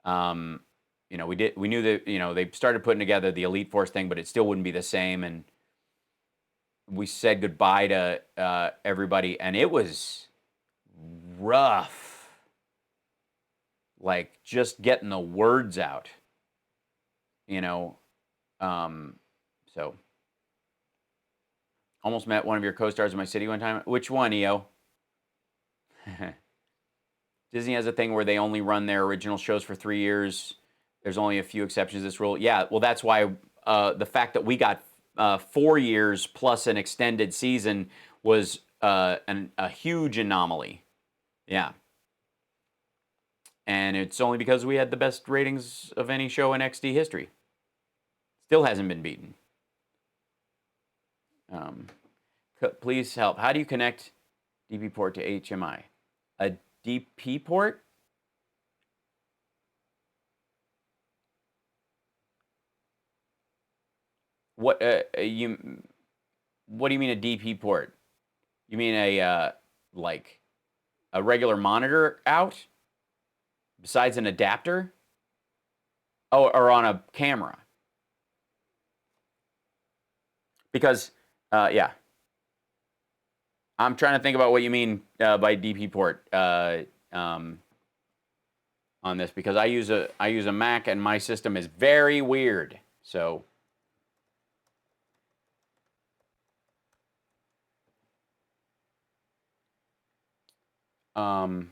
We knew that they started putting together the Elite Force thing, but it still wouldn't be the same. And we said goodbye to everybody, and it was rough. Like, just getting the words out. So. Almost met one of your co-stars in my city one time. Which one, EO? Disney has a thing where they only run their original shows for 3 years. There's only a few exceptions to this rule. Yeah, well, that's why the fact that we got 4 years plus an extended season was a huge anomaly. Yeah. And it's only because we had the best ratings of any show in XD history. Still hasn't been beaten. Please help. How do you connect DP port to HMI? A DP port? What do you mean a DP port? You mean a regular monitor out besides an adapter? Oh, or on a camera? Because yeah, I'm trying to think about what you mean by DP port on this, because I use a Mac and my system is very weird. So oh,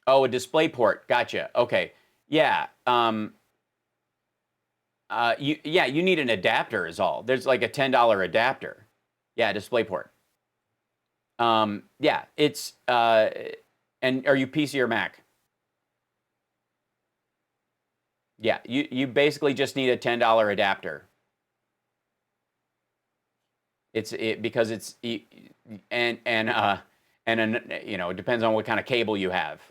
a display port. Gotcha. Okay. Yeah. You need an adapter is all. There's like a $10 adapter. Yeah, DisplayPort. Yeah, it's and are you PC or Mac? Yeah, you basically just need a $10 adapter. Because it's and it depends on what kind of cable you have.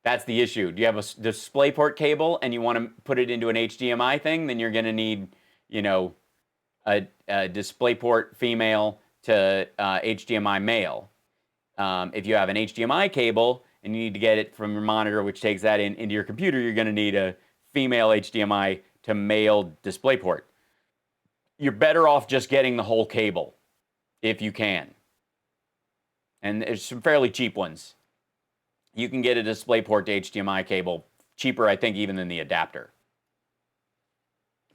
That's the issue. Do you have a DisplayPort cable and you want to put it into an HDMI thing? Then you're going to need, a DisplayPort female to HDMI male. If you have an HDMI cable and you need to get it from your monitor, which takes that into your computer, you're going to need a female HDMI to male DisplayPort. You're better off just getting the whole cable if you can. And there's some fairly cheap ones. You can get a DisplayPort to HDMI cable cheaper, I think, even than the adapter.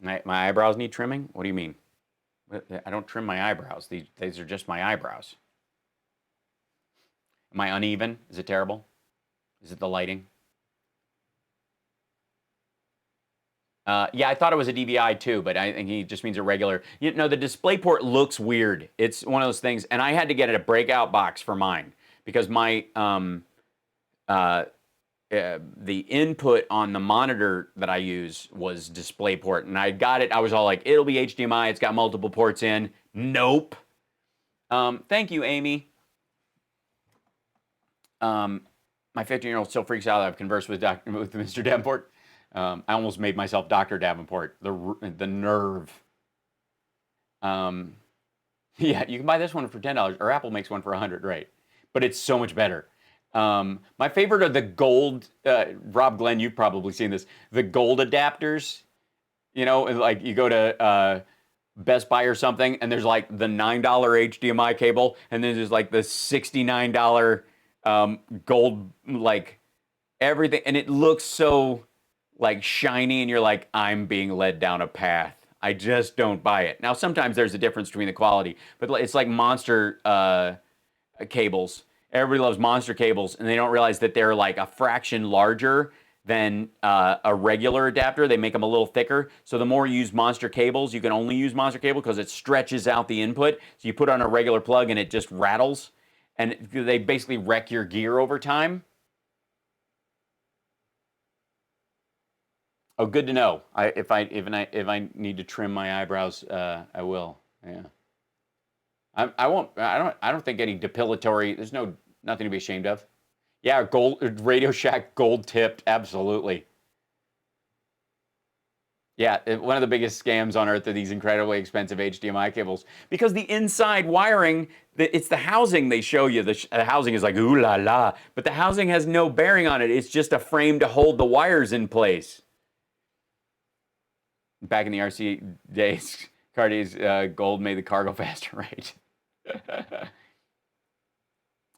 My eyebrows need trimming? What do you mean? I don't trim my eyebrows. These are just my eyebrows. Am I uneven? Is it terrible? Is it the lighting? Yeah, I thought it was a DVI too, but I think he just means a regular. You know, the DisplayPort looks weird. It's one of those things, and I had to get a breakout box for mine because my the input on the monitor that I use was DisplayPort, and I got it. I was all like, it'll be HDMI. It's got multiple ports in. Nope. Thank you, Amy. My 15-year-old still freaks out that I've conversed with Mr. Davenport. I almost made myself Dr. Davenport. The nerve. Yeah, you can buy this one for $10, or Apple makes one for $100, right? But it's so much better. My favorite are the gold. Rob Glenn, you've probably seen this. The gold adapters. You know, like you go to Best Buy or something, and there's like the $9 HDMI cable, and then there's like the $69 gold, like everything, and it looks so like shiny, and you're like, I'm being led down a path. I just don't buy it. Now, sometimes there's a difference between the quality, but it's like monster cables. Everybody loves monster cables, and they don't realize that they're like a fraction larger than a regular adapter. They make them a little thicker. So the more you use monster cables, you can only use monster cable because it stretches out the input. So you put on a regular plug, and it just rattles, and they basically wreck your gear over time. Oh, good to know. If I need to trim my eyebrows, I will. Yeah. I won't. I don't think any depilatory. There's nothing to be ashamed of. Yeah, gold Radio Shack gold tipped. Absolutely. Yeah, one of the biggest scams on earth are these incredibly expensive HDMI cables because the inside wiring, it's the housing they show you. The housing is like ooh la la, but the housing has no bearing on it. It's just a frame to hold the wires in place. Back in the RC days, Cartier's gold made the car go faster, right?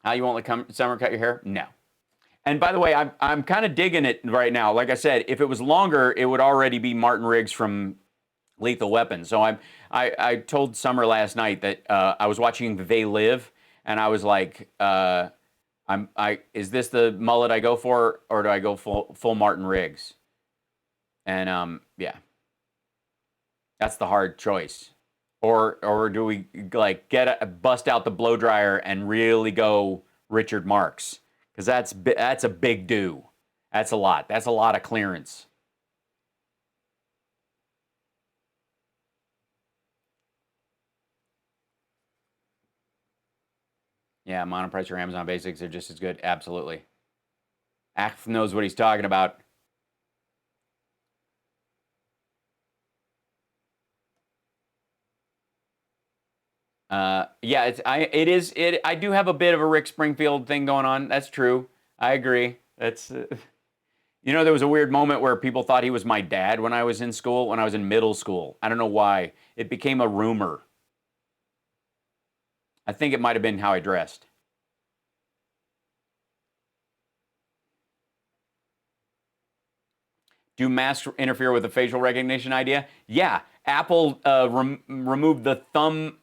How, you won't let summer cut your hair? No. And by the way, I'm kind of digging it right now. Like I said, if it was longer, it would already be Martin Riggs from Lethal Weapon. So I told Summer last night that I was watching They Live, and I was like, is this the mullet I go for, or do I go full Martin Riggs? And yeah. That's the hard choice. Or do we like bust out the blow dryer and really go Richard Marx? Because that's a big do. That's a lot. That's a lot of clearance. Yeah, Monoprice or Amazon Basics are just as good. Absolutely. Ax knows what he's talking about. Yeah, I do have a bit of a Rick Springfield thing going on. That's true. I agree. That's, you know, there was a weird moment where people thought he was my dad when I was in school, when I was in middle school. I don't know why. It became a rumor. I think it might have been how I dressed. Do masks interfere with the facial recognition idea? Yeah. Apple removed the thumb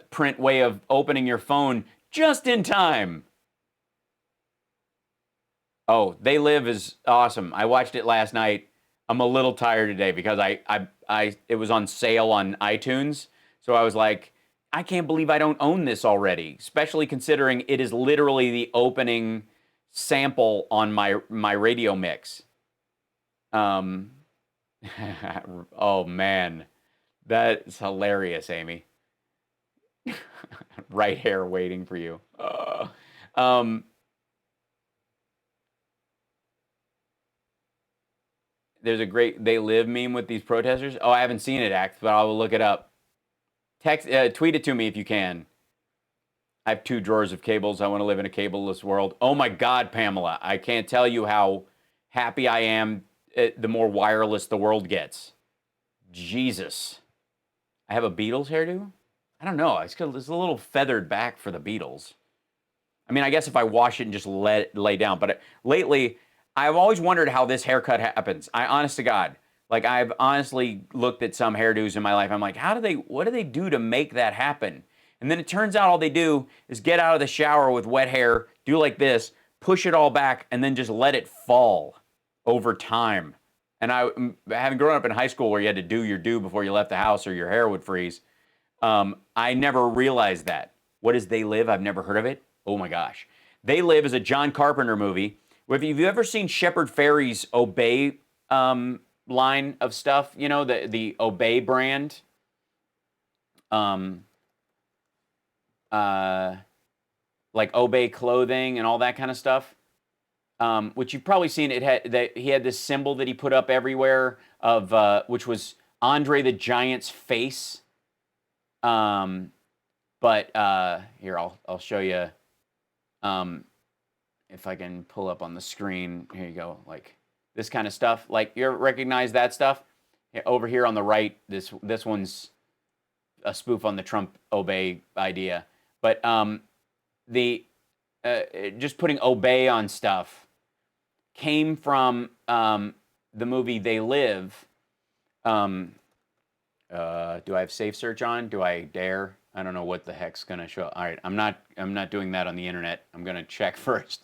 print way of opening your phone just in time. Oh, They Live is awesome. I watched it last night. I'm a little tired today because it was on sale on iTunes. So I was like, I can't believe I don't own this already, especially considering it is literally the opening sample on my radio mix. Oh man, that's hilarious, Amy. Right hair waiting for you. There's a great They Live meme with these protesters. Oh, I haven't seen it, but I will look it up. Tweet it to me if you can. I have 2 drawers of cables. I want to live in a cableless world. Oh my God, Pamela. I can't tell you how happy I am the more wireless the world gets. Jesus. I have a Beatles hairdo? I don't know. It's a little feathered back for the Beatles. I mean, I guess if I wash it and just let it lay down. But lately, I've always wondered how this haircut happens. Honest to God, Like, I've honestly looked at some hairdos in my life. I'm like, what do they do to make that happen? And then it turns out all they do is get out of the shower with wet hair, do like this, push it all back, and then just let it fall over time. And having grown up in high school where you had to do your do before you left the house or your hair would freeze, I never realized that. What is They Live? I've never heard of it. Oh my gosh. They Live is a John Carpenter movie. If you've ever seen Shepard Fairey's Obey line of stuff, you know, the Obey brand, like Obey clothing and all that kind of stuff, which you've probably seen. He had this symbol that he put up everywhere of which was Andre the Giant's face. But here, I'll show you. If I can pull up on the screen, here you go, like this kind of stuff. Like, you ever recognize that stuff? Over here on the right, this one's a spoof on the Trump Obey idea. But just putting Obey on stuff came from the movie They Live. Do I have safe search on? Do I dare? I don't know what the heck's gonna show. All right, I'm not doing that on the internet. I'm gonna check first.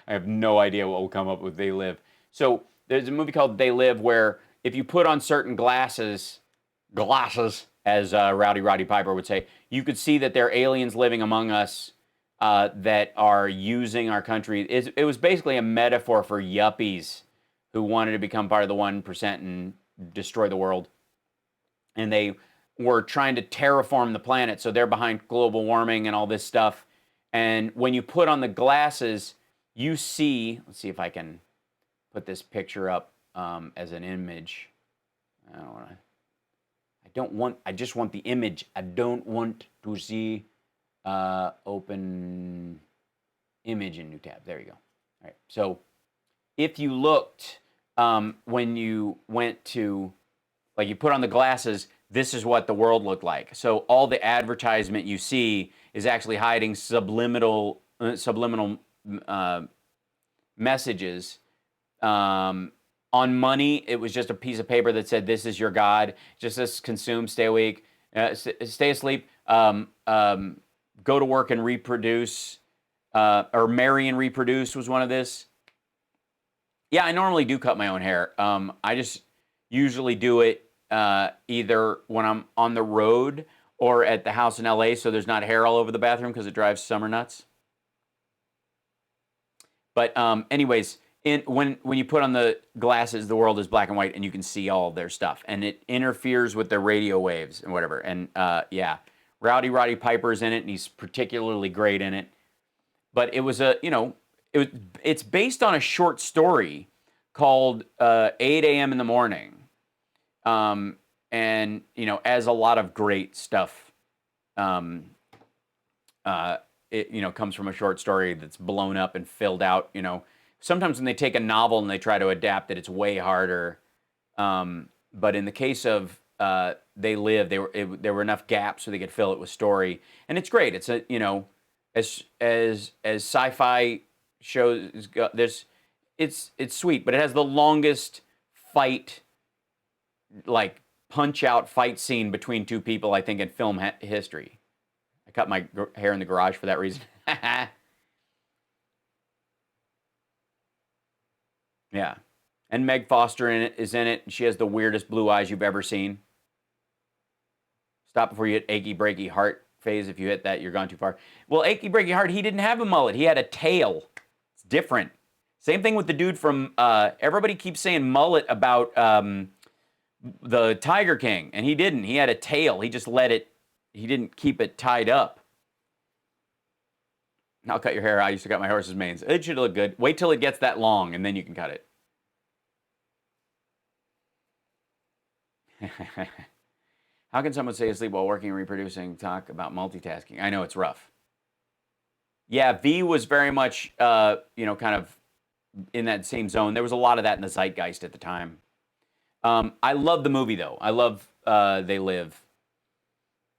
I have no idea what will come up with They Live. So there's a movie called They Live where if you put on certain glasses, as Roddy Piper would say, you could see that there are aliens living among us that are using our country. It was basically a metaphor for yuppies who wanted to become part of the 1% and destroy the world. And they were trying to terraform the planet, so they're behind global warming and all this stuff. And when you put on the glasses, you see, let's see if I can put this picture up as an image. I just want the image. I don't want to see open image in new tab. There you go. All right. So if you looked when you went to, like, you put on the glasses, this is what the world looked like. So all the advertisement you see is actually hiding subliminal messages. On money, it was just a piece of paper that said, "This is your God." Just says, "Consume, stay awake, stay asleep, go to work and reproduce," or "Marry and reproduce" was one of this. Yeah, I normally do cut my own hair. I just usually do it either when I'm on the road or at the house in LA, so there's not hair all over the bathroom because it drives Summer nuts. But anyways, when you put on the glasses, the world is black and white, and you can see all of their stuff, and it interferes with the radio waves and whatever. And yeah, Roddy Piper's in it, and he's particularly great in it. But it was it's based on a short story called 8 a.m. in the morning. And, as a lot of great stuff, it comes from a short story that's blown up and filled out. Sometimes when they take a novel and they try to adapt it, it's way harder. But in the case of They Live, there were enough gaps so they could fill it with story, and it's great. It's as sci-fi shows go, it's sweet, but it has the longest fight, like punch-out fight scene between two people, I think, in film history. I cut my hair in the garage for that reason. Yeah. And Meg Foster is in it, and she has the weirdest blue eyes you've ever seen. Stop before you hit achy breaky heart phase. If you hit that, you're gone too far. Well, achy breaky heart, he didn't have a mullet. He had a tail. It's different. Same thing with the dude from, everybody keeps saying mullet about the Tiger King, and he didn't. He had a tail. He just he didn't keep it tied up. I'll cut your hair. I used to cut my horse's manes. It should look good. Wait till it gets that long, and then you can cut it. How can someone stay asleep while working and reproducing, talk about multitasking? I know, it's rough. Yeah, V was very much, kind of in that same zone. There was a lot of that in the zeitgeist at the time. I love the movie, though. I love They Live.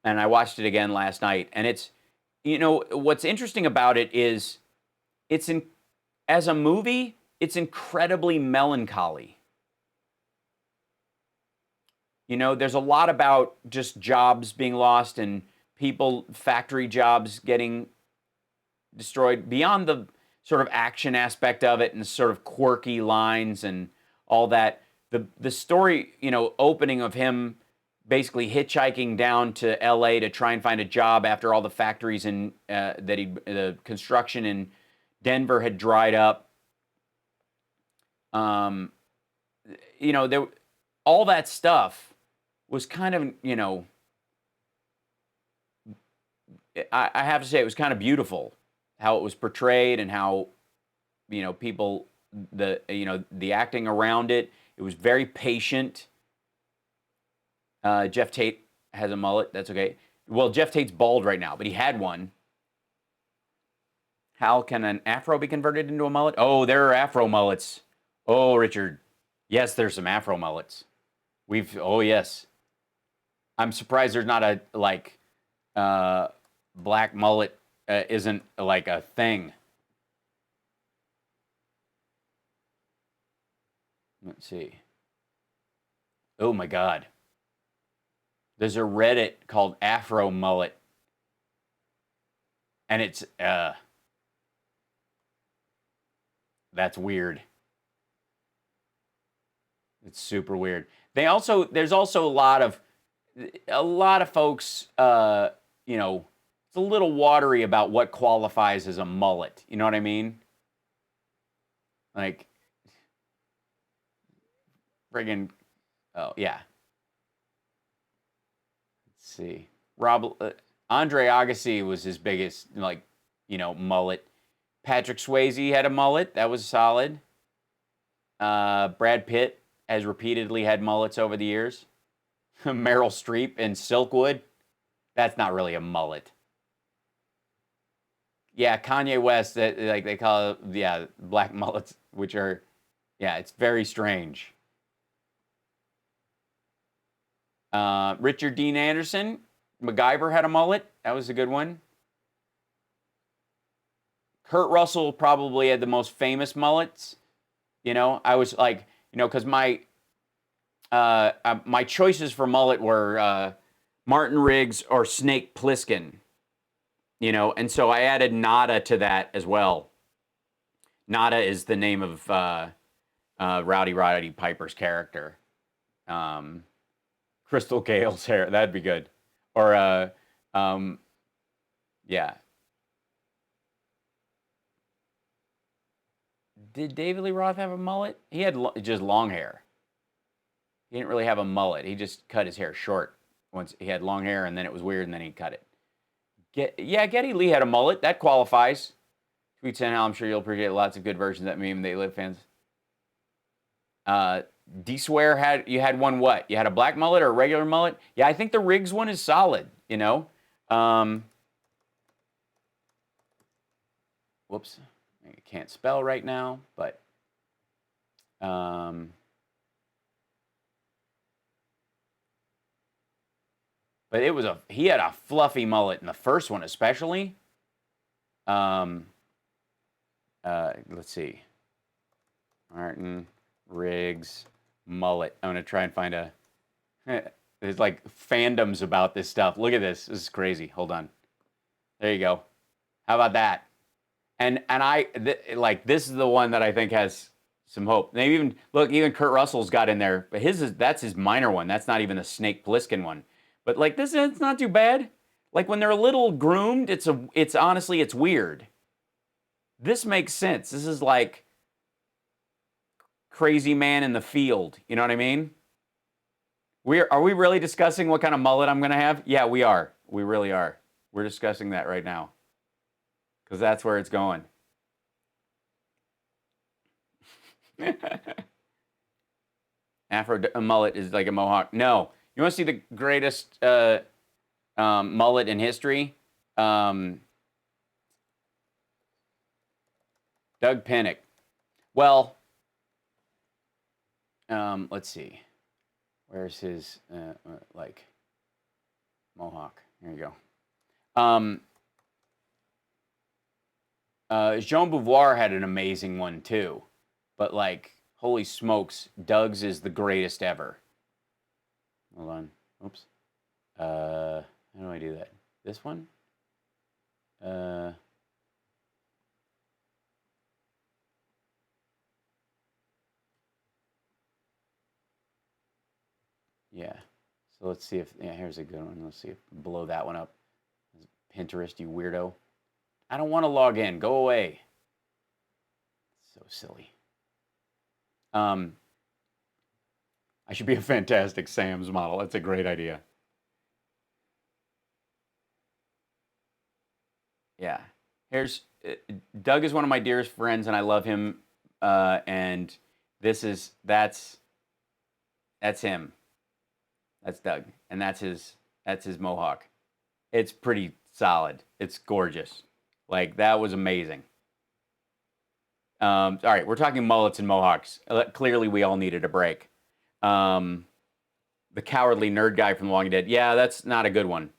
And I watched it again last night. And it's, what's interesting about it is as a movie, it's incredibly melancholy. You know, there's a lot about just jobs being lost and people, factory jobs getting destroyed beyond the sort of action aspect of it and sort of quirky lines and all that. The story, you know, opening of him basically hitchhiking down to LA to try and find a job after all the factories in the construction in Denver had dried up. You know, all that stuff was kind of, you know, I have to say it was kind of beautiful how it was portrayed and how, you know, people, the acting around it. It was very patient. Jeff Tate has a mullet. That's okay. Well, Jeff Tate's bald right now, but he had one. How can an afro be converted into a mullet? Oh, there are afro mullets. Oh, Richard. Yes, there's some afro mullets. Oh, yes. I'm surprised there's not a, like, black mullet isn't, like, a thing. Let's see. Oh, my God. There's a Reddit called Afro Mullet. And it's, that's weird. It's super weird. There's also a lot of folks, you know, it's a little watery about what qualifies as a mullet. You know what I mean? Like, friggin', oh, yeah. Let's see. Andre Agassi was his biggest, like, you know, mullet. Patrick Swayze had a mullet. That was solid. Brad Pitt has repeatedly had mullets over the years. Meryl Streep in Silkwood. That's not really a mullet. Yeah, Kanye West, like they call it, yeah, black mullets, which are, yeah, it's very strange. Richard Dean Anderson, MacGyver had a mullet. That was a good one. Kurt Russell probably had the most famous mullets. You know, I was like, you know, because my choices for mullet were Martin Riggs or Snake Plissken. You know, and so I added Nada to that as well. Nada is the name of Rowdy Roddy Piper's character. Crystal Gale's hair, that'd be good. Or, yeah. Did David Lee Roth have a mullet? He had just long hair. He didn't really have a mullet. He just cut his hair short. Once he had long hair, and then it was weird, and then he cut it. Geddy Lee had a mullet. That qualifies. Tweet sent out. I'm sure you'll appreciate lots of good versions of that meme. They Live fans. D-Swear you had one what? You had a black mullet or a regular mullet? Yeah, I think the Riggs one is solid, you know? Whoops. I can't spell right now, but it was he had a fluffy mullet in the first one especially. Let's see. Martin Riggs mullet. I'm going to try and find there's like fandoms about this stuff. Look at this. This is crazy. Hold on. There you go. How about that? And this is the one that I think has some hope. They even Kurt Russell's got in there, but that's his minor one. That's not even the Snake Plissken one. But like this, it's not too bad. Like when they're a little groomed, it's honestly weird. This makes sense. This is like Crazy Man in the Field. You know what I mean? Are we really discussing what kind of mullet I'm gonna have? Yeah, we are. We really are. We're discussing that right now. Because that's where it's going. Afro mullet is like a mohawk. No. You want to see the greatest mullet in history? Doug Pinnock. Well, let's see. Where's his, mohawk? Here you go. Jean Beauvoir had an amazing one too, but like, holy smokes, Doug's is the greatest ever. Hold on. Oops. How do I do that? This one? Yeah. So let's see if, yeah, here's a good one. Let's see if blow that one up. Pinterest, you weirdo. I don't want to log in. Go away. So silly. I should be a fantastic Sam's model. That's a great idea. Yeah. Here's Doug is one of my dearest friends, and I love him. And that's him. That's Doug, and that's his mohawk. It's pretty solid. It's gorgeous. Like, that was amazing. All right, we're talking mullets and mohawks. Clearly, we all needed a break. The cowardly nerd guy from The Walking Dead. Yeah, that's not a good one.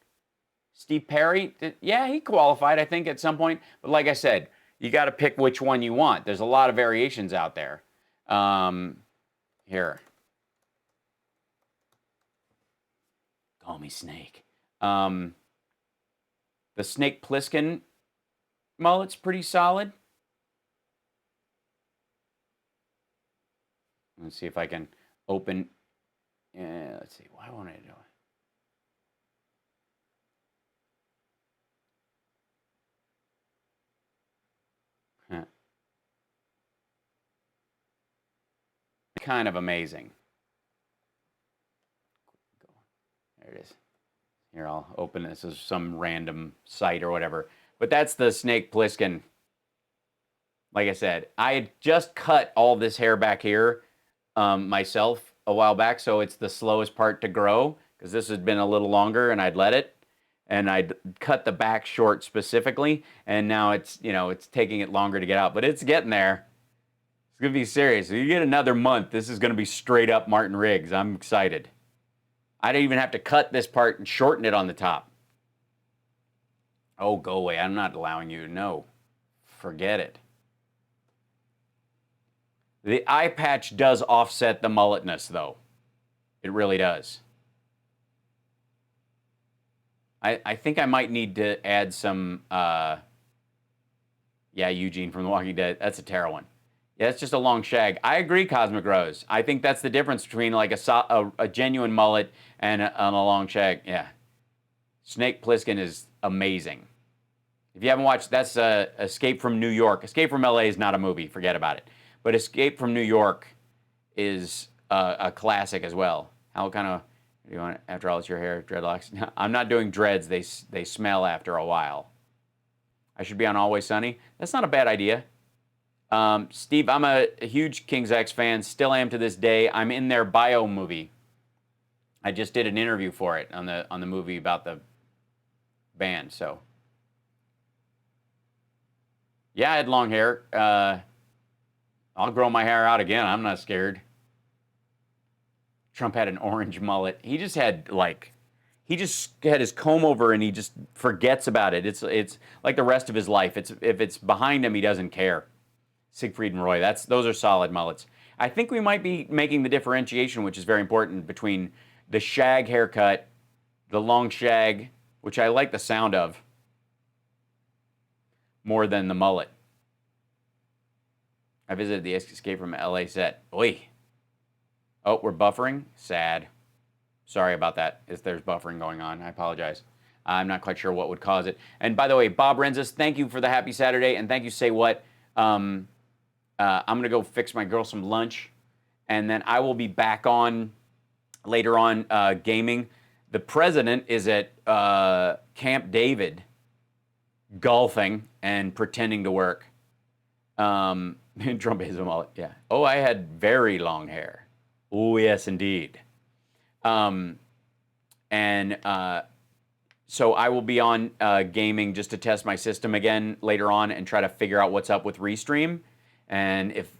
Steve Perry, yeah, he qualified, I think, at some point. But like I said, you got to pick which one you want. There's a lot of variations out there. Here. Call me Snake. The Snake Plissken mullet's pretty solid. Let's see if I can open. Yeah, let's see. Why won't I do it? Huh. Kind of amazing. There it is. Here, I'll open this as some random site or whatever. But that's the Snake Plissken. Like I said, I had just cut all this hair back here myself a while back, so it's the slowest part to grow, because this had been a little longer, and I'd let it, and I'd cut the back short specifically, and now it's, you know, it's taking it longer to get out, but it's getting there. It's gonna be serious. If you get another month, this is gonna be straight up Martin Riggs. I'm excited. I don't even have to cut this part and shorten it on the top. Oh, go away. I'm not allowing you to know. Forget it. The eye patch does offset the mulletness, though. It really does. I think I might need to add some, yeah, Eugene from The Walking Dead. That's a Terra one. Yeah, it's just a long shag. I agree, Cosmic Rose. I think that's the difference between like a genuine mullet and a long shag. Yeah. Snake Plissken is amazing. If you haven't watched, that's Escape from New York. Escape from LA is not a movie. Forget about it. But Escape from New York is a classic as well. How kind of, do you want, after all, it's your hair, dreadlocks? No, I'm not doing dreads. They smell after a while. I should be on Always Sunny. That's not a bad idea. Steve, I'm a huge King's X fan. Still am to this day. I'm in their bio movie. I just did an interview for it on the movie about the band. So, yeah, I had long hair. I'll grow my hair out again. I'm not scared. Trump had an orange mullet. He just had his comb over and he just forgets about it. It's like the rest of his life. If it's behind him, he doesn't care. Siegfried and Roy, those are solid mullets. I think we might be making the differentiation, which is very important, between the shag haircut, the long shag, which I like the sound of, more than the mullet. I visited the Escape from LA set. Oi. Oh, we're buffering? Sad. Sorry about that, if there's buffering going on. I apologize. I'm not quite sure what would cause it. And by the way, Bob Renzis, thank you for the happy Saturday, and thank you, Say What. I'm going to go fix my girl some lunch, and then I will be back on later on gaming. The president is at Camp David golfing and pretending to work. Trump is a mullet, yeah. Oh, I had very long hair. Oh, yes, indeed. So I will be on gaming just to test my system again later on and try to figure out what's up with Restream. And if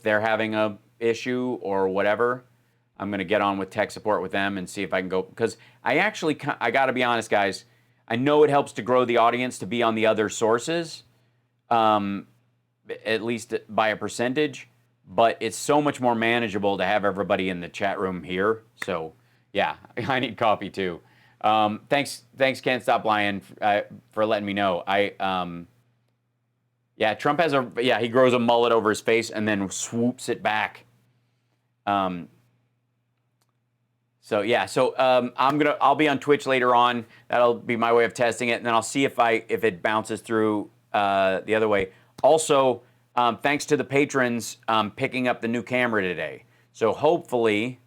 they're having a issue or whatever, I'm going to get on with tech support with them and see if I can go. Because I got to be honest, guys, I know it helps to grow the audience to be on the other sources, at least by a percentage. But it's so much more manageable to have everybody in the chat room here. So Yeah, I need coffee too. Thanks, Can't Stop Lying, for letting me know. Yeah, Trump has he grows a mullet over his face and then swoops it back. I'll be on Twitch later on. That'll be my way of testing it, and then I'll see if it bounces through the other way. Also, thanks to the patrons picking up the new camera today. So hopefully,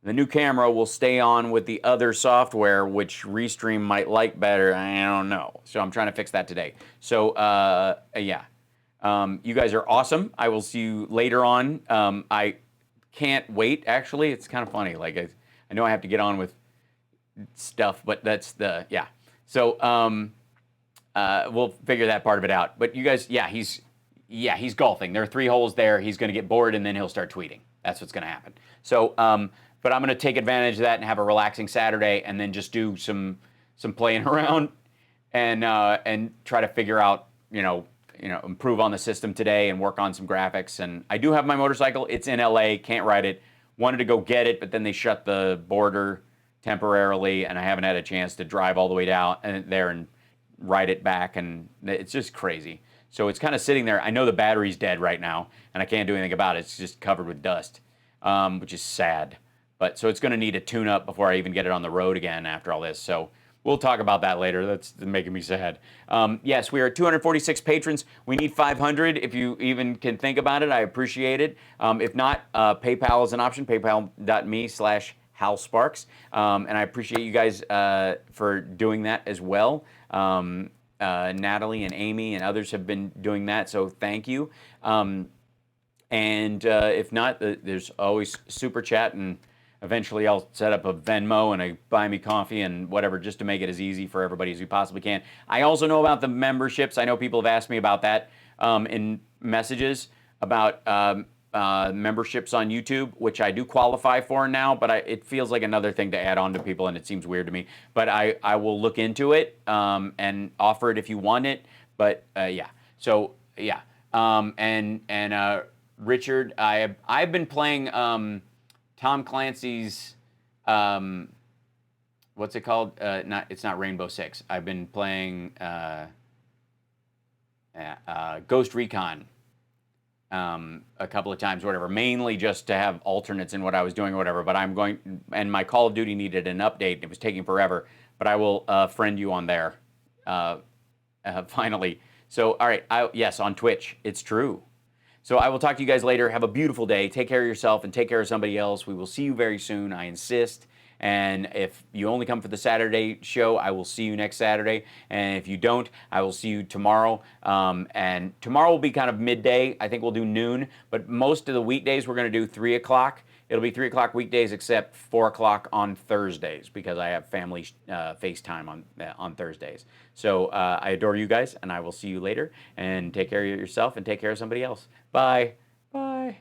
the new camera will stay on with the other software, which Restream might like better. I don't know. So I'm trying to fix that today. So you guys are awesome. I will see you later on. I can't wait. Actually, it's kind of funny. Like I know I have to get on with stuff, but that's So we'll figure that part of it out. But you guys, he's golfing. There are 3 holes there. He's going to get bored and then he'll start tweeting. That's what's going to happen. So, but I'm going to take advantage of that and have a relaxing Saturday, and then just do some playing around and try to figure out, improve on the system today and work on some graphics. And I do have my motorcycle. It's in LA. Can't ride it. Wanted to go get it, but then they shut the border temporarily, and I haven't had a chance to drive all the way down there and ride it back. And it's just crazy. So it's kind of sitting there. I know the battery's dead right now, and I can't do anything about it. It's just covered with dust, which is sad. But so it's going to need a tune-up before I even get it on the road again after all this. So we'll talk about that later. That's making me sad. Yes, we are at 246 patrons. We need 500. If you even can think about it, I appreciate it. If not, PayPal is an option, paypal.me/HalSparks. And I appreciate you guys for doing that as well. Natalie and Amy and others have been doing that, so thank you. If not, there's always Super Chat, and eventually I'll set up a Venmo and a Buy Me Coffee and whatever, just to make it as easy for everybody as we possibly can. I also know about the memberships. I know people have asked me about that in messages about memberships on YouTube, which I do qualify for now, but it feels like another thing to add on to people, and it seems weird to me. But I will look into it and offer it if you want it. But Richard, I've been playing Tom Clancy's what's it called? It's not Rainbow Six. I've been playing Ghost Recon a couple of times, whatever, mainly just to have alternates in what I was doing or whatever. But and my Call of Duty needed an update, and it was taking forever. But I will friend you on there finally. So, all right, yes, on Twitch. It's true. So I will talk to you guys later. Have a beautiful day. Take care of yourself and take care of somebody else. We will see you very soon, I insist. And if you only come for the Saturday show, I will see you next Saturday. And if you don't, I will see you tomorrow. And tomorrow will be kind of midday. I think we'll do noon. But most of the weekdays, we're going to do 3 o'clock. It'll be 3 o'clock weekdays except 4 o'clock on Thursdays, because I have family FaceTime on Thursdays. So I adore you guys, and I will see you later. And take care of yourself and take care of somebody else. Bye. Bye.